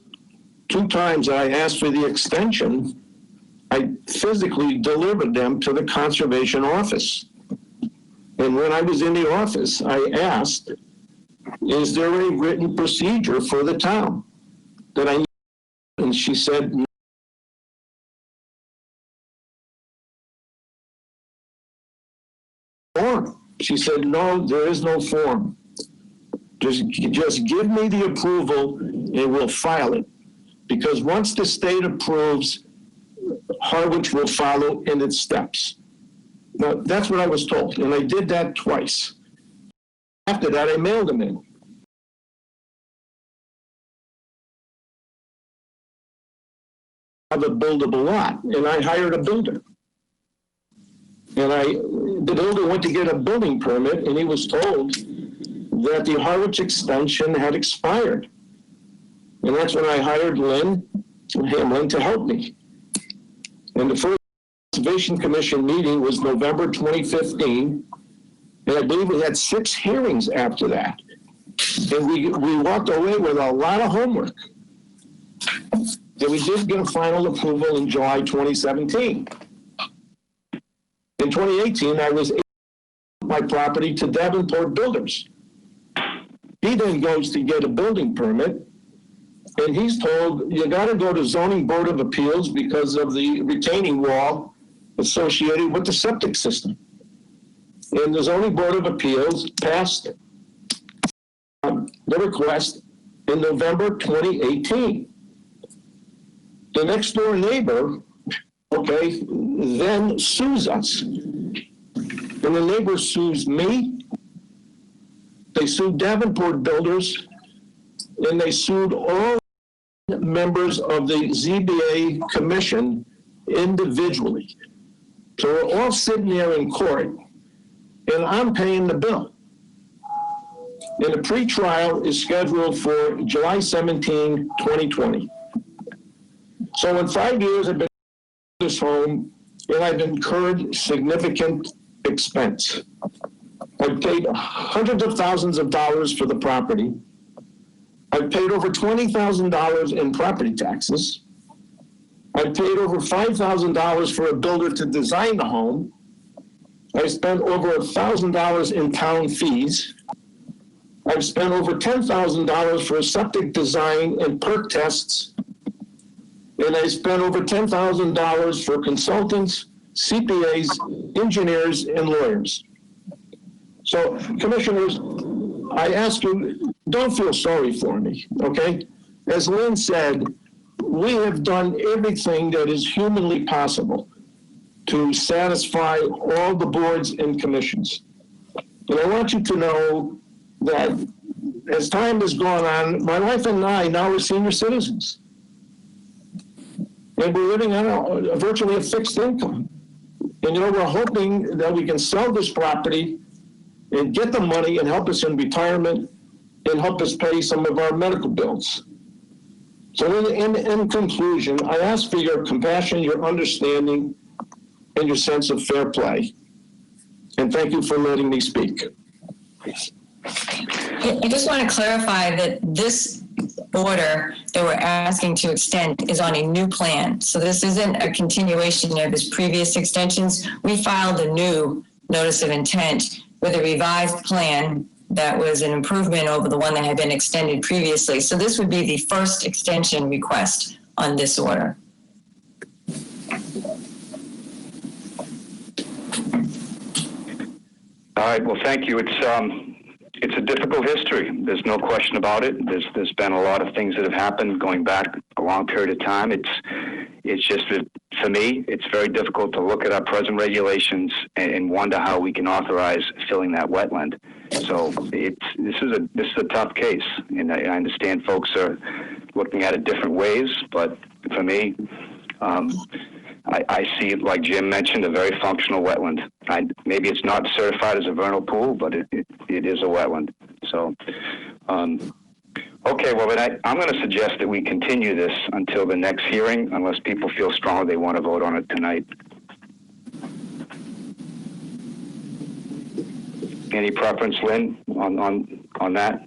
2 times that I asked for the extension, I physically delivered them to the Conservation Office. And when I was in the office, I asked, is there a written procedure for the town that I need? And she said, no. She said, no, there is no form. Just give me the approval and we'll file it. Because once the state approves, Harwich will follow in its steps. Now, that's what I was told, and I did that twice. After that, I mailed them in. Of a buildable lot, and I hired a builder. And the builder went to get a building permit, and he was told that the Harwich extension had expired. And that's when I hired Lynn Hamlin to help me. And the first Conservation Commission meeting was November 2015, and I believe we had 6 hearings after that. And we walked away with a lot of homework. Then we did get a final approval in July 2017. In 2018, I was able to sell my property to Davenport Builders. He then goes to get a building permit, and he's told, you got to go to zoning board of appeals because of the retaining wall associated with the septic system. And the zoning board of appeals passed the request in November 2018. The next door neighbor, okay, then sues us. And the neighbor sues me, they sued Davenport Builders, and they sued all members of the ZBA commission individually. So we're all sitting there in court, and I'm paying the bill. And the pretrial is scheduled for July 17, 2020. So in 5 years, I've been in this home, and I've incurred significant expense. I've paid hundreds of thousands of dollars for the property. I've paid over $20,000 in property taxes. I've paid over $5,000 for a builder to design the home. I spent over $1,000 in town fees. I've spent over $10,000 for a septic design and perk tests. And I spent over $10,000 for consultants, CPAs, engineers, and lawyers. So, commissioners, I ask you, don't feel sorry for me, okay? As Lynn said, we have done everything that is humanly possible to satisfy all the boards and commissions. And I want you to know that as time has gone on, my wife and I now are senior citizens. And we're living on a virtually a fixed income. And we're hoping that we can sell this property and get the money and help us in retirement and help us pay some of our medical bills. So in conclusion, I ask for your compassion, your understanding, and your sense of fair play. And thank you for letting me speak. I just want to clarify that this order that we're asking to extend is on a new plan. So this isn't a continuation of his previous extensions. We filed a new notice of intent with a revised plan that was an improvement over the one that had been extended previously. So this would be the first extension request on this order. All right, well, thank you. It's a difficult history. There's no question about it. There's been a lot of things that have happened going back a long period of time. It's just that for me, it's very difficult to look at our present regulations and wonder how we can authorize filling that wetland. So this is a tough case, and I understand folks are looking at it different ways. But for me, I see it, like Jim mentioned, a very functional wetland. Maybe it's not certified as a vernal pool, but it is a wetland. So, okay, well, then I'm going to suggest that we continue this until the next hearing, unless people feel strongly they want to vote on it tonight. Any preference, Lynn, on that?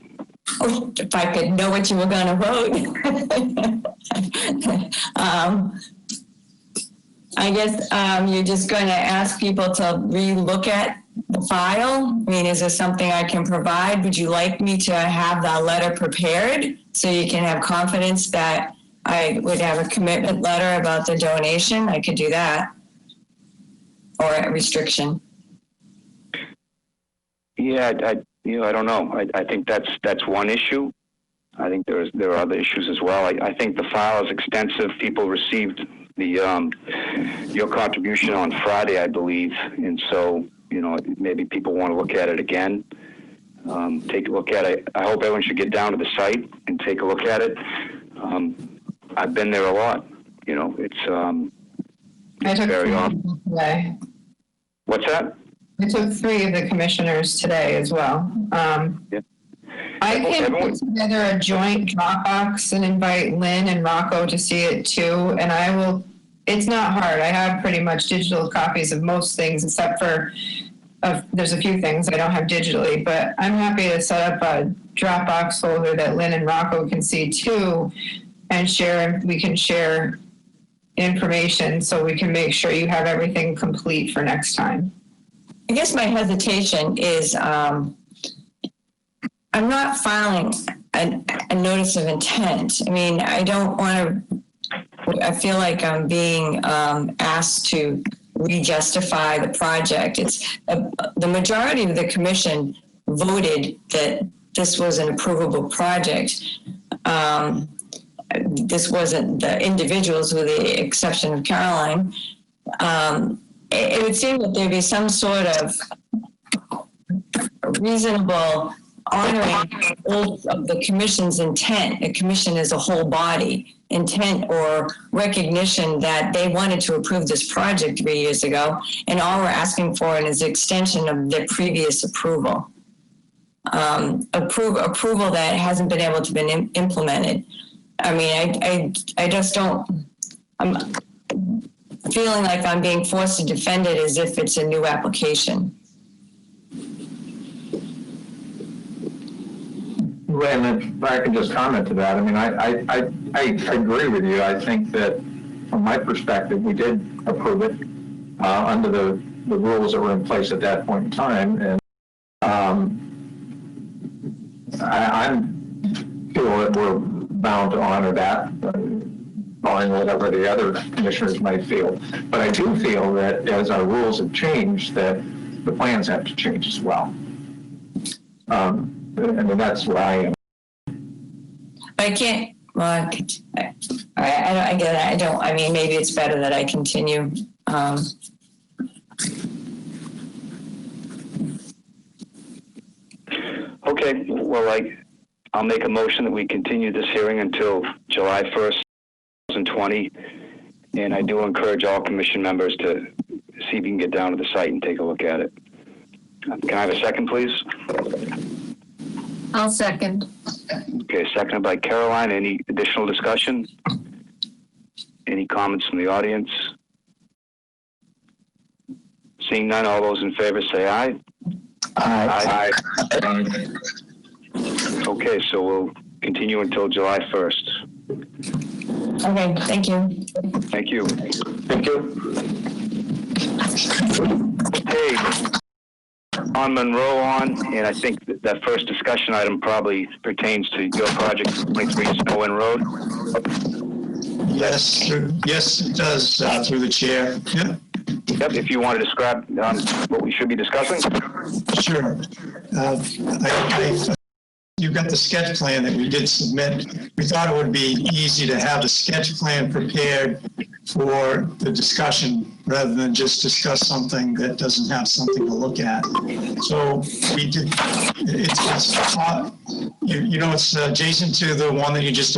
Oh, if I could know what you were going to vote. I guess you're just going to ask people to re-look at the file. I mean, is there something I can provide? Would you like me to have that letter prepared so you can have confidence that I would have a commitment letter about the donation? I could do that. Or a restriction. Yeah, I don't know. I think that's one issue. I think there are other issues as well. I think the file is extensive. People received your contribution on Friday, I believe, and so maybe people want to look at it again. Take a look at it. I hope everyone should get down to the site and take a look at it. I've been there a lot. It's very often. Today. What's that? I took 3 of the commissioners today as well. Yeah. I can put together a joint Dropbox and invite Lynn and Rocco to see it too. And I will, it's not hard. I have pretty much digital copies of most things except for, there's a few things I don't have digitally, but I'm happy to set up a Dropbox folder that Lynn and Rocco can see too and we can share information so we can make sure you have everything complete for next time. I guess my hesitation is I'm not filing a notice of intent. I mean, I don't want to, I feel like I'm being asked to re-justify the project. It's the majority of the commission voted that this was an approvable project. This wasn't the individuals, with the exception of Caroline. It would seem that there'd be some sort of reasonable honoring of the commission's intent. The commission is a whole body intent or recognition that they wanted to approve this project 3 years ago, and all we're asking for is extension of their previous approval. Approval that hasn't been able to be implemented. I mean, I just don't, I'm feeling like I'm being forced to defend it as if it's a new application. And if I can just comment to that, I mean, I agree with you. I think that from my perspective, we did approve it under the rules that were in place at that point in time. And I feel that we're bound to honor that, barring whatever the other commissioners might feel. But I do feel that as our rules have changed, that the plans have to change as well. I mean, that's where I am. I can't, well, I get it. I don't, I mean, maybe it's better that I continue. Okay, well, I'll make a motion that we continue this hearing until July 1st, 2020. And I do encourage all commission members to see if you can get down to the site and take a look at it. Can I have a second, please? I'll second. Okay, seconded by Caroline. Any additional discussion? Any comments from the audience? Seeing none, all those in favor say aye. Aye. Aye. Okay, so we'll continue until July 1st. Okay, thank you. Thank you. Thank you. Hey, on Monroe on, and I think that first discussion item probably pertains to your project, 23 Snow Inn Road. Yes, it does, through the chair. Yeah. Yep, if you want to describe what we should be discussing. Sure. You've got the sketch plan that we did submit. We thought it would be easy to have the sketch plan prepared for the discussion rather than just discuss something that doesn't have something to look at. So we did, it's adjacent to the one that you just,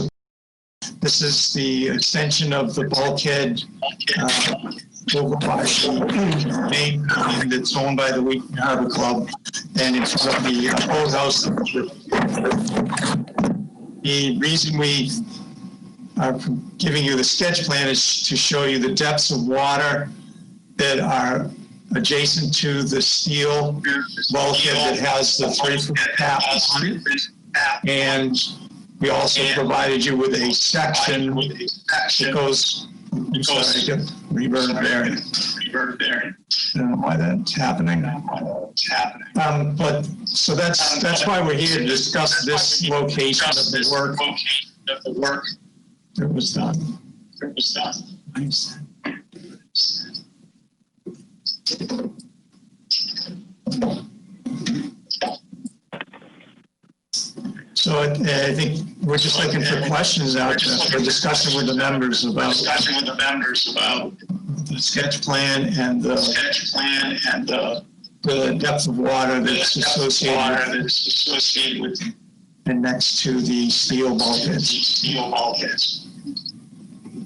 this is the extension of the bulkhead over by the main building that's owned by the Wheaton Harbor Club, and in front of the old house. The reason we are giving you the sketch plan is to show you the depths of water that are adjacent to the steel bulkhead that has the 3-foot cap on it. And we also provided you with a section that goes, I'm sorry, I got reverb there. I don't know why that's happening. But so that's why we're here to discuss this location of the work that was done. Nice. So I think we're just looking for questions out for discussion with the members about the sketch plan and the depth of water that's associated with and next to the steel bulkheads.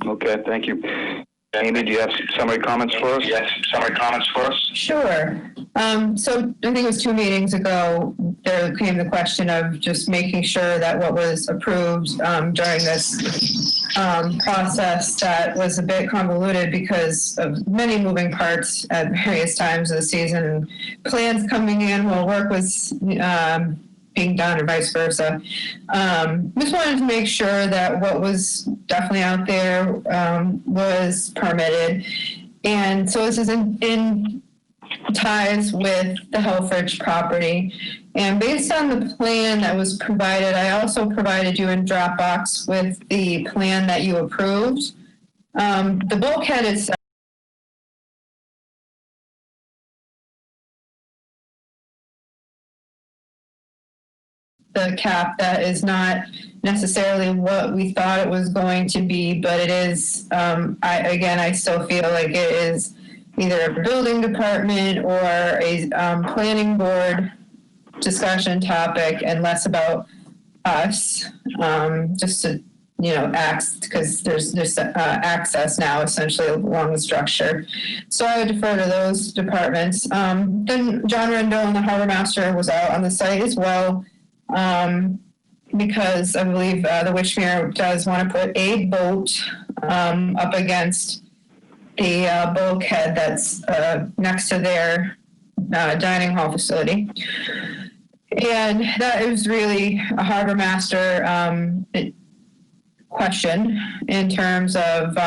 Okay, thank you. Amy, do you have summary comments for us? Sure. So I think it was 2 meetings ago, there came the question of just making sure that what was approved during this process that was a bit convoluted because of many moving parts at various times of the season, and plans coming in while work was being done or vice versa. Just wanted to make sure that what was definitely out there was permitted. And so this is in ties with the Harwich property. And based on the plan that was provided, I also provided you in Dropbox with the plan that you approved. The bulkhead itself, the cap, that is not necessarily what we thought it was going to be, but it is, I still feel like it is either a building department or a planning board discussion topic, and less about us, just to, because there's access now essentially along the structure. So I would defer to those departments. Then John Rendon, the harbor master, was out on the site as well, because I believe the Witchmere does want to put a boat up against the bulkhead that's next to their dining hall facility. And that is really a harbor master question in terms of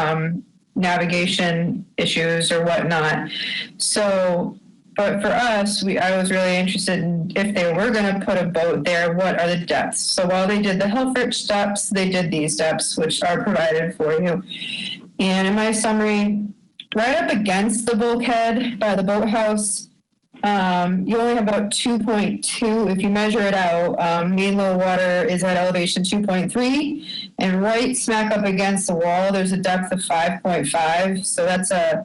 navigation issues or whatnot. So, but for us, I was really interested in, if they were going to put a boat there, what are the depths? So while they did the Harwich depths, they did these depths, which are provided for you. And in my summary, right up against the bulkhead by the boathouse, you only have about 2.2. If you measure it out, mean low water is at elevation 2.3, and right smack up against the wall, there's a depth of 5.5. So that's a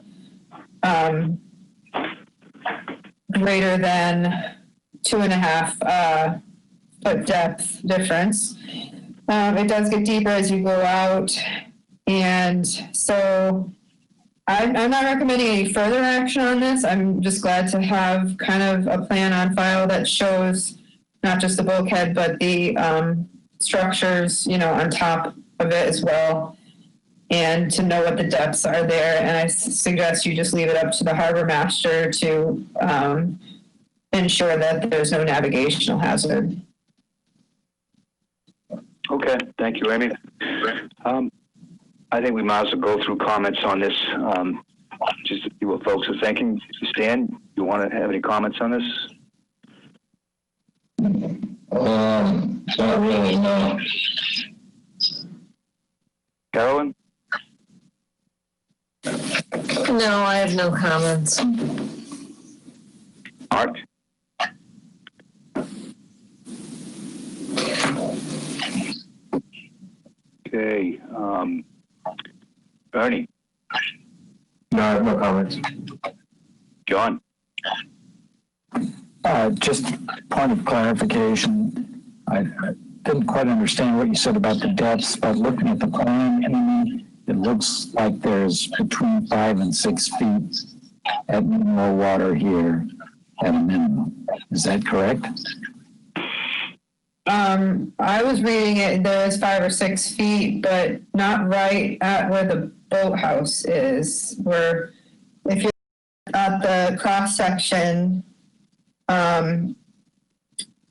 greater than 2.5 foot depth difference. It does get deeper as you go out, and so I'm not recommending any further action on this. I'm just glad to have kind of a plan on file that shows not just the bulkhead, but the structures, on top of it as well, and to know what the depths are there. And I suggest you just leave it up to the harbor master to ensure that there's no navigational hazard. Okay, thank you, Amy. I think we might as well go through comments on this, just to see what folks are thinking. Stan, you want to have any comments on this? Not really, no. Carolyn? No, I have no comments. Mark? Okay, Ernie? No, I have no comments. John? Just point of clarification. I didn't quite understand what you said about the depths, but looking at the plan, Amy, it looks like there's between 5 and 6 feet at low water here at a minimum. Is that correct? I was reading it, there is 5 or 6 feet, but not right at where the boathouse is, where if you're at the cross section at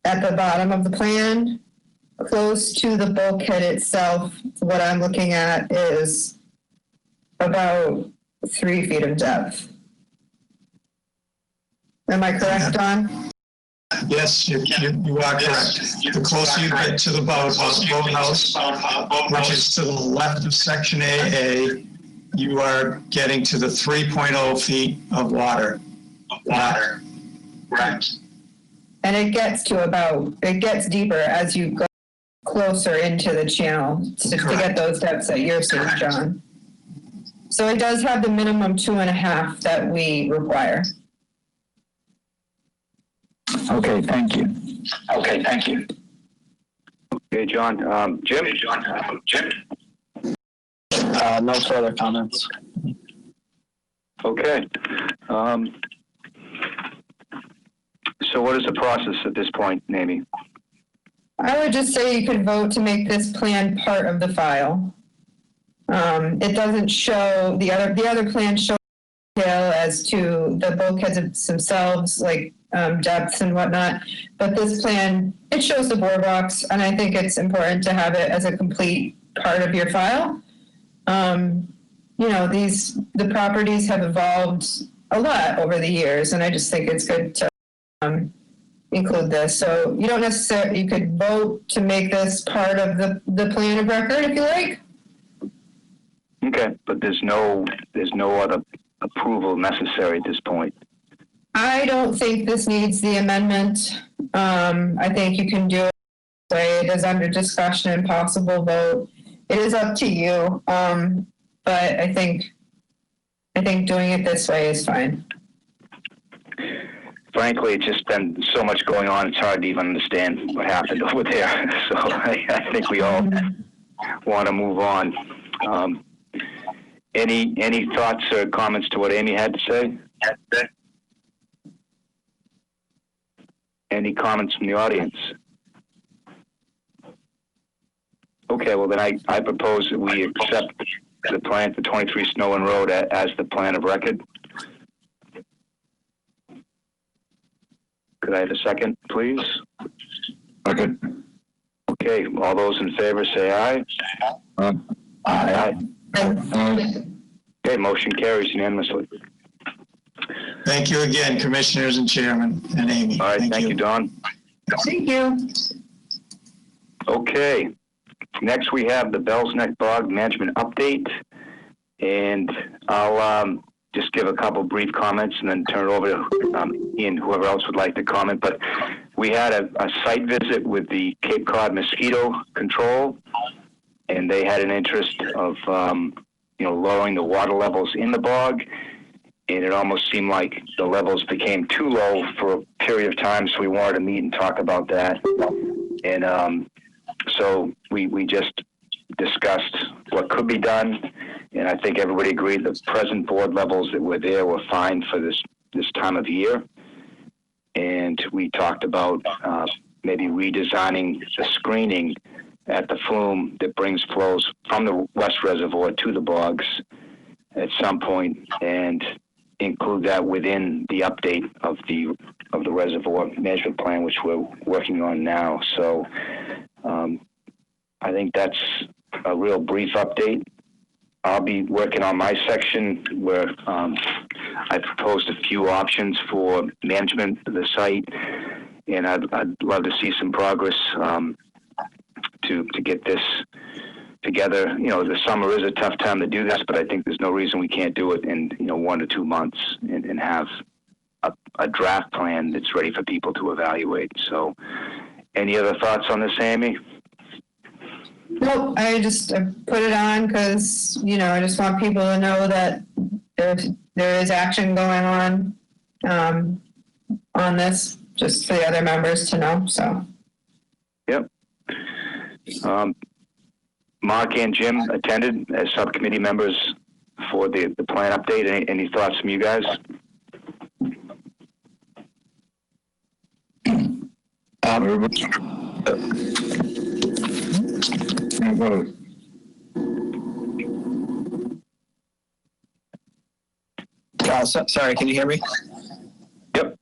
the bottom of the plan, close to the bulkhead itself, what I'm looking at is about 3 feet of depth. Am I correct, Don? Yes, you are correct. The closer you get to the boathouse, which is to the left of section AA, you are getting to the 3.0 feet of water. Right. And it gets deeper as you go closer into the channel to get those depths that you're seeing, John. So it does have the minimum 2.5 that we require. Okay, thank you. Okay, John. Jim? No further comments. Okay. So what is the process at this point, Amy? I would just say you could vote to make this plan part of the file. It doesn't show, the other plans show detail as to the bulkheads themselves, like depths and whatnot. But this plan, it shows the boardwalks, and I think it's important to have it as a complete part of your file. The properties have evolved a lot over the years, and I just think it's good to include this. So you don't necessarily, you could vote to make this part of the plan of record if you like. Okay, but there's no other approval necessary at this point. I don't think this needs the amendment. I think you can do it this way. It is under discussion and possible vote. It is up to you. But I think doing it this way is fine. Frankly, it's just been so much going on, it's hard to even understand what happened over there. So I think we all want to move on. Any thoughts or comments to what Amy had to say? Any comments from the audience? Okay, well then I propose that we accept the plan for 23 Snowland Road as the plan of record. Could I have a second, please? Second. Okay, all those in favor say aye. Aye. Okay, motion carries unanimously. Thank you again, Commissioners and Chairman and Amy. All right, thank you, Don. Thank you. Okay, next we have the Bell's Neck Bog Management Update, and I'll just give a couple brief comments and then turn it over to Ian, whoever else would like to comment. But we had a site visit with the Cape Cod Mosquito Control, and they had an interest of lowering the water levels in the bog, and it almost seemed like the levels became too low for a period of time, so we wanted to meet and talk about that. And so we just discussed what could be done, and I think everybody agreed the present board levels that were there were fine for this time of year. And we talked about maybe redesigning the screening at the flume that brings flows from the West Reservoir to the bogs at some point, and include that within the update of the reservoir management plan, which we're working on now. So I think that's a real brief update. I'll be working on my section where I proposed a few options for management of the site, and I'd love to see some progress to get this together. The summer is a tough time to do this, but I think there's no reason we can't do it in 1 to 2 months and have a draft plan that's ready for people to evaluate. So any other thoughts on this, Amy? Nope, I just put it on because, I just want people to know that there is action going on this, just for the other members to know, so. Yep. Mark and Jim attended as subcommittee members for the plan update. Any thoughts from you guys? Sorry, can you hear me? Yep.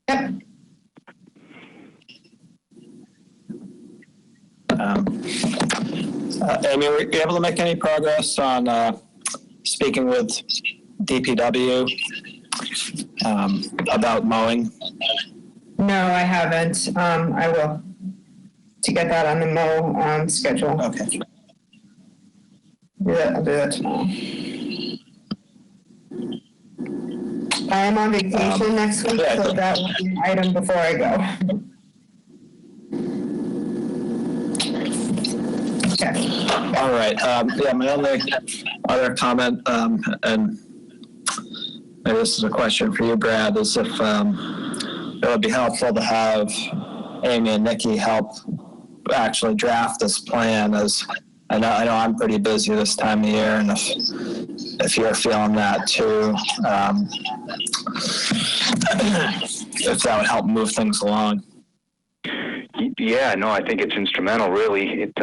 Amy, were you able to make any progress on speaking with DPW about mowing? No, I haven't. I will to get that on the mow schedule. Okay. I'll do that tomorrow. I'm on vacation next week, so that will be an item before I go. Okay. All right. My only other comment, and maybe this is a question for you, Brad, is if it would be helpful to have Amy and Nikki help actually draft this plan, as I know I'm pretty busy this time of year, and if you're feeling that too, if that would help move things along. Yeah, no, I think it's instrumental, really. It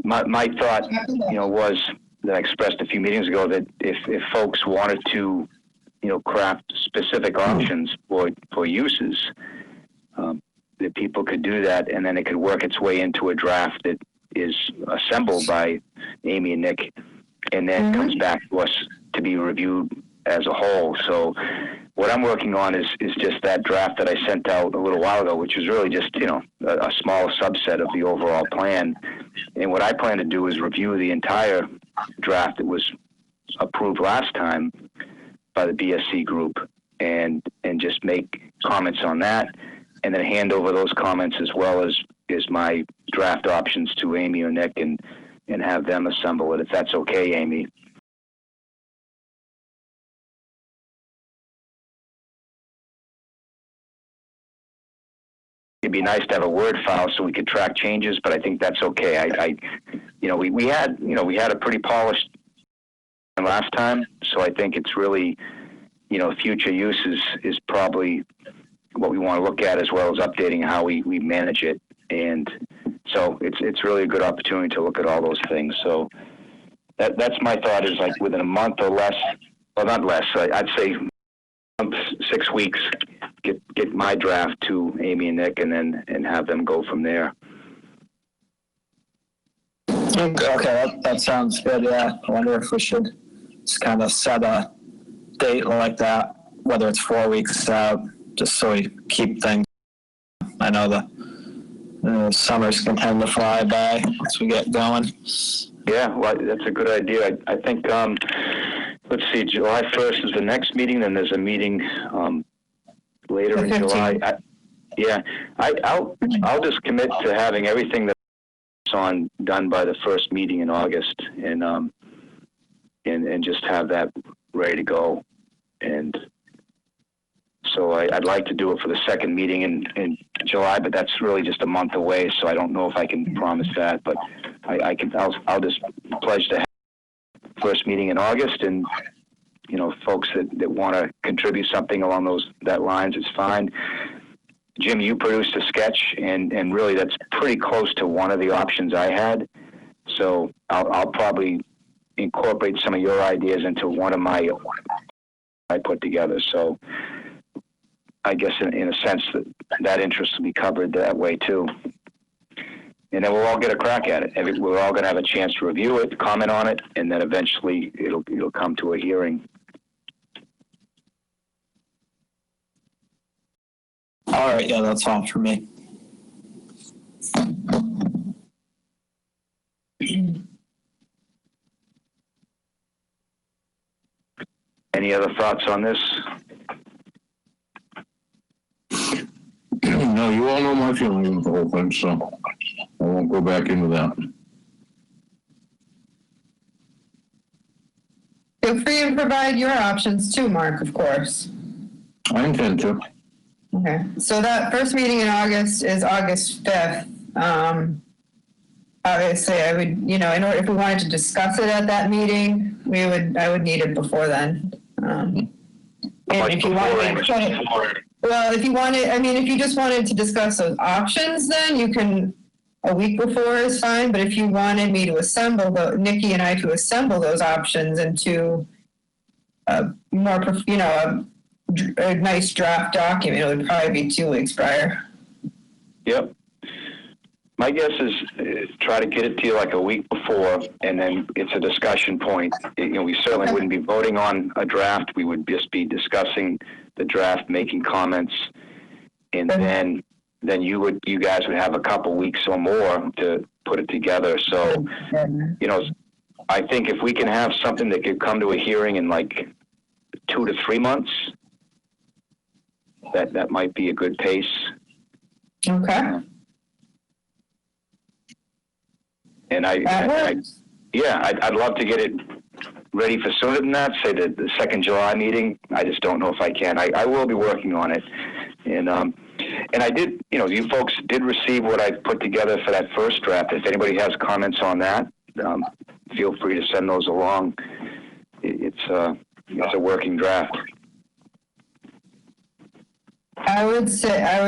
my thought, was that I expressed a few meetings ago that if folks wanted to, craft specific options for uses, that people could do that, and then it could work its way into a draft that is assembled by Amy and Nick, and then comes back to us to be reviewed as a whole. So what I'm working on is just that draft that I sent out a little while ago, which was really just, you know, a small subset of the overall plan. And what I plan to do is review the entire draft that was approved last time by the BSC group and just make comments on that, and then hand over those comments as well as my draft options to Amy or Nick and have them assemble it, if that's okay, Amy. It'd be nice to have a Word file so we could track changes, but I think that's okay. You know, we had a pretty polished last time, so I think it's really, you know, future use is probably what we want to look at, as well as updating how we manage it. And so it's really a good opportunity to look at all those things. So that's my thought, is like within a month or less, well, not less, I'd say 6 weeks, get my draft to Amy and Nick, and have them go from there. Okay, that sounds good. Yeah, I wonder if we should just kind of set a date like that, whether it's 4 weeks out, just so we keep things. I know the summers can tend to fly by once we get going. Yeah, well, that's a good idea. I think, let's see, July 1st is the next meeting, then there's a meeting later in July. I'll just commit to having everything that's on done by the first meeting in August, and just have that ready to go. And so I'd like to do it for the second meeting in July, but that's really just a month away, so I don't know if I can promise that, but I'll just pledge to have the first meeting in August, and, you know, folks that want to contribute something along that lines, it's fine. Jim, you produced a sketch, and really that's pretty close to one of the options I had, so I'll probably incorporate some of your ideas into one of my I put together. So I guess in a sense that interest will be covered that way too. And then we'll all get a crack at it. We're all going to have a chance to review it, comment on it, and then eventually it'll come to a hearing. All right, yeah, that's all for me. Any other thoughts on this? No, you all know my feelings on the whole thing, so I won't go back into that. Feel free to provide your options too, Mark, of course. I intend to. Okay, so that first meeting in August is August 5th. Obviously, I would, you know, in order, if we wanted to discuss it at that meeting, I would need it before then. And if you wanted, well, if you wanted, I mean, if you just wanted to discuss those options, then you can, a week before is fine. But if you wanted me to assemble, Nikki and I to assemble those options into a more, you know, a nice draft document, it would probably be 2 weeks prior. Yep. My guess is try to get it to you like a week before, and then it's a discussion point. You know, we certainly wouldn't be voting on a draft. We would just be discussing the draft, making comments, and then you guys would have a couple weeks or more to put it together. So, you know, I think if we can have something that could come to a hearing in like 2 to 3 months, that might be a good pace. Okay. And I'd love to get it ready for sooner than that, say the 2nd July meeting. I just don't know if I can. I will be working on it. And I did, you know, you folks did receive what I put together for that first draft. If anybody has comments on that, feel free to send those along. It's a working draft. I would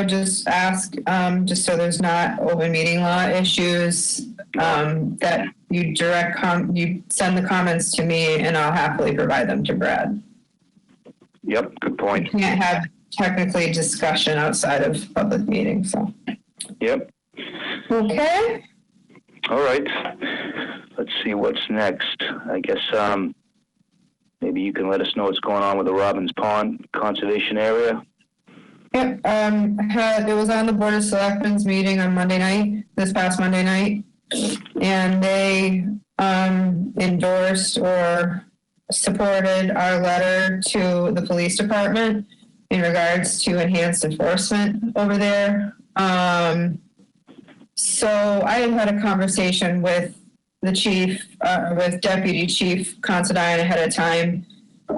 just ask, just so there's not open meeting law issues, that you you send the comments to me, and I'll happily provide them to Brad. Yep, good point. You can't have technically discussion outside of public meetings, so. Yep. Okay. All right. Let's see what's next. I guess maybe maybe you can let us know what's going on with the Robbins Pond Conservation Area. Yep, it was on the Board of Selectmen's meeting on Monday night, this past Monday night, and they endorsed or supported our letter to the police department in regards to enhanced enforcement over there. So I had a conversation with the chief, with Deputy Chief Considine ahead of time.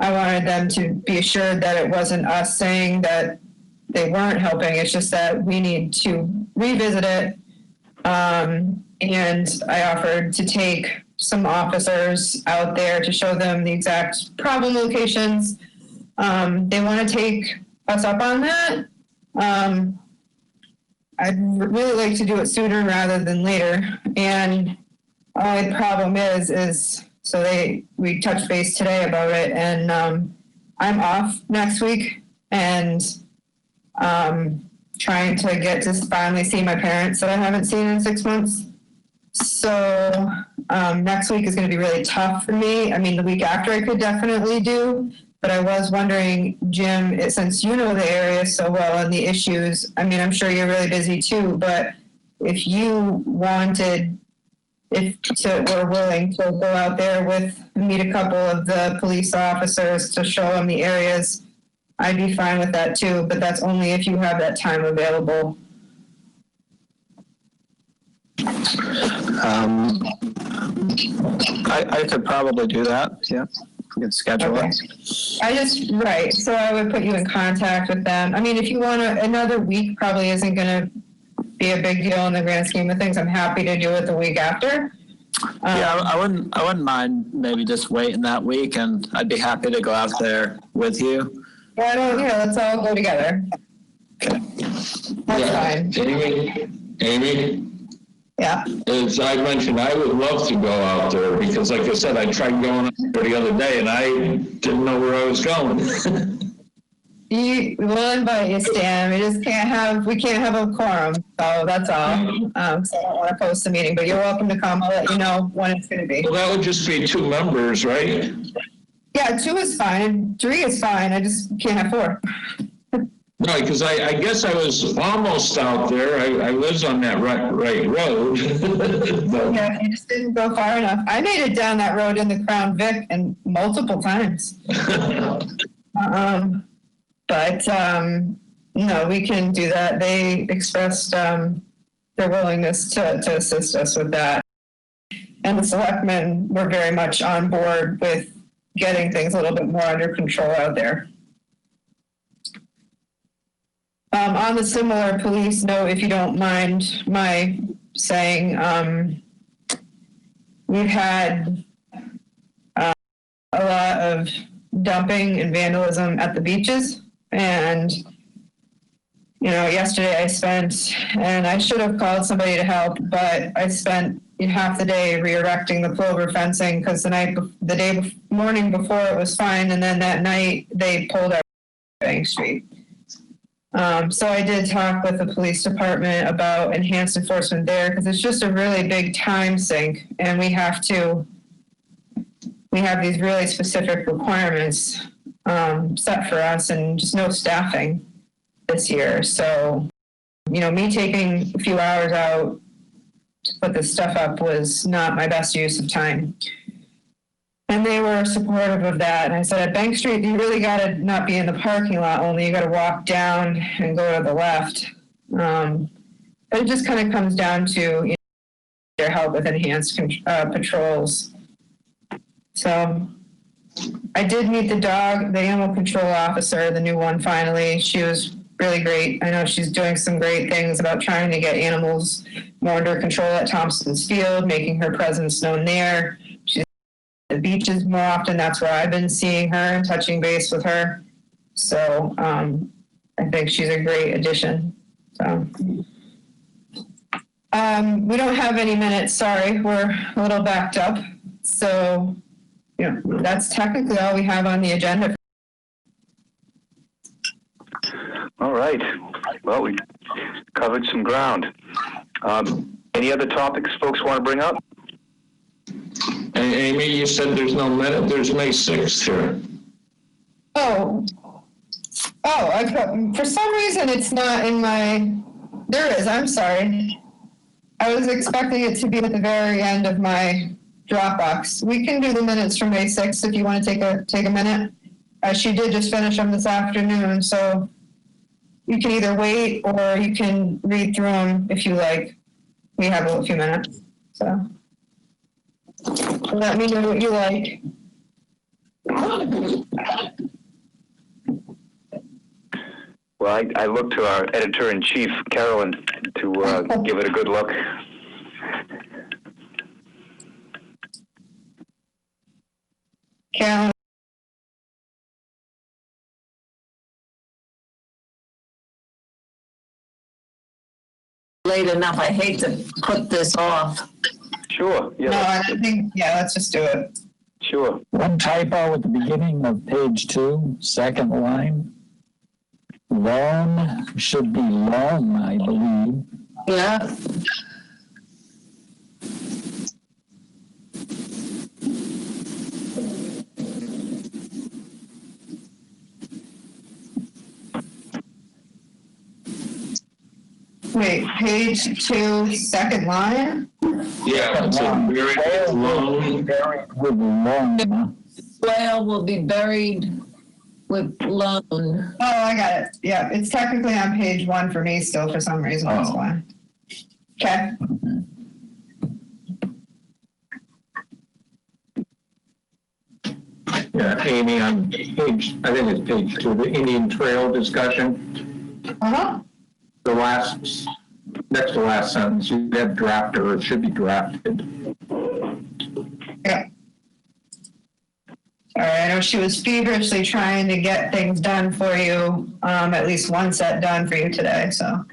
I wanted them to be assured that it wasn't us saying that they weren't helping. It's just that we need to revisit it. And I offered to take some officers out there to show them the exact problem locations. They want to take us up on that. I'd really like to do it sooner rather than later. And the problem is so we touched base today about it, and I'm off next week, and trying to get to finally see my parents that I haven't seen in 6 months. So next week is going to be really tough for me. I mean, the week after I could definitely do, but I was wondering, Jim, since you know the area so well and the issues, I mean, I'm sure you're really busy too, but if you wanted, were willing to go out there meet a couple of the police officers to show them the areas, I'd be fine with that too, but that's only if you have that time available. I could probably do that. Yeah, we could schedule it. Right. So I would put you in contact with them. I mean, if you want another week, probably isn't going to be a big deal in the grand scheme of things. I'm happy to do it the week after. Yeah, I wouldn't mind maybe just waiting that week, and I'd be happy to go out there with you. Let's all go together. Okay. That's fine. Amy? Yeah. As I mentioned, I would love to go out there because, like I said, I tried going out there the other day and I didn't know where I was going. We'll invite you, Stan. We can't have a quorum, so that's all. So I don't want to post the meeting, but you're welcome to come. I'll let you know when it's going to be. Well, that would just be 2 members, right? Yeah, 2 is fine. 3 is fine. I just can't have 4. Right, because I guess I was almost out there. I was on that right road. But, yeah, you just didn't go far enough. I made it down that road in the Crown Vic and multiple times. No, we can do that. They expressed their willingness to assist us with that. And the selectmen were very much on board with getting things a little bit more under control out there. On the similar police note, if you don't mind my saying, we've had a lot of dumping and vandalism at the beaches. And, yesterday and I should have called somebody to help, but I spent half the day re-erecting the clover fencing because the morning before it was fine. And then that night they pulled our Bank Street. So I did talk with the police department about enhanced enforcement there because it's just a really big time sink, and we have these really specific requirements set for us and just no staffing this year. So, me taking a few hours out to put this stuff up was not my best use of time. And they were supportive of that. And I said, at Bank Street, you really got to not be in the parking lot only. You got to walk down and go to the left. But it just kind of comes down to their help with enhanced patrols. So I did meet the animal control officer, the new one finally. She was really great. I know she's doing some great things about trying to get animals more under control at Thompson's Field, making her presence known there. The beaches more often. That's where I've been seeing her and touching base with her. So I think she's a great addition. So we don't have any minutes. Sorry, we're a little backed up. So that's technically all we have on the agenda. All right. Well, we covered some ground. Any other topics folks want to bring up? Amy, you said there's no minute. There's May 6th here. Oh, for some reason it's not in my, there it is, I'm sorry. I was expecting it to be at the very end of my Dropbox. We can do the minutes from May 6th if you want to take a minute. She did just finish them this afternoon, so you can either wait or you can read through them if you like. We have a few minutes, so let me know what you like. Well, I look to our editor-in-chief, Carolyn, to give it a good look. Carolyn. Late enough, I hate to put this off. Sure. Yeah, no, I think, let's just do it. Sure. One typo at the beginning of page 2, second line. Loan should be loan, I believe. Yeah. Wait, page 2, second line? Yeah, it's a very long. Buried with loan. Swale will be buried with loan. Oh, I got it. Yeah, it's technically on page 1 for me still for some reason. That's why. Okay. Yeah, Amy, on page, I think it's page 2, the Indian Trail discussion. Uh-huh. The next to last sentence, you have drafted, or it should be drafted. Yeah. All right, I know she was feverishly trying to get things done for you, at least one set done for you today, so.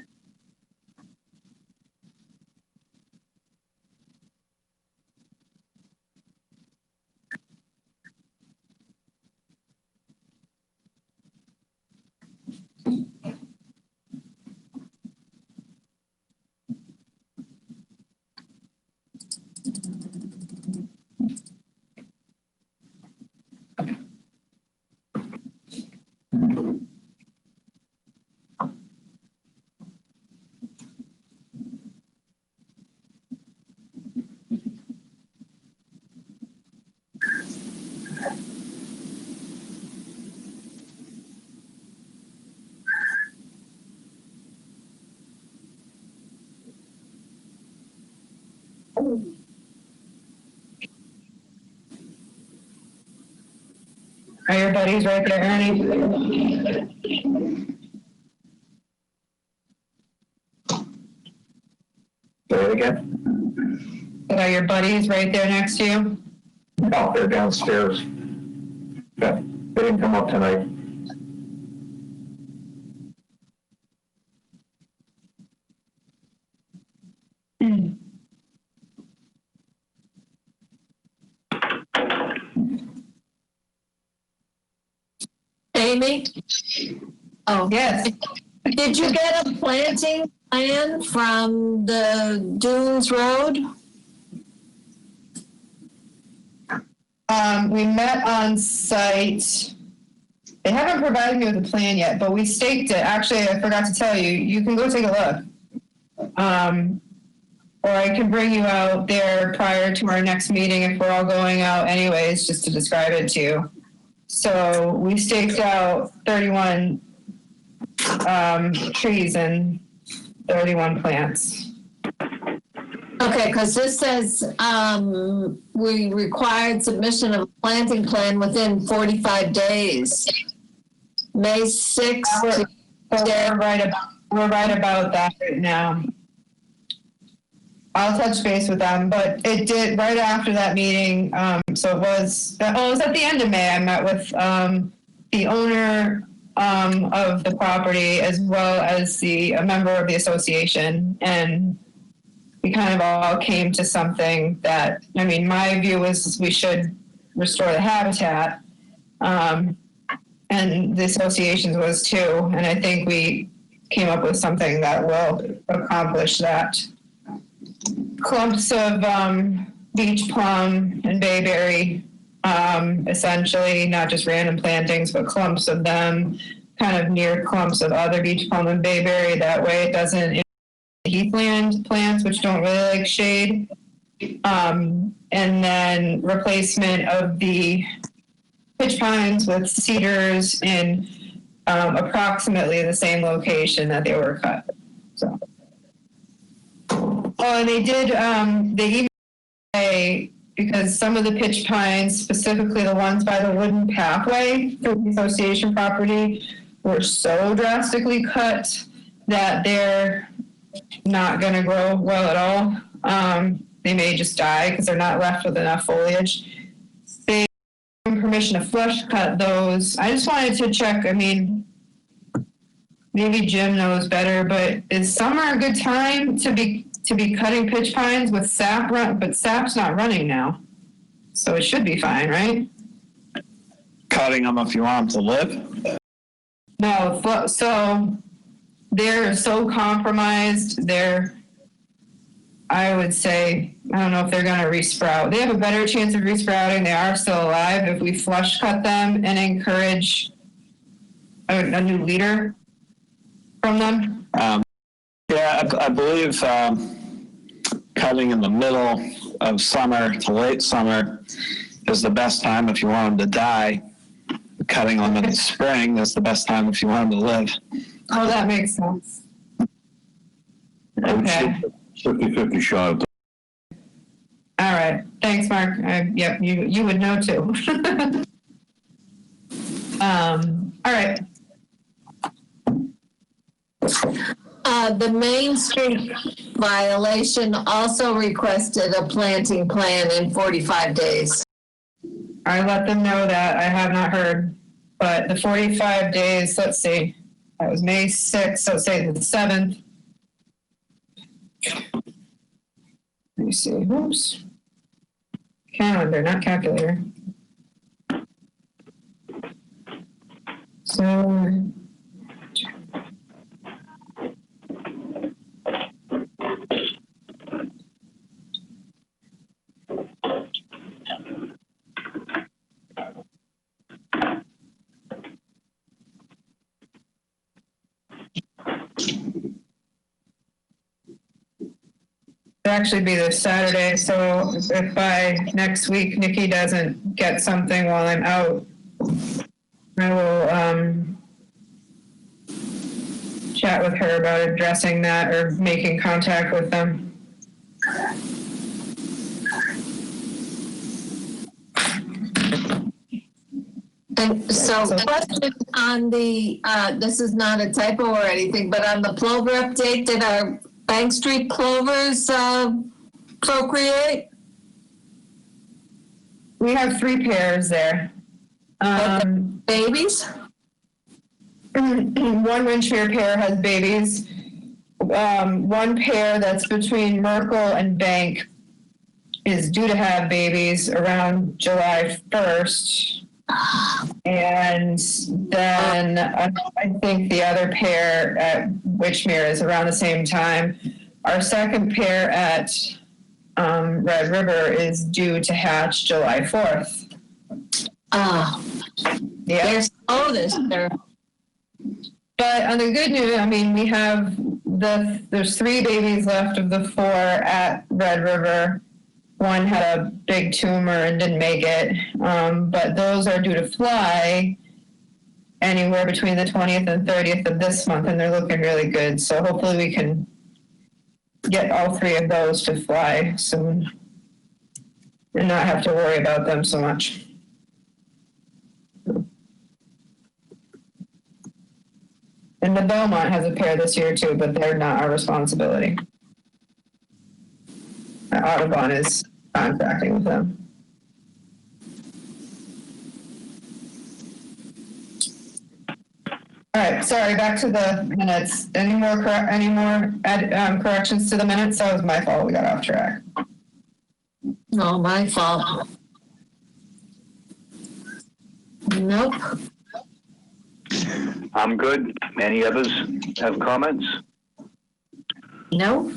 Are your buddies right there, Ernie? Say it again. Are your buddies right there next to you? No, they're downstairs. Yeah, they didn't come up tonight. Amy? Oh, yes. Did you get a planting plan from the Dunes Road? We met on site. They haven't provided me with a plan yet, but we staked it. Actually, I forgot to tell you, you can go take a look. Or I can bring you out there prior to our next meeting if we're all going out anyways, just to describe it to you. So we staked out 31 trees and 31 plants. Okay, because this says we required submission of a planting plan within 45 days. May 6th. We're right about that right now. I'll touch base with them, but it did right after that meeting. So it was at the end of May. I met with the owner of the property as well as a member of the association, and we kind of all came to something that, I mean, my view was we should restore the habitat, and the association's was too. And I think we came up with something that will accomplish that. Clumps of beach plum and bayberry, essentially, not just random plantings, but clumps of them. kind of near clumps of other beach plum and bayberry. That way it doesn't heathland plants, which don't really like shade. And then replacement of the pitch pines with cedars in approximately the same location that they were cut. So, oh, and they did, they even say, because some of the pitch pines, specifically the ones by the wooden pathway through the association property, were so drastically cut that they're not going to grow well at all. They may just die because they're not left with enough foliage. They have permission to flush cut those. I just wanted to check, I mean, maybe Jim knows better, but is summer a good time to be cutting pitch pines with sap run? But sap's not running now, so it should be fine, right? Cutting them if you want them to live? No, so they're so compromised. I would say, I don't know if they're going to resprout. They have a better chance of resprouting. They are still alive if we flush cut them and encourage a new leader from them. Yeah, I believe cutting in the middle of summer to late summer is the best time if you want them to die. Cutting them in the spring is the best time if you want them to live. Oh, that makes sense. Okay. 50-50 shot. All right. Thanks, Mark. Yep, you would know too. All right. The Main Street violation also requested a planting plan in 45 days. I let them know that. I have not heard, but the 45 days, let's see, that was May 6th, so say the 7th. Let me see, oops. Calendar, not calculator. So, actually be this Saturday, so if by next week Nikki doesn't get something while I'm out, I will chat with her about addressing that or making contact with them. And so question on the, this is not a typo or anything, but on the plover update, did our Bank Street clovers procreate? We have 3 pairs there. Babies? One Winchmere pair has babies. One pair that's between Merkel and Bank is due to have babies around July 1st. And then I think the other pair at Winchmere is around the same time. Our second pair at Red River is due to hatch July 4th. Yeah. They're slow this year. But on the good news, I mean, we have there's 3 babies left of the 4 at Red River. One had a big tumor and didn't make it. But those are due to fly anywhere between the 20th and 30th of this month, and they're looking really good. So hopefully we can get all 3 of those to fly soon and not have to worry about them so much. And the Belmont has a pair this year too, but they're not our responsibility. Audubon is contracting with them. All right, sorry, back to the minutes. Any more corrections to the minutes? That was my fault, we got off track. No, my fault. Nope. I'm good. Any others have comments? No.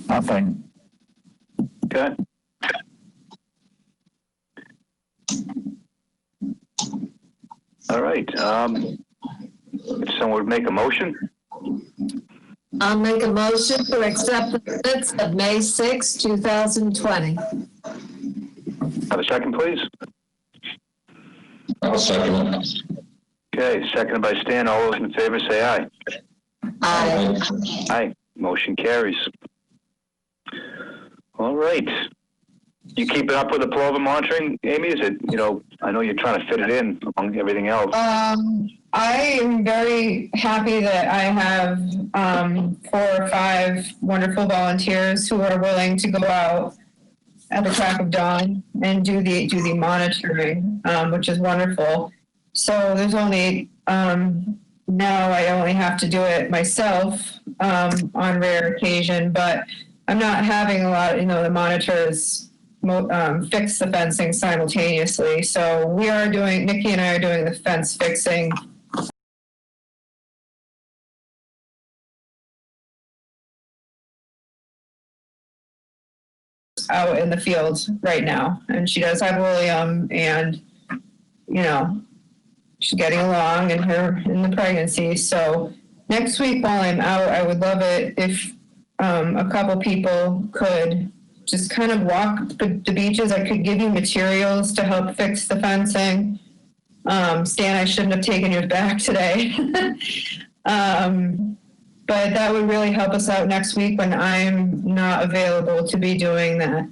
Nothing. Okay. All right. If someone would make a motion? I'll make a motion to accept the minutes of May 6, 2020. Have a second, please? I'll second it. Okay, seconded by Stan. All those in favor say aye. Aye. Aye. Motion carries. All right. You keeping up with the plover monitoring, Amy? Is it, I know you're trying to fit it in among everything else. I am very happy that I have 4 or 5 wonderful volunteers who are willing to go out at the crack of dawn and do the monitoring, which is wonderful. So there's only now I only have to do it myself on rare occasion, but I'm not having a lot. The monitors fix the fencing simultaneously. So Nikki and I are doing the fence fixing. Out in the field right now, and she does have William, and she's getting along in the pregnancy. So next week while I'm out, I would love it if a couple people could just kind of walk the beaches. I could give you materials to help fix the fencing. Stan, I shouldn't have taken yours back today. But that would really help us out next week when I'm not available to be doing that.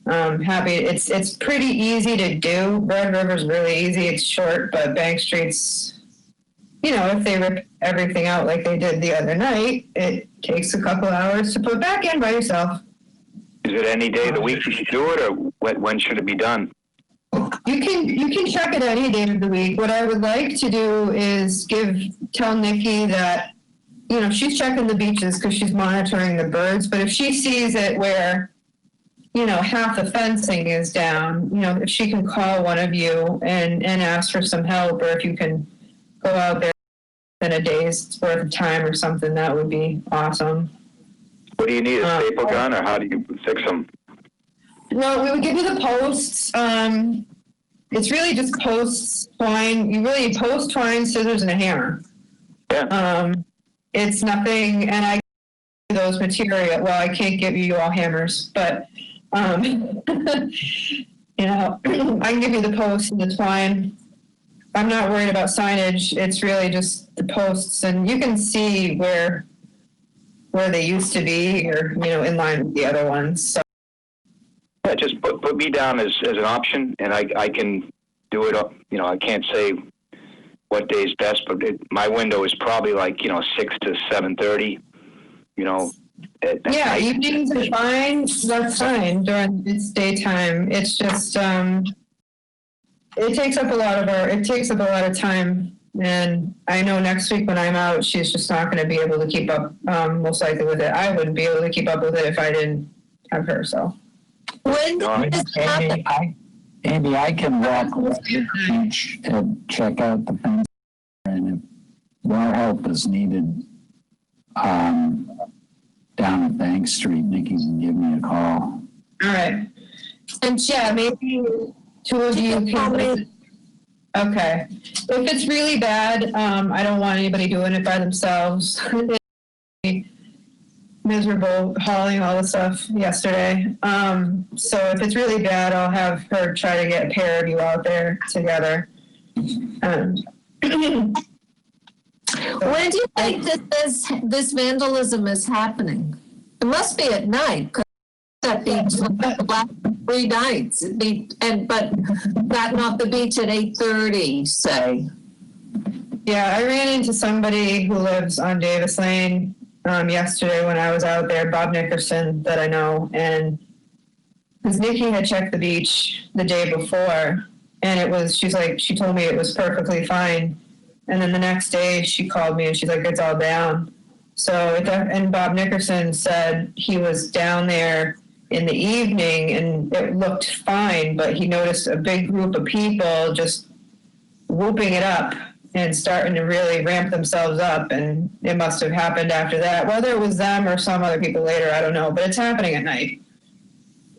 Happy. It's pretty easy to do. Red River's really easy. It's short, but Bank Street's, if they rip everything out like they did the other night, it takes a couple hours to put back in by yourself. Is it any day of the week you should do it, or when should it be done? You can check it any day of the week. What I would like to do is tell Nikki that, she's checking the beaches because she's monitoring the birds, but if she sees it where, half the fencing is down, if she can call one of you and ask for some help, or if you can go out there in a day's worth of time or something, that would be awesome. What do you need, a staple gun, or how do you fix them? No, we would give you the posts. It's really just posts, twine. You really post, twine, scissors, and a hammer. Yeah. It's nothing, and I give you those material. Well, I can't give you all hammers, but I can give you the posts and the twine. I'm not worried about signage. It's really just the posts, and you can see where they used to be, or in line with the other ones. So. Yeah, just put me down as an option, and I can do it. I can't say what day is best, but my window is probably 6 to 7:30. Yeah, evenings are fine. That's fine during it's daytime. It's just it takes up a lot of time. And I know next week when I'm out, she's just not going to be able to keep up, most likely, with it. I wouldn't be able to keep up with it if I didn't have her. So. Andy, I can walk over to the beach and check out the fence, and if more help is needed down at Bank Street, Nikki can give me a call. All right. And yeah, maybe 2 of you can. Okay. If it's really bad, I don't want anybody doing it by themselves. Miserable hauling all the stuff yesterday. So if it's really bad, I'll have her try to get a pair of you out there together. When do you think that this vandalism is happening? It must be at night, because that beach the last 3 nights. But not the beach at 8:30, say. Yeah, I ran into somebody who lives on Davis Lane yesterday when I was out there, Bob Nickerson, that I know, and because Nikki had checked the beach the day before, and she told me it was perfectly fine. And then the next day she called me and she's like, it's all down. And Bob Nickerson said he was down there in the evening and it looked fine, but he noticed a big group of people just whooping it up and starting to really ramp themselves up. And it must have happened after that. Whether it was them or some other people later, I don't know, but it's happening at night.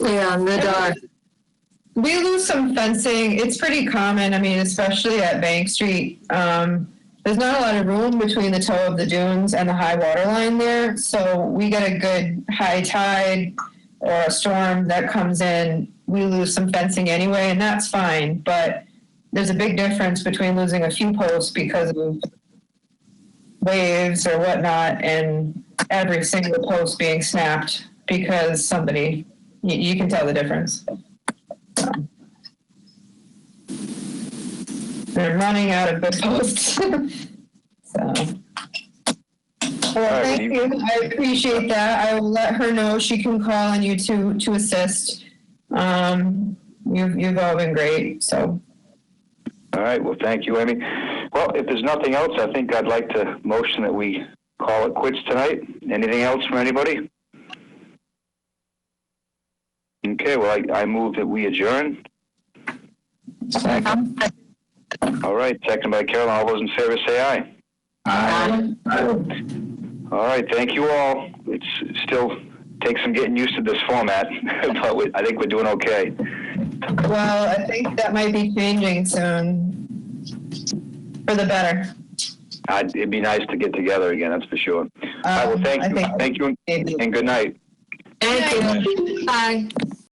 Yeah, in the dark. We lose some fencing. It's pretty common. I mean, especially at Bank Street. there's not a lot of room between the toe of the dunes and the high water line there. So we get a good high tide or a storm that comes in, we lose some fencing anyway, and that's fine. But there's a big difference between losing a few posts because of waves or whatnot and every single post being snapped because somebody, you can tell the difference. They're running out of good posts. So. Well, thank you. I appreciate that. I will let her know she can call on you to assist. You've all been great. So. All right. Well, thank you, Amy. Well, if there's nothing else, I think I'd like to motion that we call it quits tonight. Anything else from anybody? Okay. Well, I move that we adjourn. Second. All right. Second by Carolyn. All those in favor say aye. Aye. All right. Thank you all. It's still takes some getting used to this format, but I think we're doing okay. Well, I think that might be changing soon for the better. It'd be nice to get together again, that's for sure. All right, well, thank you, and good night. Thank you. Bye.